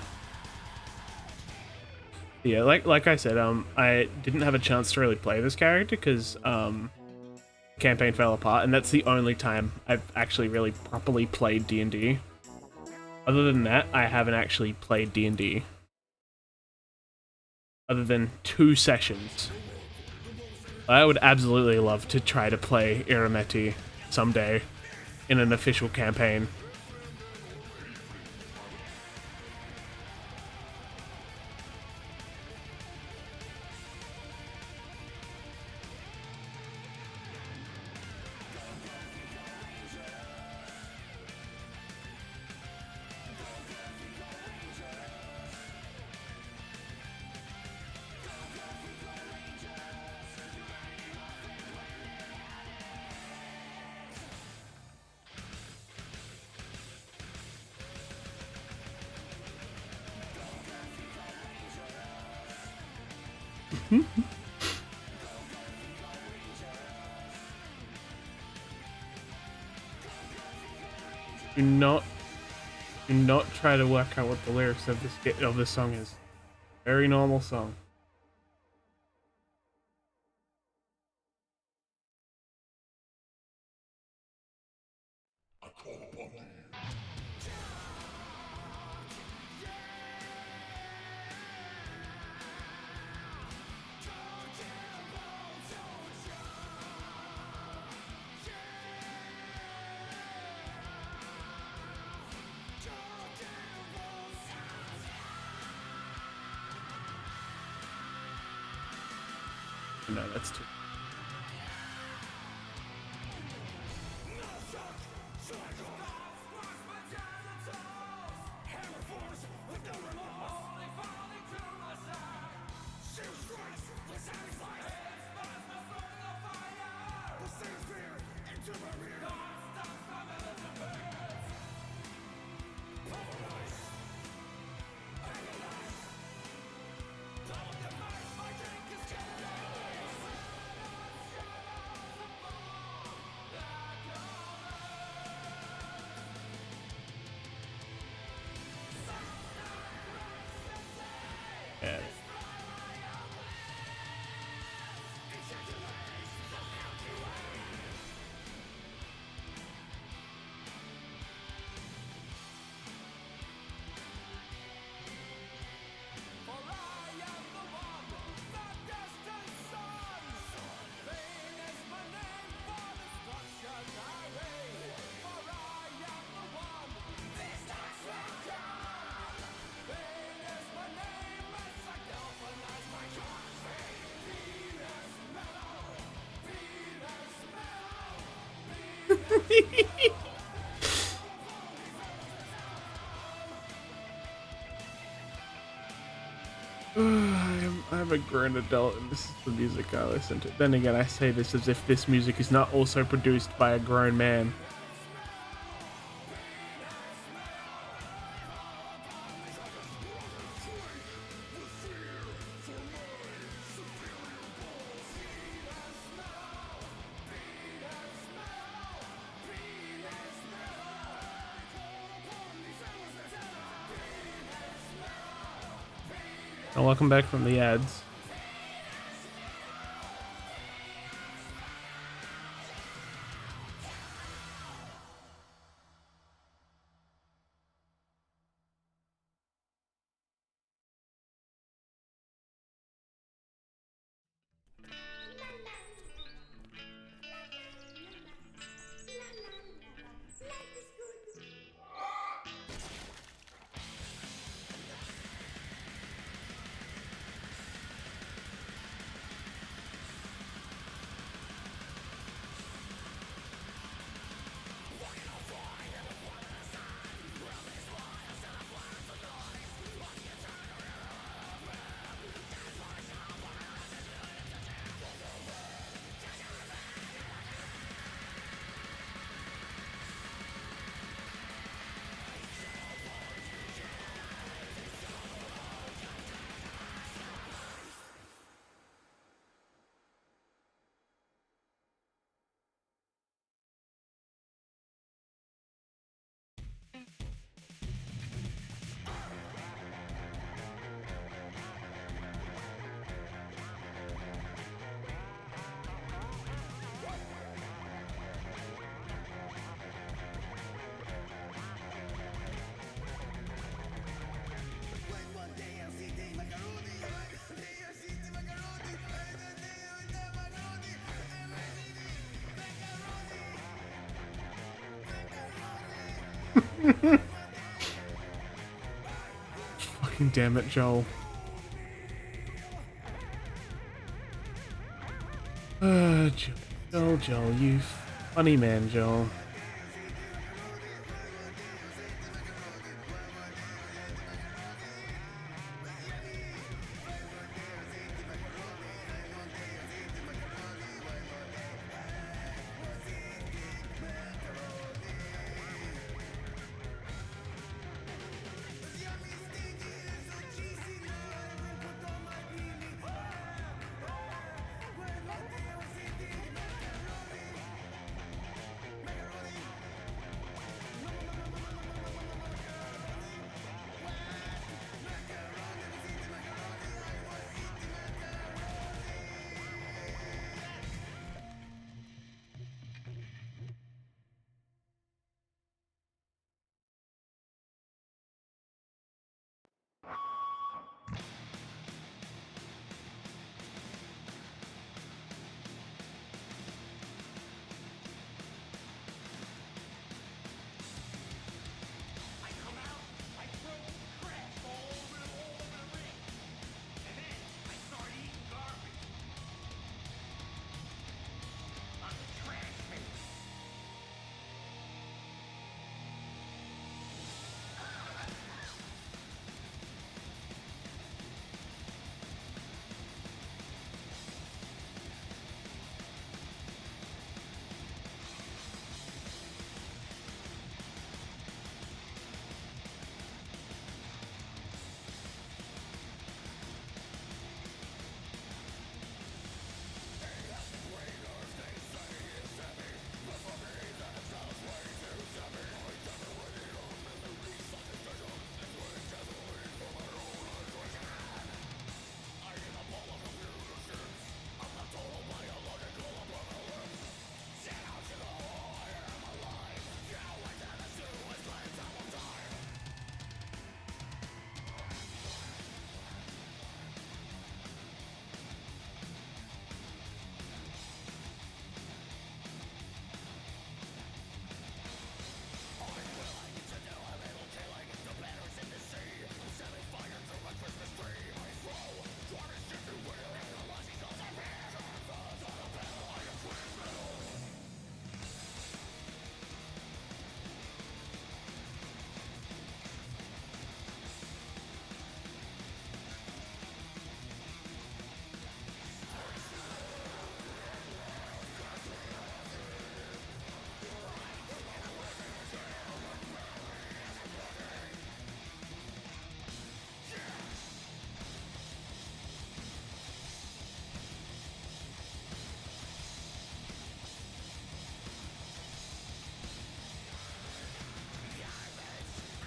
Yeah, like I said, I didn't have a chance to really play this character because campaign fell apart, and that's the only time I've actually really properly played D&D. Other than that, I haven't actually played D&D. Other than 2 sessions. I would absolutely love to try to play Irometi someday in an official campaign. Do not, do not try to work out what the lyrics of this song is. Very normal song. No, that's too. Yeah. I'm a grown adult and this is the music I listen to. Then again, I say this as if this music is not also produced by a grown man. And welcome back from the ads. Fucking damn it, Joel. Joel, you funny man, Joel.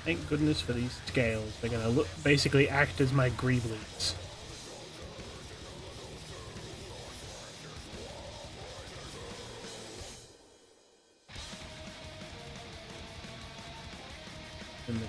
Thank goodness for these scales. They're gonna basically act as my greeblies. In this.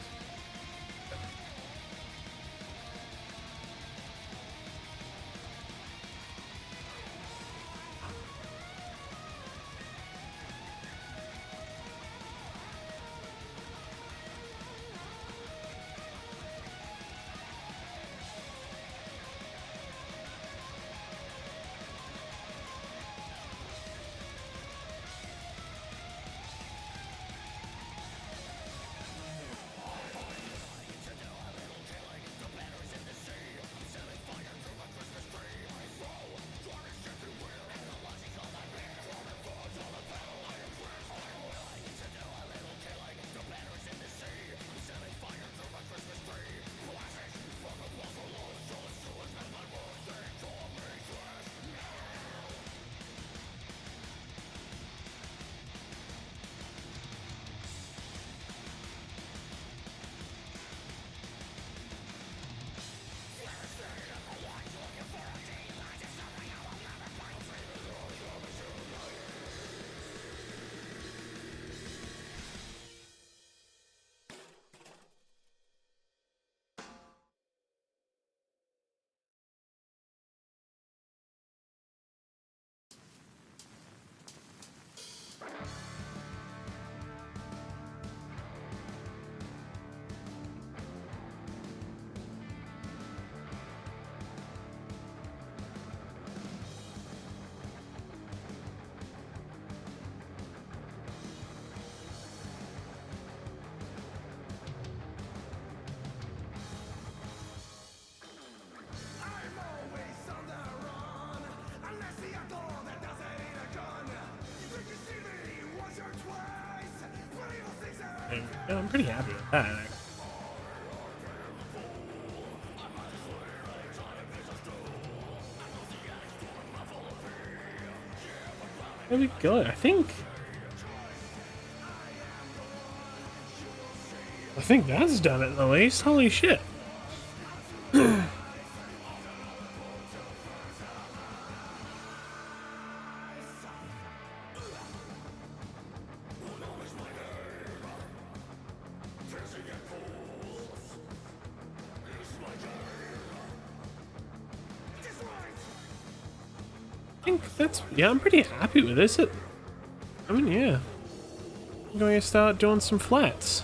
Yeah, I'm pretty happy with that. There we go. I think that's done it at least. Holy shit. I think that's, yeah, I'm pretty happy with this. I mean, yeah. I'm going to start doing some flats.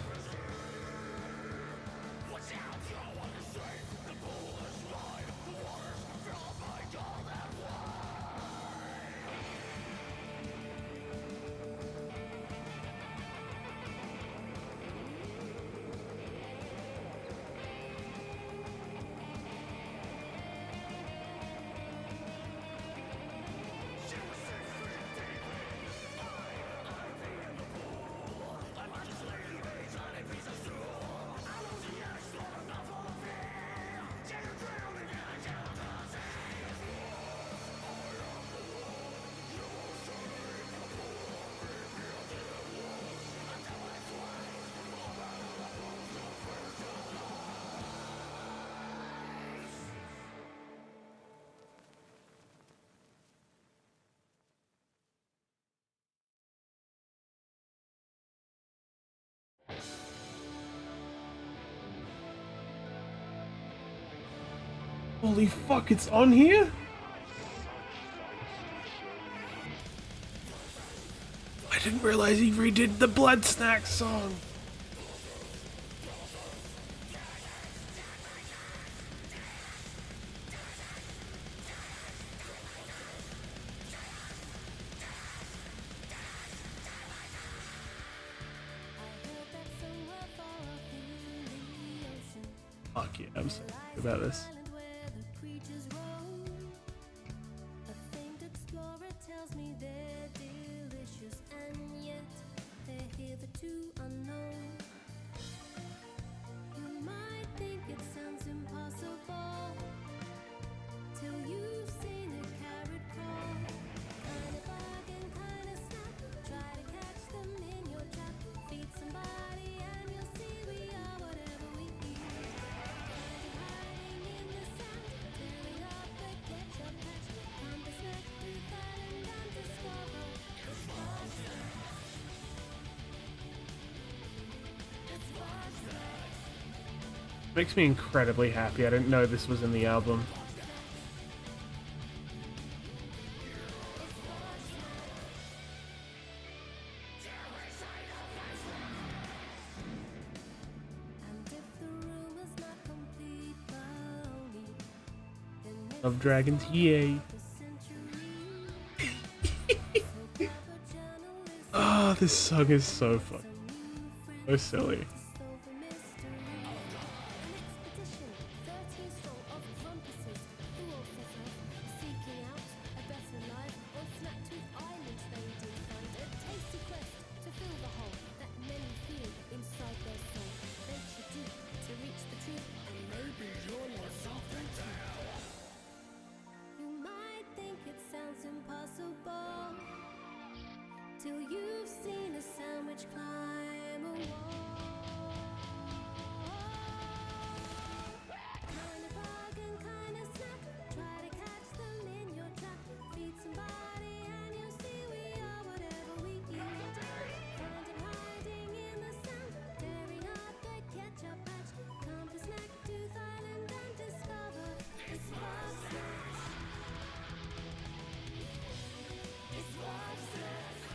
Holy fuck, it's on here? I didn't realize he redid the Blood Snack song. Fuck yeah, I'm so happy about this. Makes me incredibly happy. I didn't know this was in the album. Love Dragons, yay. Oh, this song is so fun. So silly. Till you've seen a sandwich climb a wall. Kind of hug and kind of snack. Try to catch them in your trap. Feed somebody and you'll see we are whatever we eat. Find them hiding in the sand, tearing up the ketchup patch. Come to Snack Tooth Island and discover the spark snacks. It's spark snacks.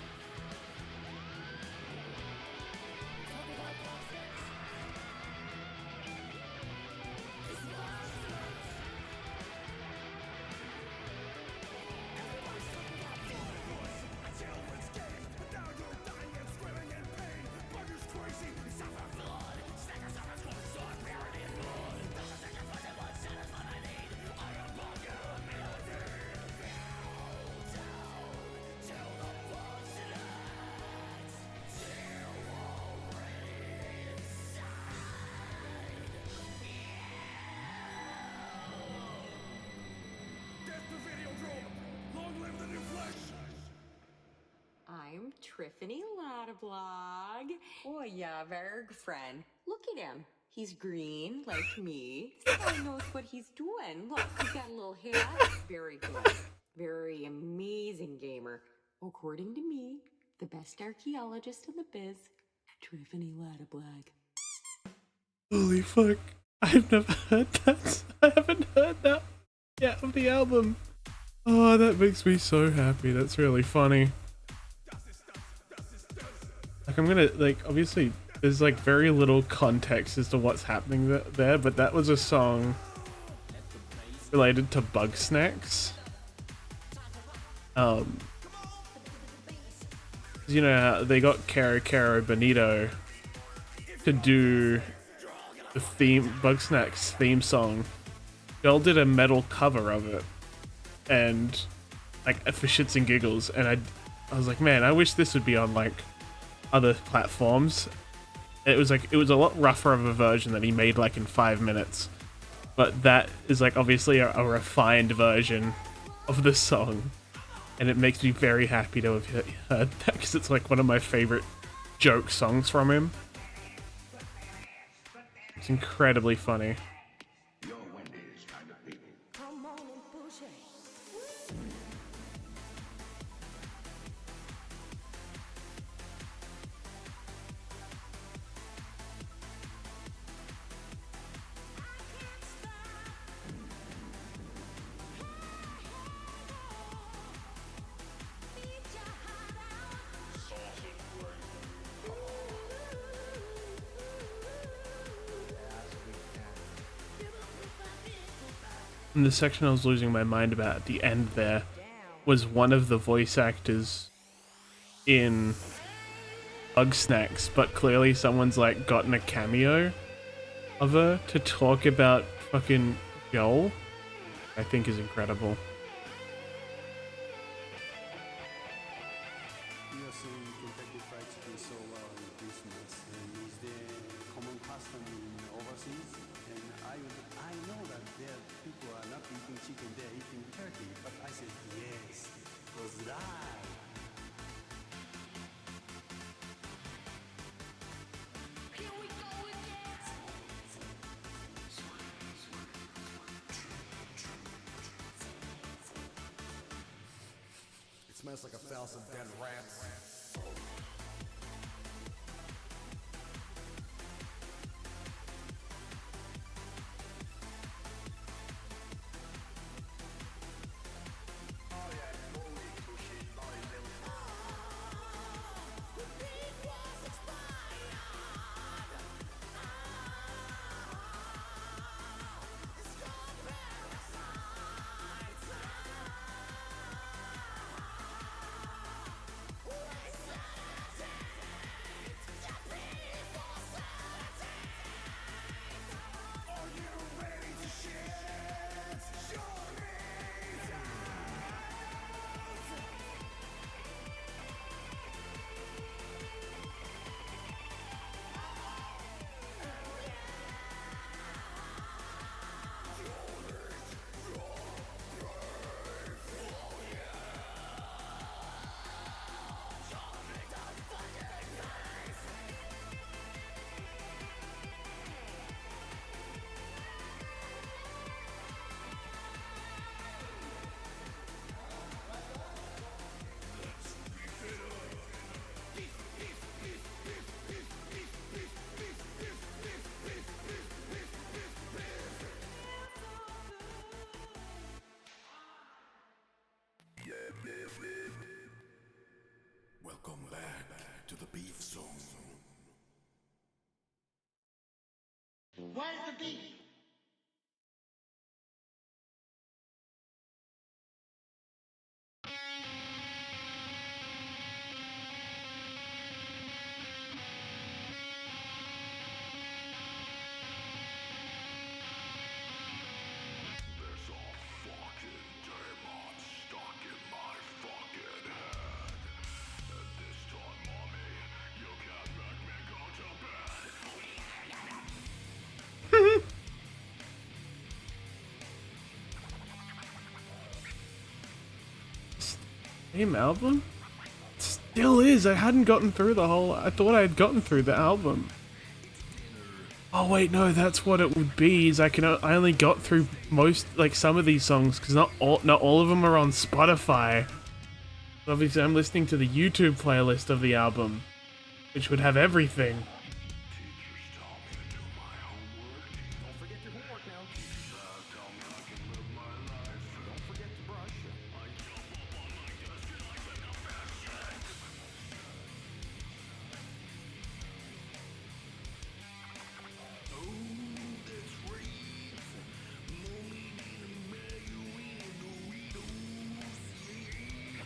I'm Triffany Lottablog. Oh yeah, Verg friend. Look at him. He's green like me. He knows what he's doing. Look, he's got a little hat. Very good. Very amazing gamer. According to me, the best archaeologist in the biz, Triffany Lottablog. Holy fuck. I've never heard that. I haven't heard that yet of the album. Oh, that makes me so happy. That's really funny. Like, I'm gonna, like, obviously, there's, like, very little context as to what's happening there, but that was a song related to bug snacks. You know how they got Caro Bonito to do the Bug Snacks theme song. Girl did a metal cover of it, and, like, for shits and giggles, and I was like, man, I wish this would be on, like, other platforms. It was a lot rougher of a version that he made like in 5 minutes, but that is like obviously a refined version of the song, and it makes me very happy to have heard that because it's like one of my favorite joke songs from him. It's incredibly funny. And the section I was losing my mind about at the end there was one of the voice actors in Bug Snacks, but clearly someone's like gotten a cameo of her to talk about fucking Joel. I think is incredible. Smells like a thousand dead rats. Where's the beef? There's a fucking demon stuck in my fucking head. And this time, mommy, you can't make me go to bed. Same album? Still is. I hadn't gotten through the whole. I thought I had gotten through the album. Oh wait, no, that's what it would be. Is I only got through most, like, some of these songs because not all of them are on Spotify. Obviously, I'm listening to the YouTube playlist of the album, which would have everything. Teachers tell me to do my homework. Don't forget your homework now. Tell me I can live my life. Don't forget to brush. I jump up on my desk and I take a fast shit. Oh, that's right. Mommy didn't buy you any Doritos, yeah.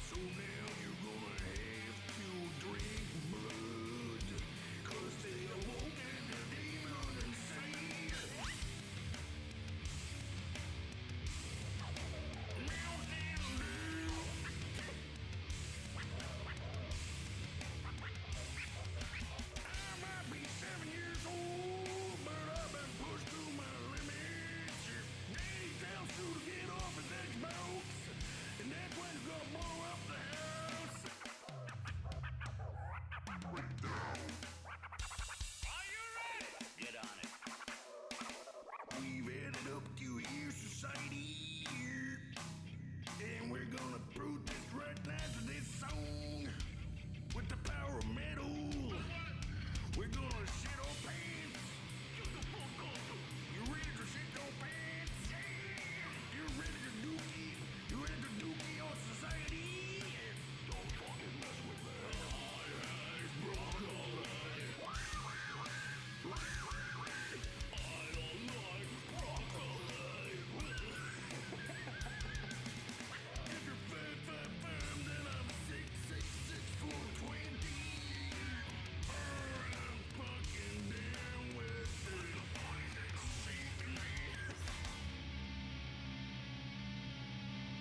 So now you're gonna have to drink blood. 'Cause they awoken the demon inside. I might be 7 years old, but I've been pushed to my limits. Daddy tells you to get off his Xbox, and that's when he's gonna blow up the house. Are you ready? Get on it. We've added up to here, society, and we're gonna protest right now to this song. With the power of metal, we're gonna shit our pants. Shut the fuck up. You ready to shit your pants? Yeah. You ready to dookie? You ready to dookie on society? Don't fucking mess with me. I hate broccoli. I don't like broccoli. If you're fat, fat, fat, then I'm 6'6", 420. I'm fucking down with the sickness.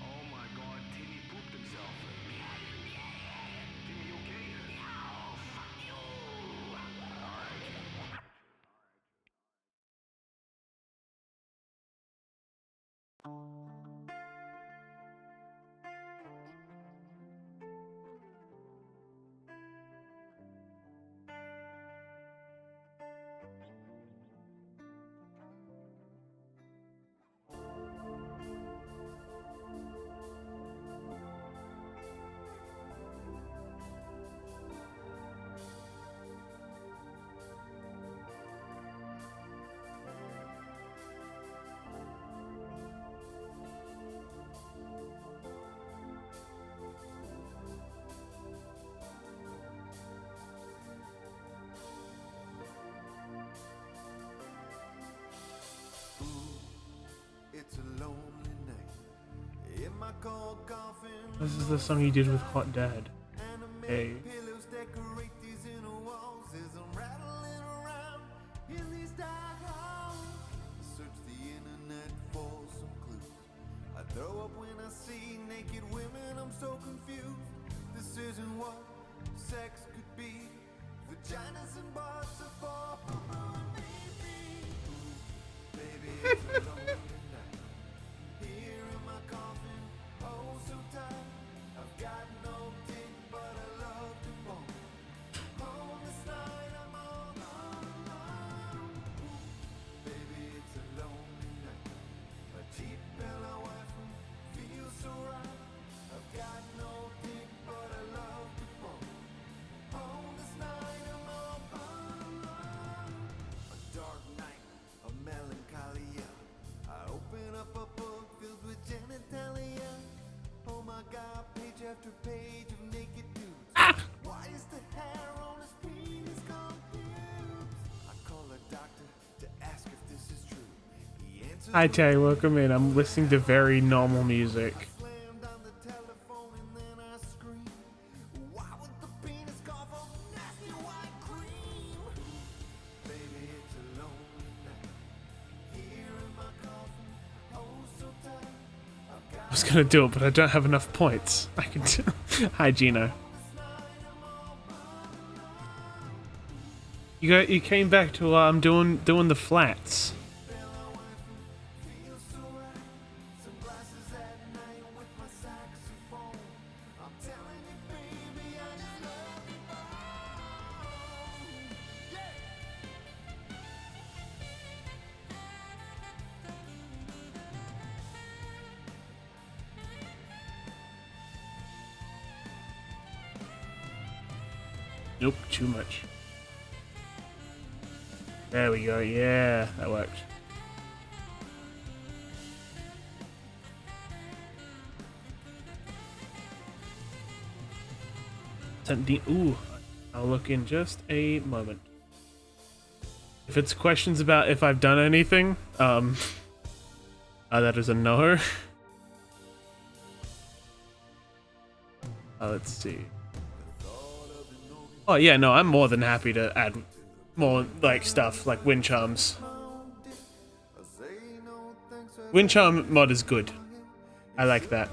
Oh my god, Timmy pooped himself. Timmy, you okay? No, fuck you. Alright. It's a lonely night. In my cold coffin. This is the song he did with Hot Dad. Hey. Pillows decorate these inner walls as I'm rattling around in these dark halls. I search the internet for some clues. I throw up when I see naked women. I'm so confused. This isn't what sex could be. Vaginas and butts are for baby. Baby, it's a lonely night. Here in my coffin, oh so tight. I've got no dick, but I love to bone. On this night, I'm all alone. Baby, it's a lonely night. My cheap pillow wife feels so right. I've got no dick, but I love to bone. On this night, I'm all alone. A dark night of melancholia. I open up a book filled with genitalia. Oh my god, page after page of naked dudes. Why is the hair on his penis confused? I call a doctor, Hi Terry, welcome in. I'm listening to very normal music. Slammed on the telephone and then I scream. Why would the penis cough up nasty white cream? Baby, it's a lonely night. Here in my coffin, oh so tight. I've got I was gonna do it, but I don't have enough points. I can tell. Hi Gino. You came back to doing the flats. feels so right. Sunglasses at night with my saxophone. I'm telling you, baby, I just love you both. Yeah. Nope, too much. There we go. Yeah, that worked. Ooh, I'll look in just a moment. If it's questions about if I've done anything, that is a no. Let's see. Oh yeah, no, I'm more than happy to add more like stuff like wind charms. Wind charm mod is good. I like that.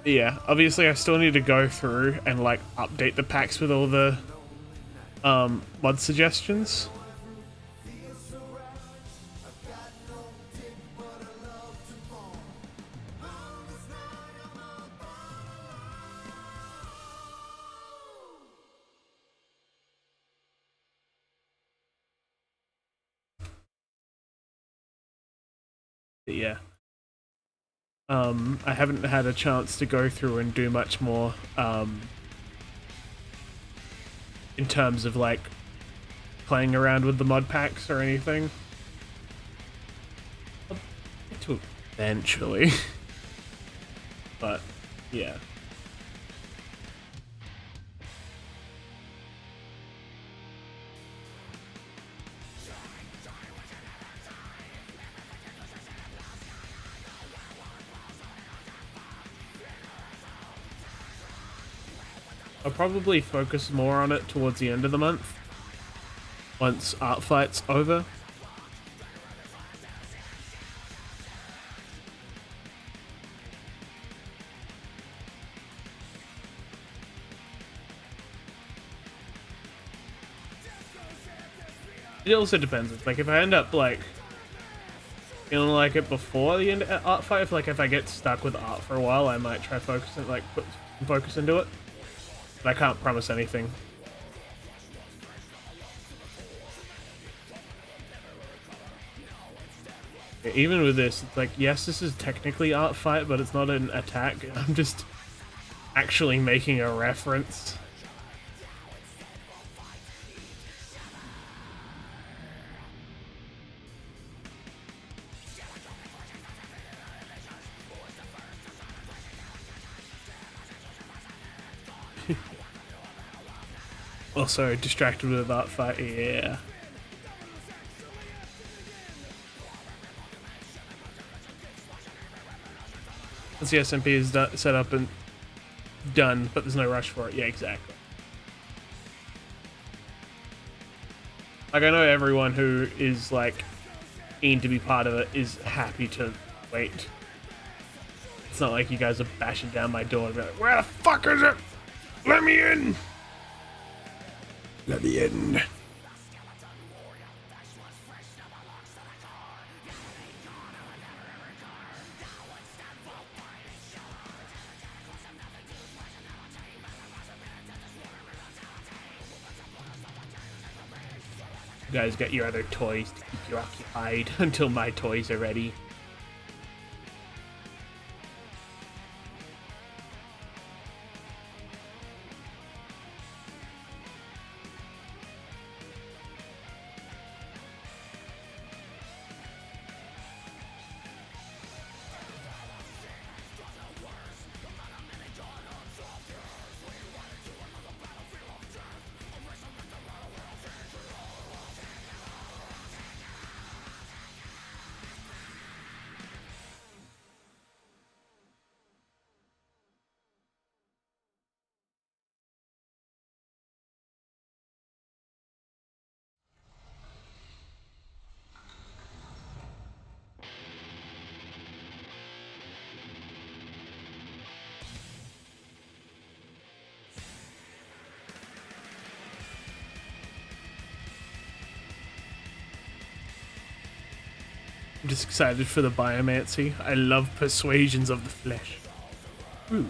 Yeah, obviously I still need to go through and like update the packs with all the mod suggestions. But yeah. I haven't had a chance to go through and do much more in terms of like playing around with the mod packs or anything. I'll get to it eventually. But yeah. I'll probably focus more on it towards the end of the month, once Art Fight's over. It also depends. Like if I end up like feeling like it before the end of Art Fight, if I get stuck with art for a while, I might try focusing put some focus into it. But I can't promise anything. Yeah, even with this, it's like, yes, this is technically Art Fight, but it's not an attack. I'm just actually making a reference. Also distracted with Art Fight, yeah. Once the SMP is set up and done, but there's no rush for it. Yeah, exactly. Like, I know everyone who is, like, keen to be part of it is happy to wait. It's not like you guys are bashing down my door and be like, where the fuck is it? Let me in! Let me in. You guys get your other toys to keep you occupied until my toys are ready. I'm just excited for the biomancy. I love persuasions of the flesh. Ooh.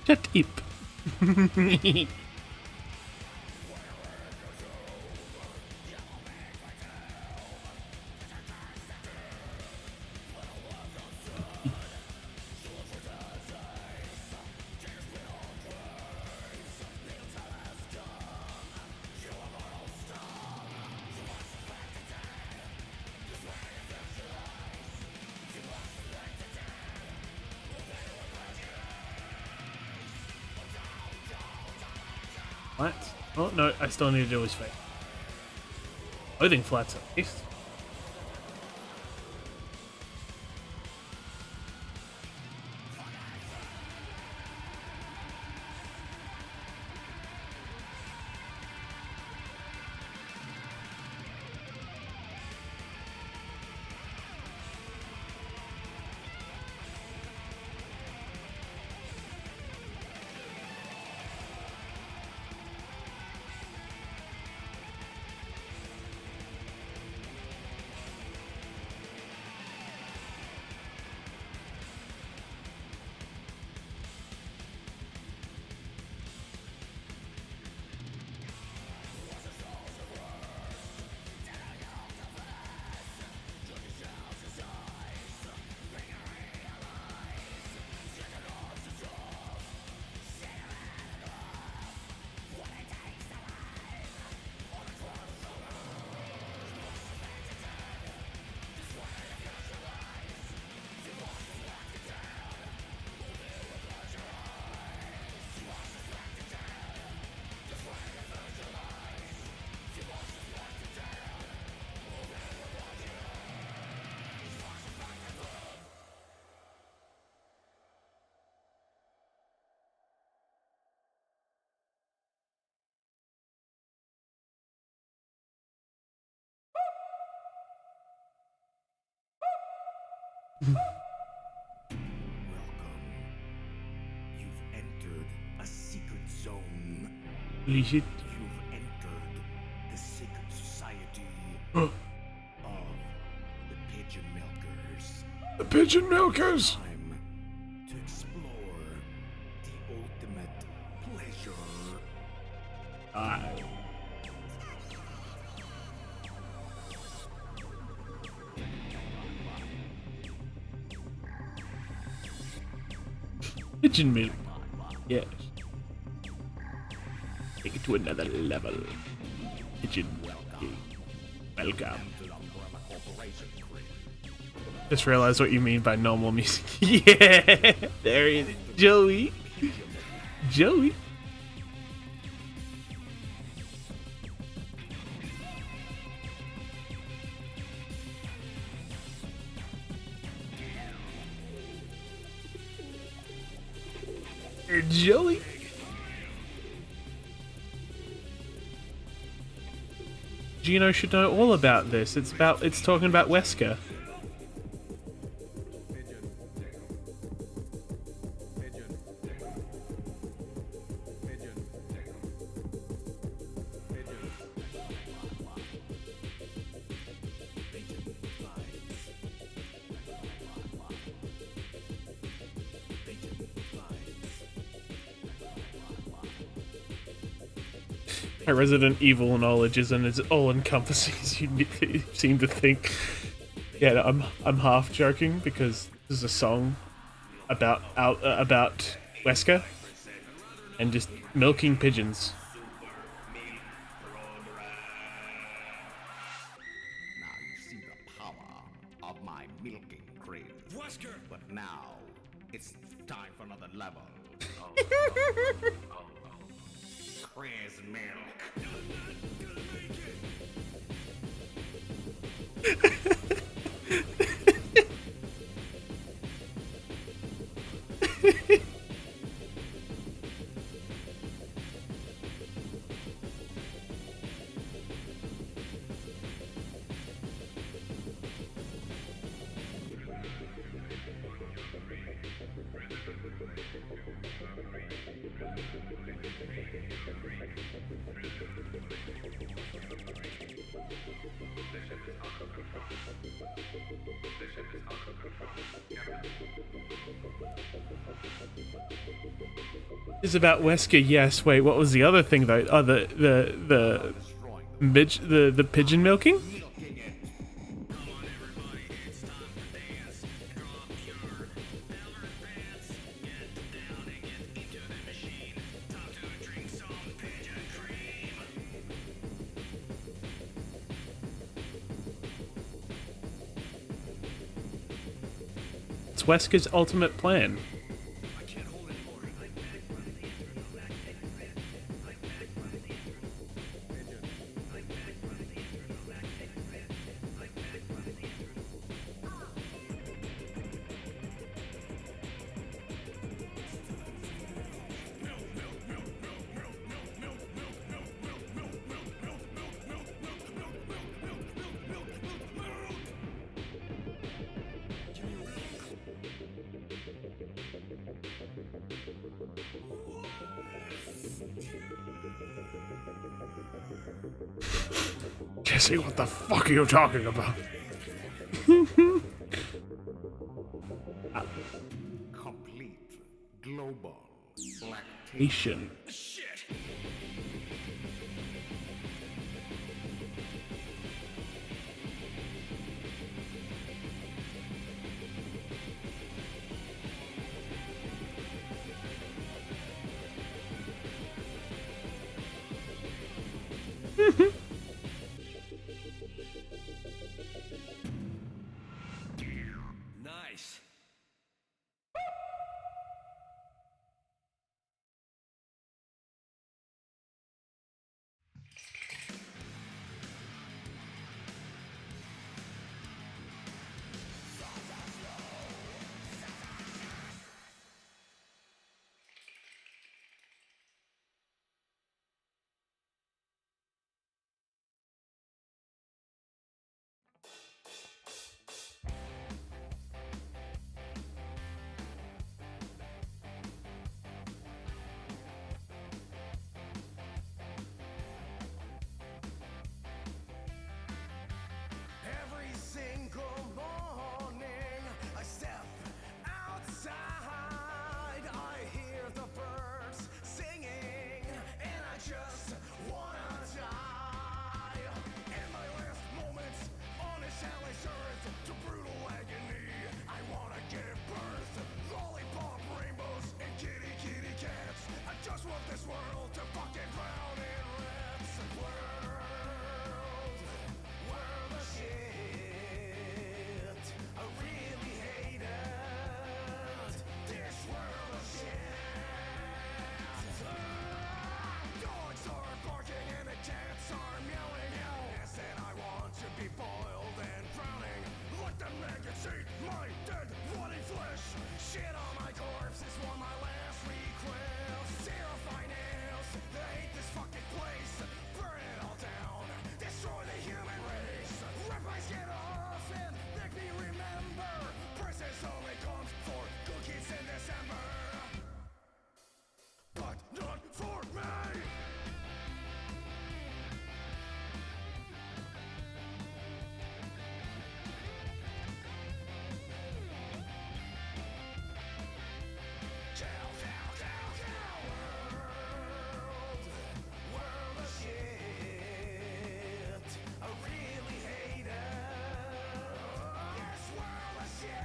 Shut up. What? Oh, no, I still need to do his face. Loathing flats at least. You've entered a secret zone. Holy shit. You've entered the secret society of the pigeon milkers. The pigeon milkers! Time to explore the ultimate pleasure. Pigeon milk. Yes. Take it to another level. Pigeon milk. Welcome. Just realized what you mean by normal music. Yeah! There he is. Joey. Joey. Joey. Gino should know all about this. It's talking about Wesker. My Resident Evil knowledge isn't as all-encompassing as you seem to think. Yeah, no, I'm half joking because there's a song about Wesker and just milking pigeons. Now you see the power of my milking cream. But now it's time for another level. Chris milk. Is about Wesker, yes. Wait, what was the other thing though? Oh, the pigeon milking? It's Wesker's ultimate plan. Jesse, what the fuck are you talking about? Complete global lactation. Asian. Nice. Every single morning I step outside, I hear the birds singing, and I just wanna die. In my last moments on this hellish earth, to brutal agony, I wanna give birth. Lollipop rainbows and kitty kitty cats, I just want this world to fucking drown in rats. World of shit, I really hate it. This world of shit. Dogs are barking and the cats are meowing. Yes, and I want to be boiled and drowning. Let the maggots eat my dead, rotting flesh. Shit on my corpse is one my last request. Terrify nails, they hate this fucking place. Burn it all down, destroy the human race. Rip my skin off and make me remember. Princess only comes for cookies in December, but not for me. World of shit, I really hate it. This world of shit.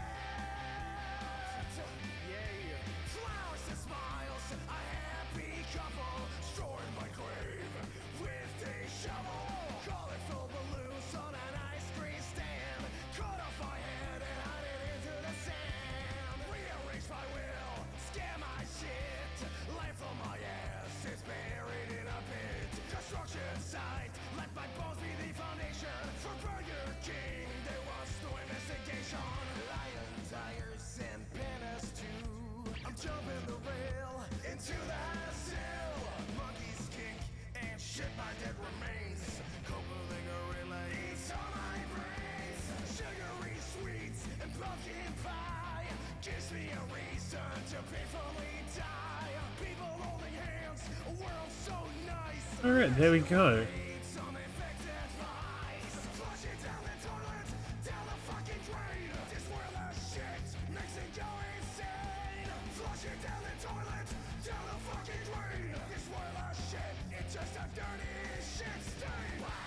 Yeah. Flowers and smiles, a happy couple, destroyed my grave with a shovel. Colorful balloons on an ice cream stand. Cut off my head and hide it into the sand. Rearrange my will, scare my shit. Life on my ass is buried in a pit. Destruction site, let my bones be the foundation. For Burger King, there was no investigation. Lion tires and banners too. I'm jumping the rail into the sill. Monkeys kink and shit my dead remains. Coupling a relay eats all my brains. Sugary sweets and pumpkin pie gives me a reason to painfully die. People holding hands, a world so nice. Alright, there we go. Some infected mice. Flush it down the toilet, down the fucking drain. This world of shit makes it go insane. Flush it down the toilet,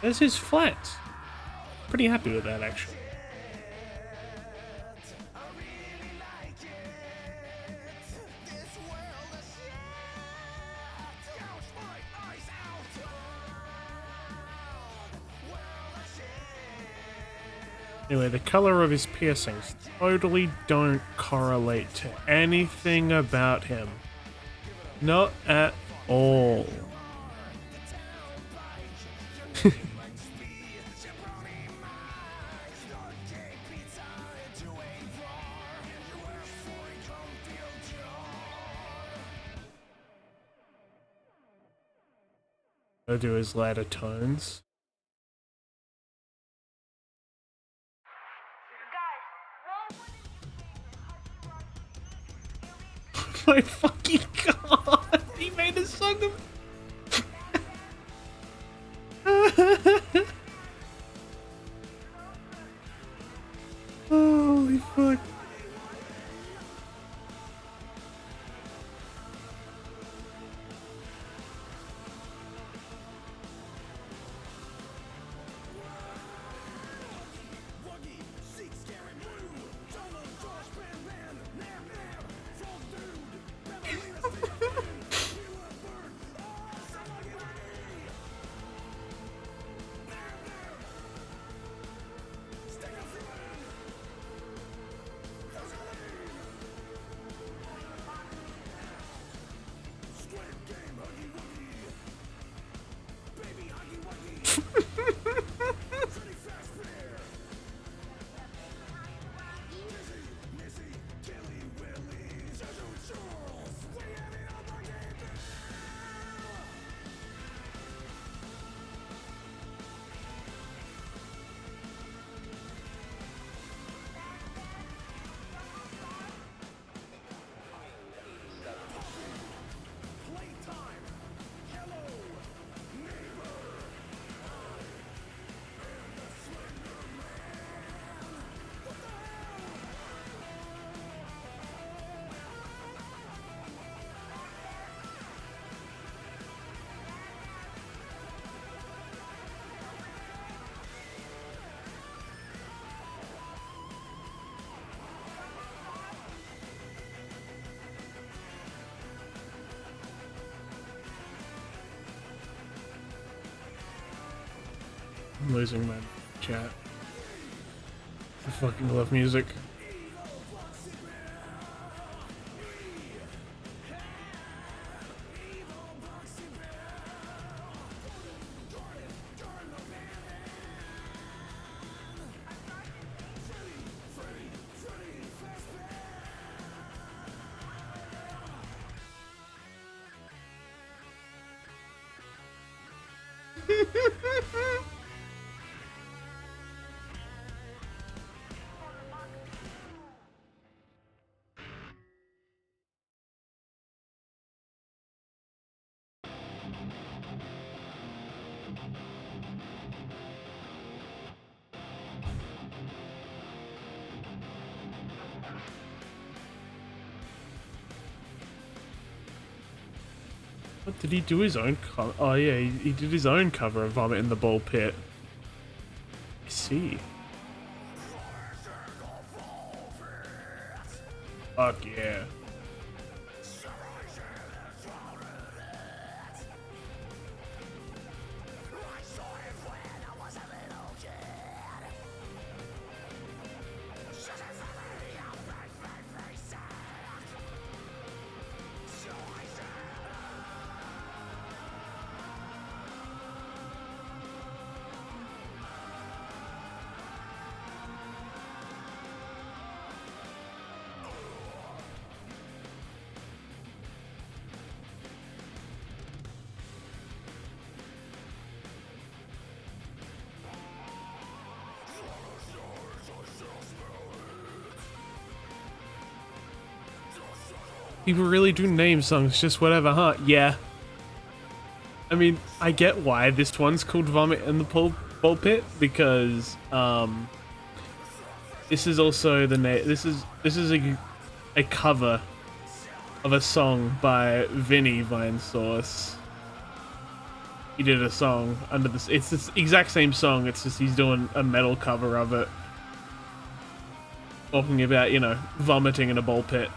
There's his flat. Pretty happy with that, actually. Anyway, the color of his piercings totally don't correlate to anything about him. Not at all. Go do his lighter tones. My fucking god! He made a song of. Holy fuck. I'm losing my chat. I fucking love music. What, did he do his own cover? Oh yeah, he did his own cover of Vomit in the Ball Pit. I see. Fuck yeah. People really do name songs just whatever, huh? Yeah. I mean, I get why this one's called Vomit in the Ball Pit, because this is also the name. This is a cover of a song by Vinny Vinesource. he did a song under this. It's this exact same song. It's just he's doing a metal cover of it, talking about, you know, vomiting in a ball pit.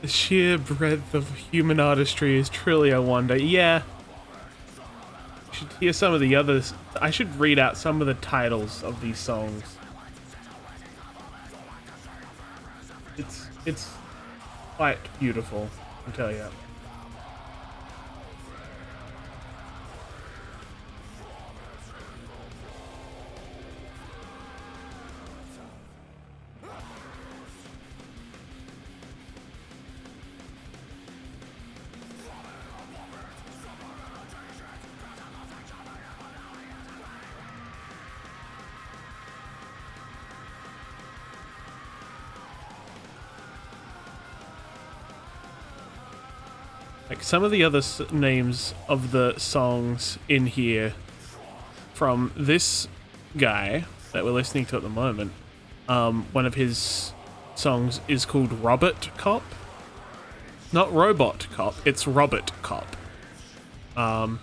The sheer breadth of human artistry is truly a wonder. Yeah. You should hear some of the others. I should read out some of the titles of these songs. It's quite beautiful, I tell you. Like some of the other names of the songs in here from this guy that we're listening to at the moment, one of his songs is called Robert Cop. Not Robot Cop, it's Robert Cop. Then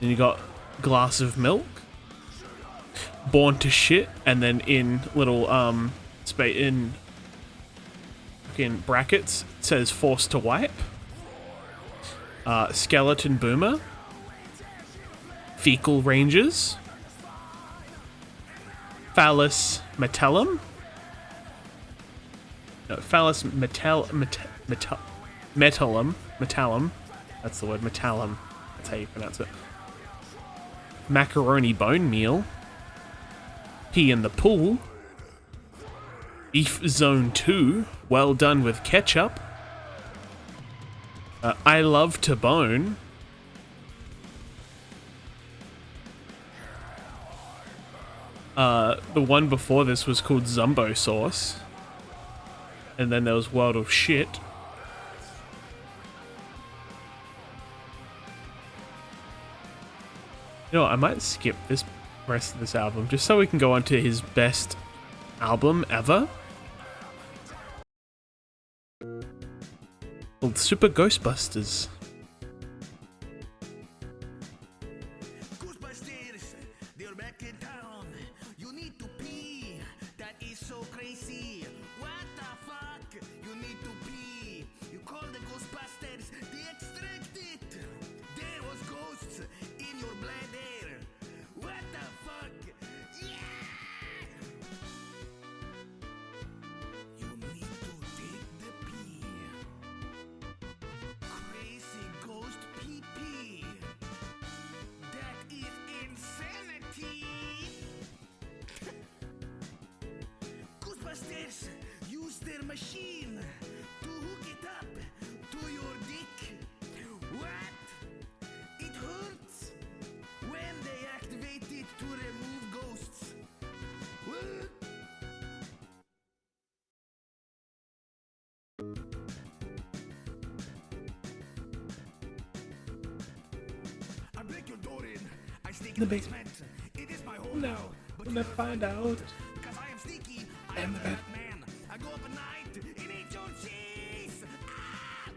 you got Glass of Milk, Born to Shit, and then in little in brackets it says Forced to Wipe. Skeleton Boomer, Fecal Rangers, Phallus Metallum, Phallus Metallum, that's the word, Metallum, that's how you pronounce it, Macaroni Bone Meal, Pee in the Pool, Beef Zone 2, Well Done with Ketchup, I Love to Bone, the one before this was called Zumbo Sauce, and then there was World of Shit. You know what, I might skip this rest of this album just so we can go on to his best album ever, called Super Ghostbusters. Ghostbusters, they're back in town. You need to pee. That is so crazy. What the fuck? You need to pee. You call the Ghostbusters. They extract it. There was ghosts in your bladder. What the fuck? Yeah! You need to take the pee. Crazy ghost pee-pee. That is insanity. Ghostbusters use their machine to hook it up to your dick. What? It hurts when they activate it to remove ghosts. What? I break your door in. I sneak in the basement. It is my home now. But Let's find out. Cause I am sneaky. I am the Batman. I go up at night and eat your cheese. Ah!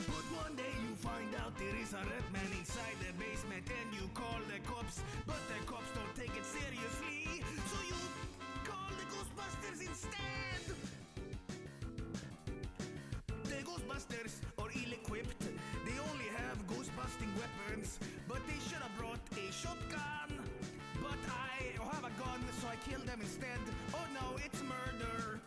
But one day you find out there is a red man inside the basement and you call the cops. But the cops don't take it seriously. So you call the Ghostbusters instead. The Ghostbusters are ill-equipped. They only have ghost-busting weapons, but they should have brought a shotgun. But I have a gun, so I kill them instead. Oh no, it's murder.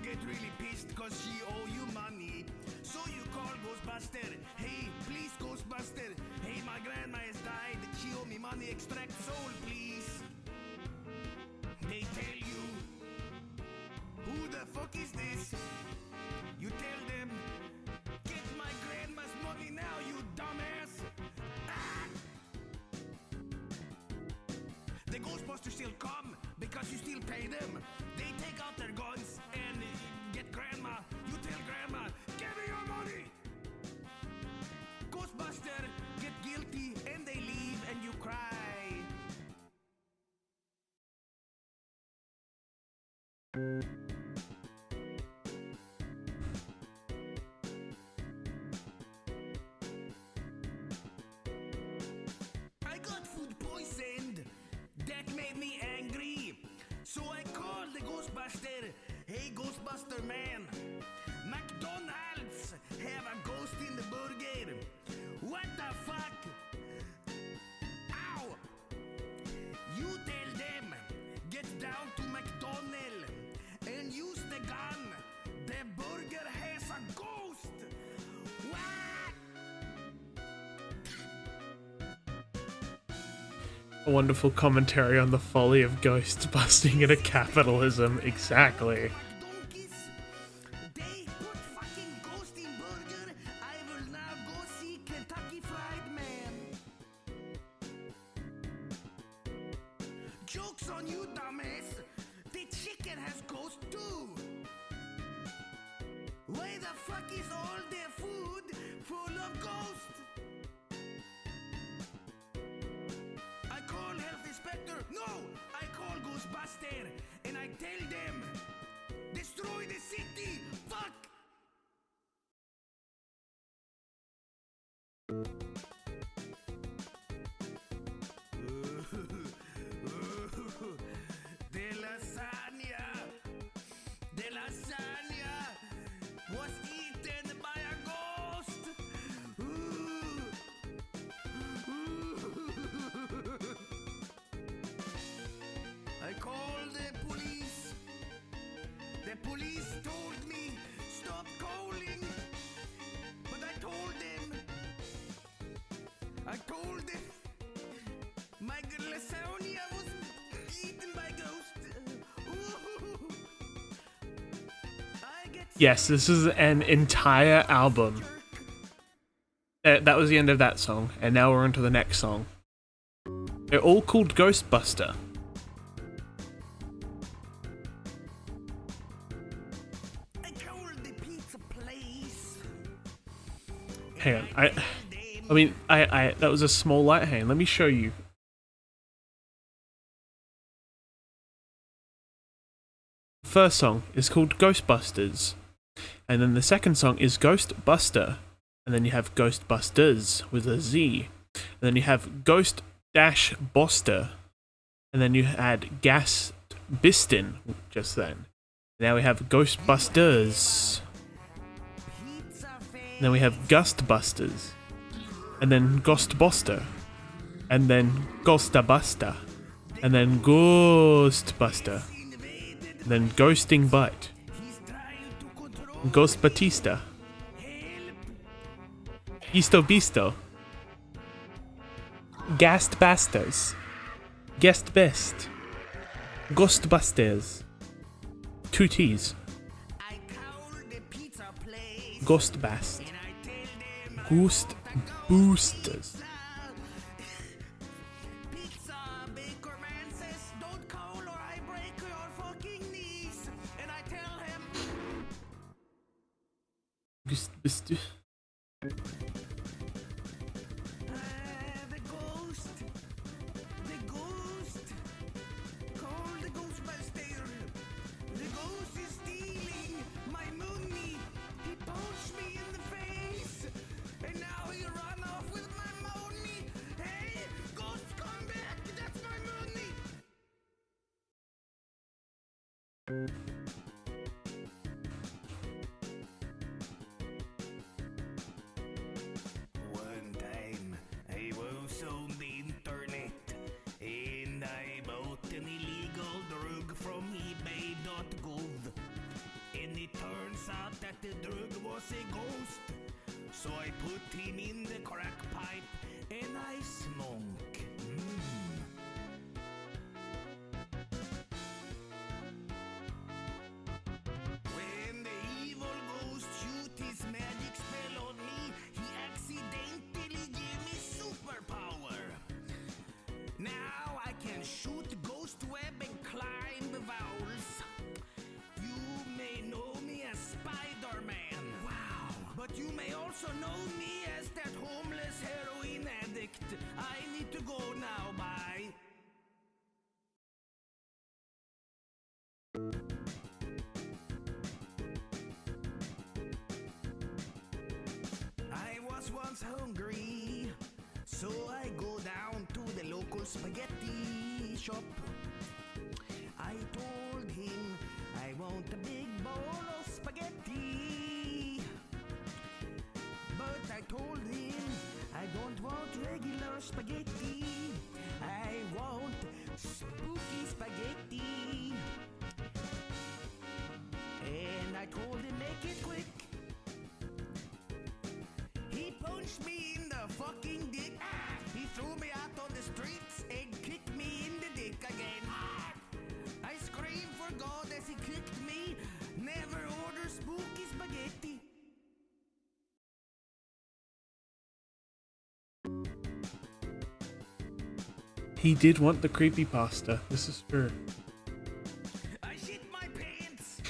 get really pissed cause she owe you money. So you call Ghostbuster. Hey, please Ghostbuster. Hey, my grandma has died. She owe me money. Extract soul, please. They tell you, who the fuck is this? You tell them, get my grandma's money now, you dumbass. Ah! The Ghostbusters still come because you still pay them. They take out their guns and get grandma. You tell grandma, give me your money. Ghostbuster get guilty and they leave and you cry. I got food poisoned. That made me angry. So I called the Ghostbuster. Hey, Ghostbuster man. McDonald's have a ghost in the burger. What the fuck? Ow! You tell them, get down to McDonald's and use the gun. The burger has a ghost. What? A wonderful commentary on the folly of ghosts busting into capitalism. Exactly. Donkeys. They put fucking ghost in burger. I will now go see Kentucky Fried Man. Joke's on you, dumbass. The chicken has ghost too. Why the fuck is all their food full of ghosts? I call health inspector. No, I call Ghostbuster and I tell them, destroy the city. Fuck. The lasagna was eaten by a ghost. I called the police. The police told me stop calling, but I told them my lasagna was eaten by ghost. I get Yes, this is an entire album. That was the end of that song, and now we're on to the next song. They're all called Ghostbuster. I called the pizza place. Hang on, I mean, that was a small light. Hang on, let me show you. The first song is called Ghostbusters, and then the second song is Ghostbuster, and then you have Ghostbusters with a Z, and then you have Ghost Dash Boster, and then you had Gas Bistin just then. Now we have Ghostbusters, and then we have Gustbusters, and then Ghostbuster, and then Ghostabuster, and then Ghostbuster, and then Ghosting Butt, Ghost Batista, Easto Beasto, Gast Bastards, Guest Best, Ghostbusters, two T's, I called the pizza place. Ghostbast, And I tell them Ghost Boosters. Pizza baker man says don't call or I break your fucking knees. And I tell him Ghostbusters. the ghost. Call the Ghostbuster. The ghost is stealing my money. He punched me in the face. And now he run off with my money. Hey, ghost, come back. That's my money. that the drug was a ghost. So I put him in the crack pipe and I smoke. When the evil ghost shoot his magic spell on me, he accidentally gave me superpower. Now I can shoot ghost web and climb the walls. You may know me as Spider-Man. Wow. But you may also know me as that homeless heroin addict. I need to go now, bye. I was once hungry, so I go down to the local spaghetti shop. I told him I want a big bowl of spaghetti. But I told him I don't want regular spaghetti. I want spooky spaghetti. And I told him make it quick. He punched me in the fucking dick. He threw me out on the streets and kicked me in the dick again. I screamed for God as he kicked me. Never order spooky spaghetti. He did want the creepypasta. This is true. I shit my pants.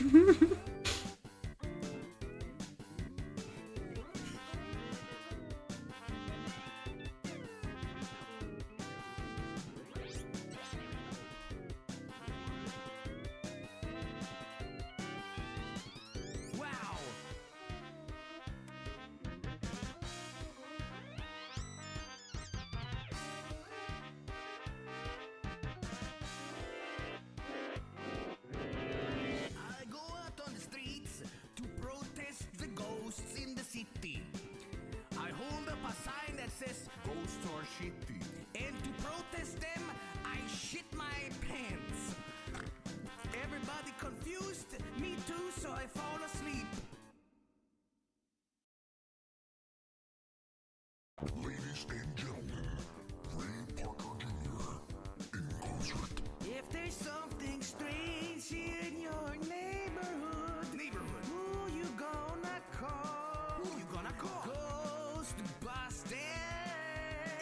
Wow. I go out on the streets to protest the ghosts in the city. I hold up a sign that says ghosts are shitty. And to protest them, I shit my pants. Everybody confused, me too, so I fall asleep. Ladies and gentlemen, Ray Parker Jr. in concert. If there's something strange in your neighborhood, who you gonna call? Who you gonna call? Ghostbusters!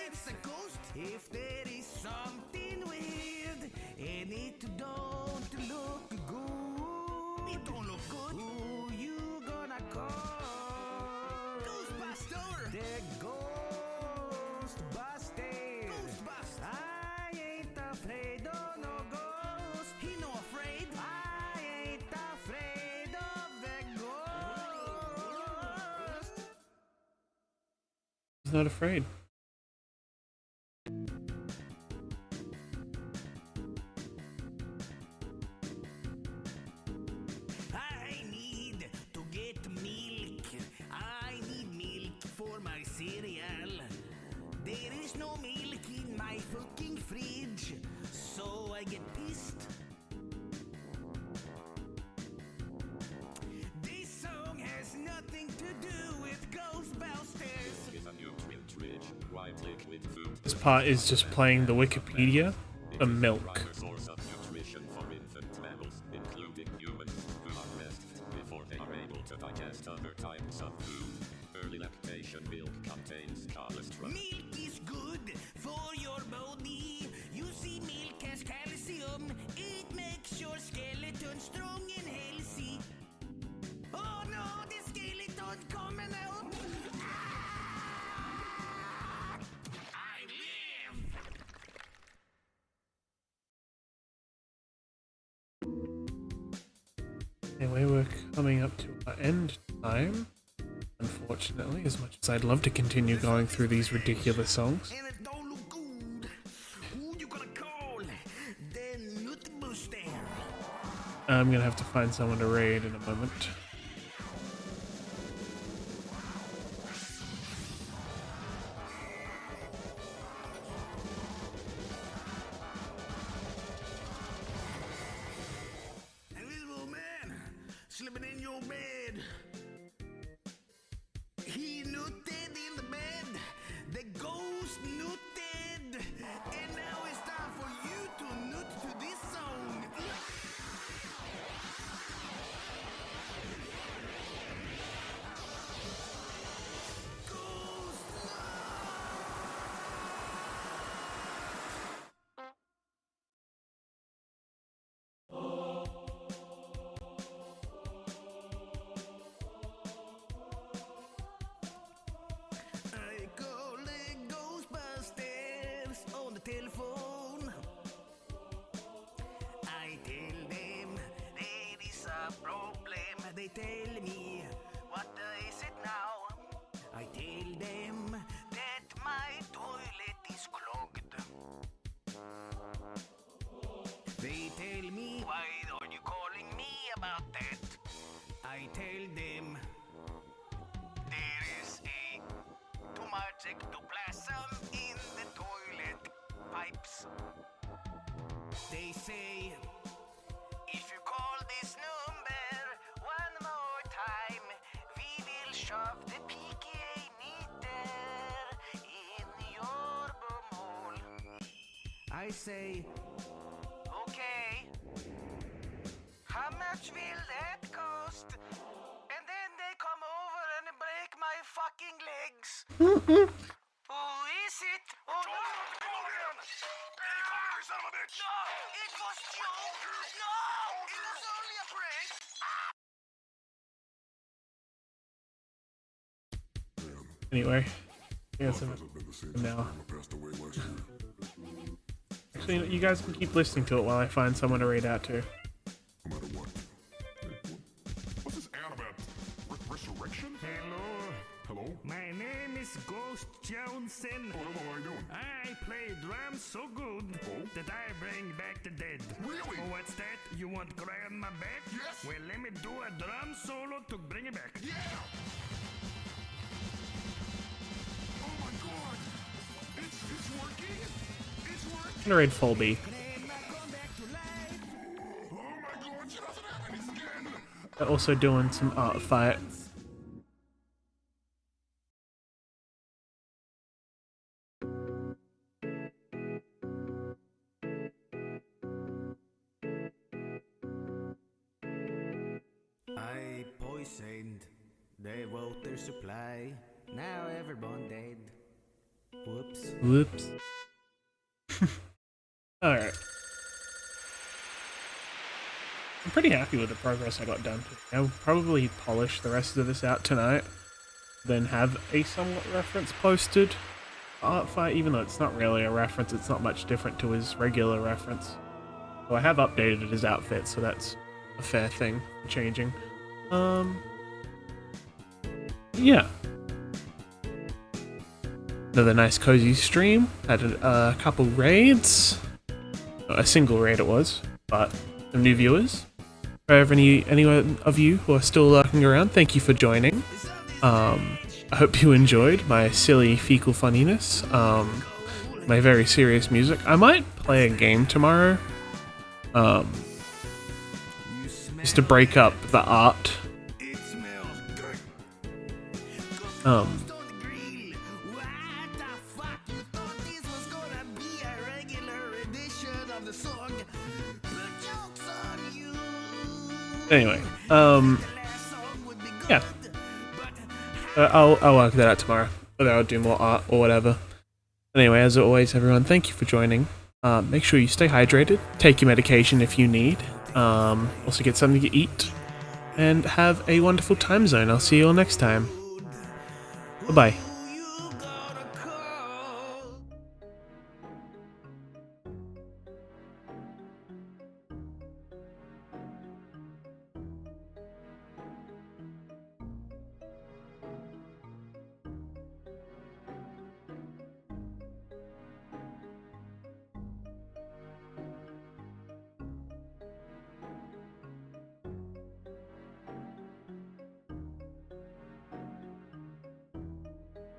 It's a ghost. If there is something weird and it don't look good, it don't look good. Who you gonna call? Ghostbuster! The Ghostbusters! Ghostbusters! I ain't afraid of no ghost. He no afraid. I ain't afraid of the ghost. He's not afraid. I need to get milk. I need milk for my cereal. There is no milk in my fucking fridge, so I get pissed. This song has nothing to do with Ghostbusters. With a new Twitch, right click with food. This part is just playing the Wikipedia for milk. Primary source of nutrition for infant mammals, including humans, who are breastfed before they are able to digest other types of food. Early lactation milk contains cholesterol. Milk is good for your body. You see, milk has calcium. It makes your skeleton strong and healthy. Oh no, the skeleton coming out! Ah! I live! Anyway, we're coming up to our end time. Unfortunately, as much as I'd love to continue going through these ridiculous songs. And it don't look good. Who you gonna call? The Nutbuster. I'm gonna have to find someone to raid in a moment. Invisible man, slipping in your bed. telephone. I tell them there is a problem. They tell me, what is it now? I tell them that my toilet is clogged. They tell me, why are you calling me about that? I tell them there is a too much ectoplasm in the toilet pipes. They say, if you call this number one more time, we will shove the PKA meter in your bumhole. I say, okay. How much will that cost? And then they come over and break my fucking legs. Who is it? Oh no! Son of a bitch! No! It was Joe! No! It was only a prank! Anyway, yes, Hasn't been the same now. since Mama passed away last year. Actually, you guys can keep listening to it while I find someone to read out to. No matter what. Hey, what's this ad about? Resurrection? Hello. Hello? My name is Ghost Johnson. Oh, hello, how you doing? I play drums so good that I bring back the dead. Really? Oh, what's that? You want grandma back? Yes. Well, let me do a drum solo to bring it back. Yeah! Oh my god! It's working! It's working! I'm gonna read full B. Grandma, come back to life. Oh my god, she doesn't have any skin! They're also doing some art fight. I poisoned the water supply. Now everyone dead. Whoops. Whoops. Alright. I'm pretty happy with the progress I got done. I'll probably polish the rest of this out tonight, then have a somewhat reference posted. Art fight, even though it's not really a reference, it's not much different to his regular reference. So I have updated his outfit, so that's a fair thing for changing. Yeah. Another nice cozy stream. Had a couple raids. A single raid it was, but some new viewers. For anyone of you who are still lurking around, thank you for joining. I hope you enjoyed my silly fecal funniness, my very serious music. I might play a game tomorrow, just to break up the art. It smells good. Um, On the grill. What the fuck? You thought this was gonna be a regular edition of the song? The joke's on you. Anyway, The last song would be good, yeah. but I'll work that out tomorrow. Whether I'll do more art or whatever. Anyway, as always, everyone, thank you for joining. Make sure you stay hydrated. Take your medication if you need. Also get something to eat. And have a wonderful time zone. I'll see you all next time. Bye-bye.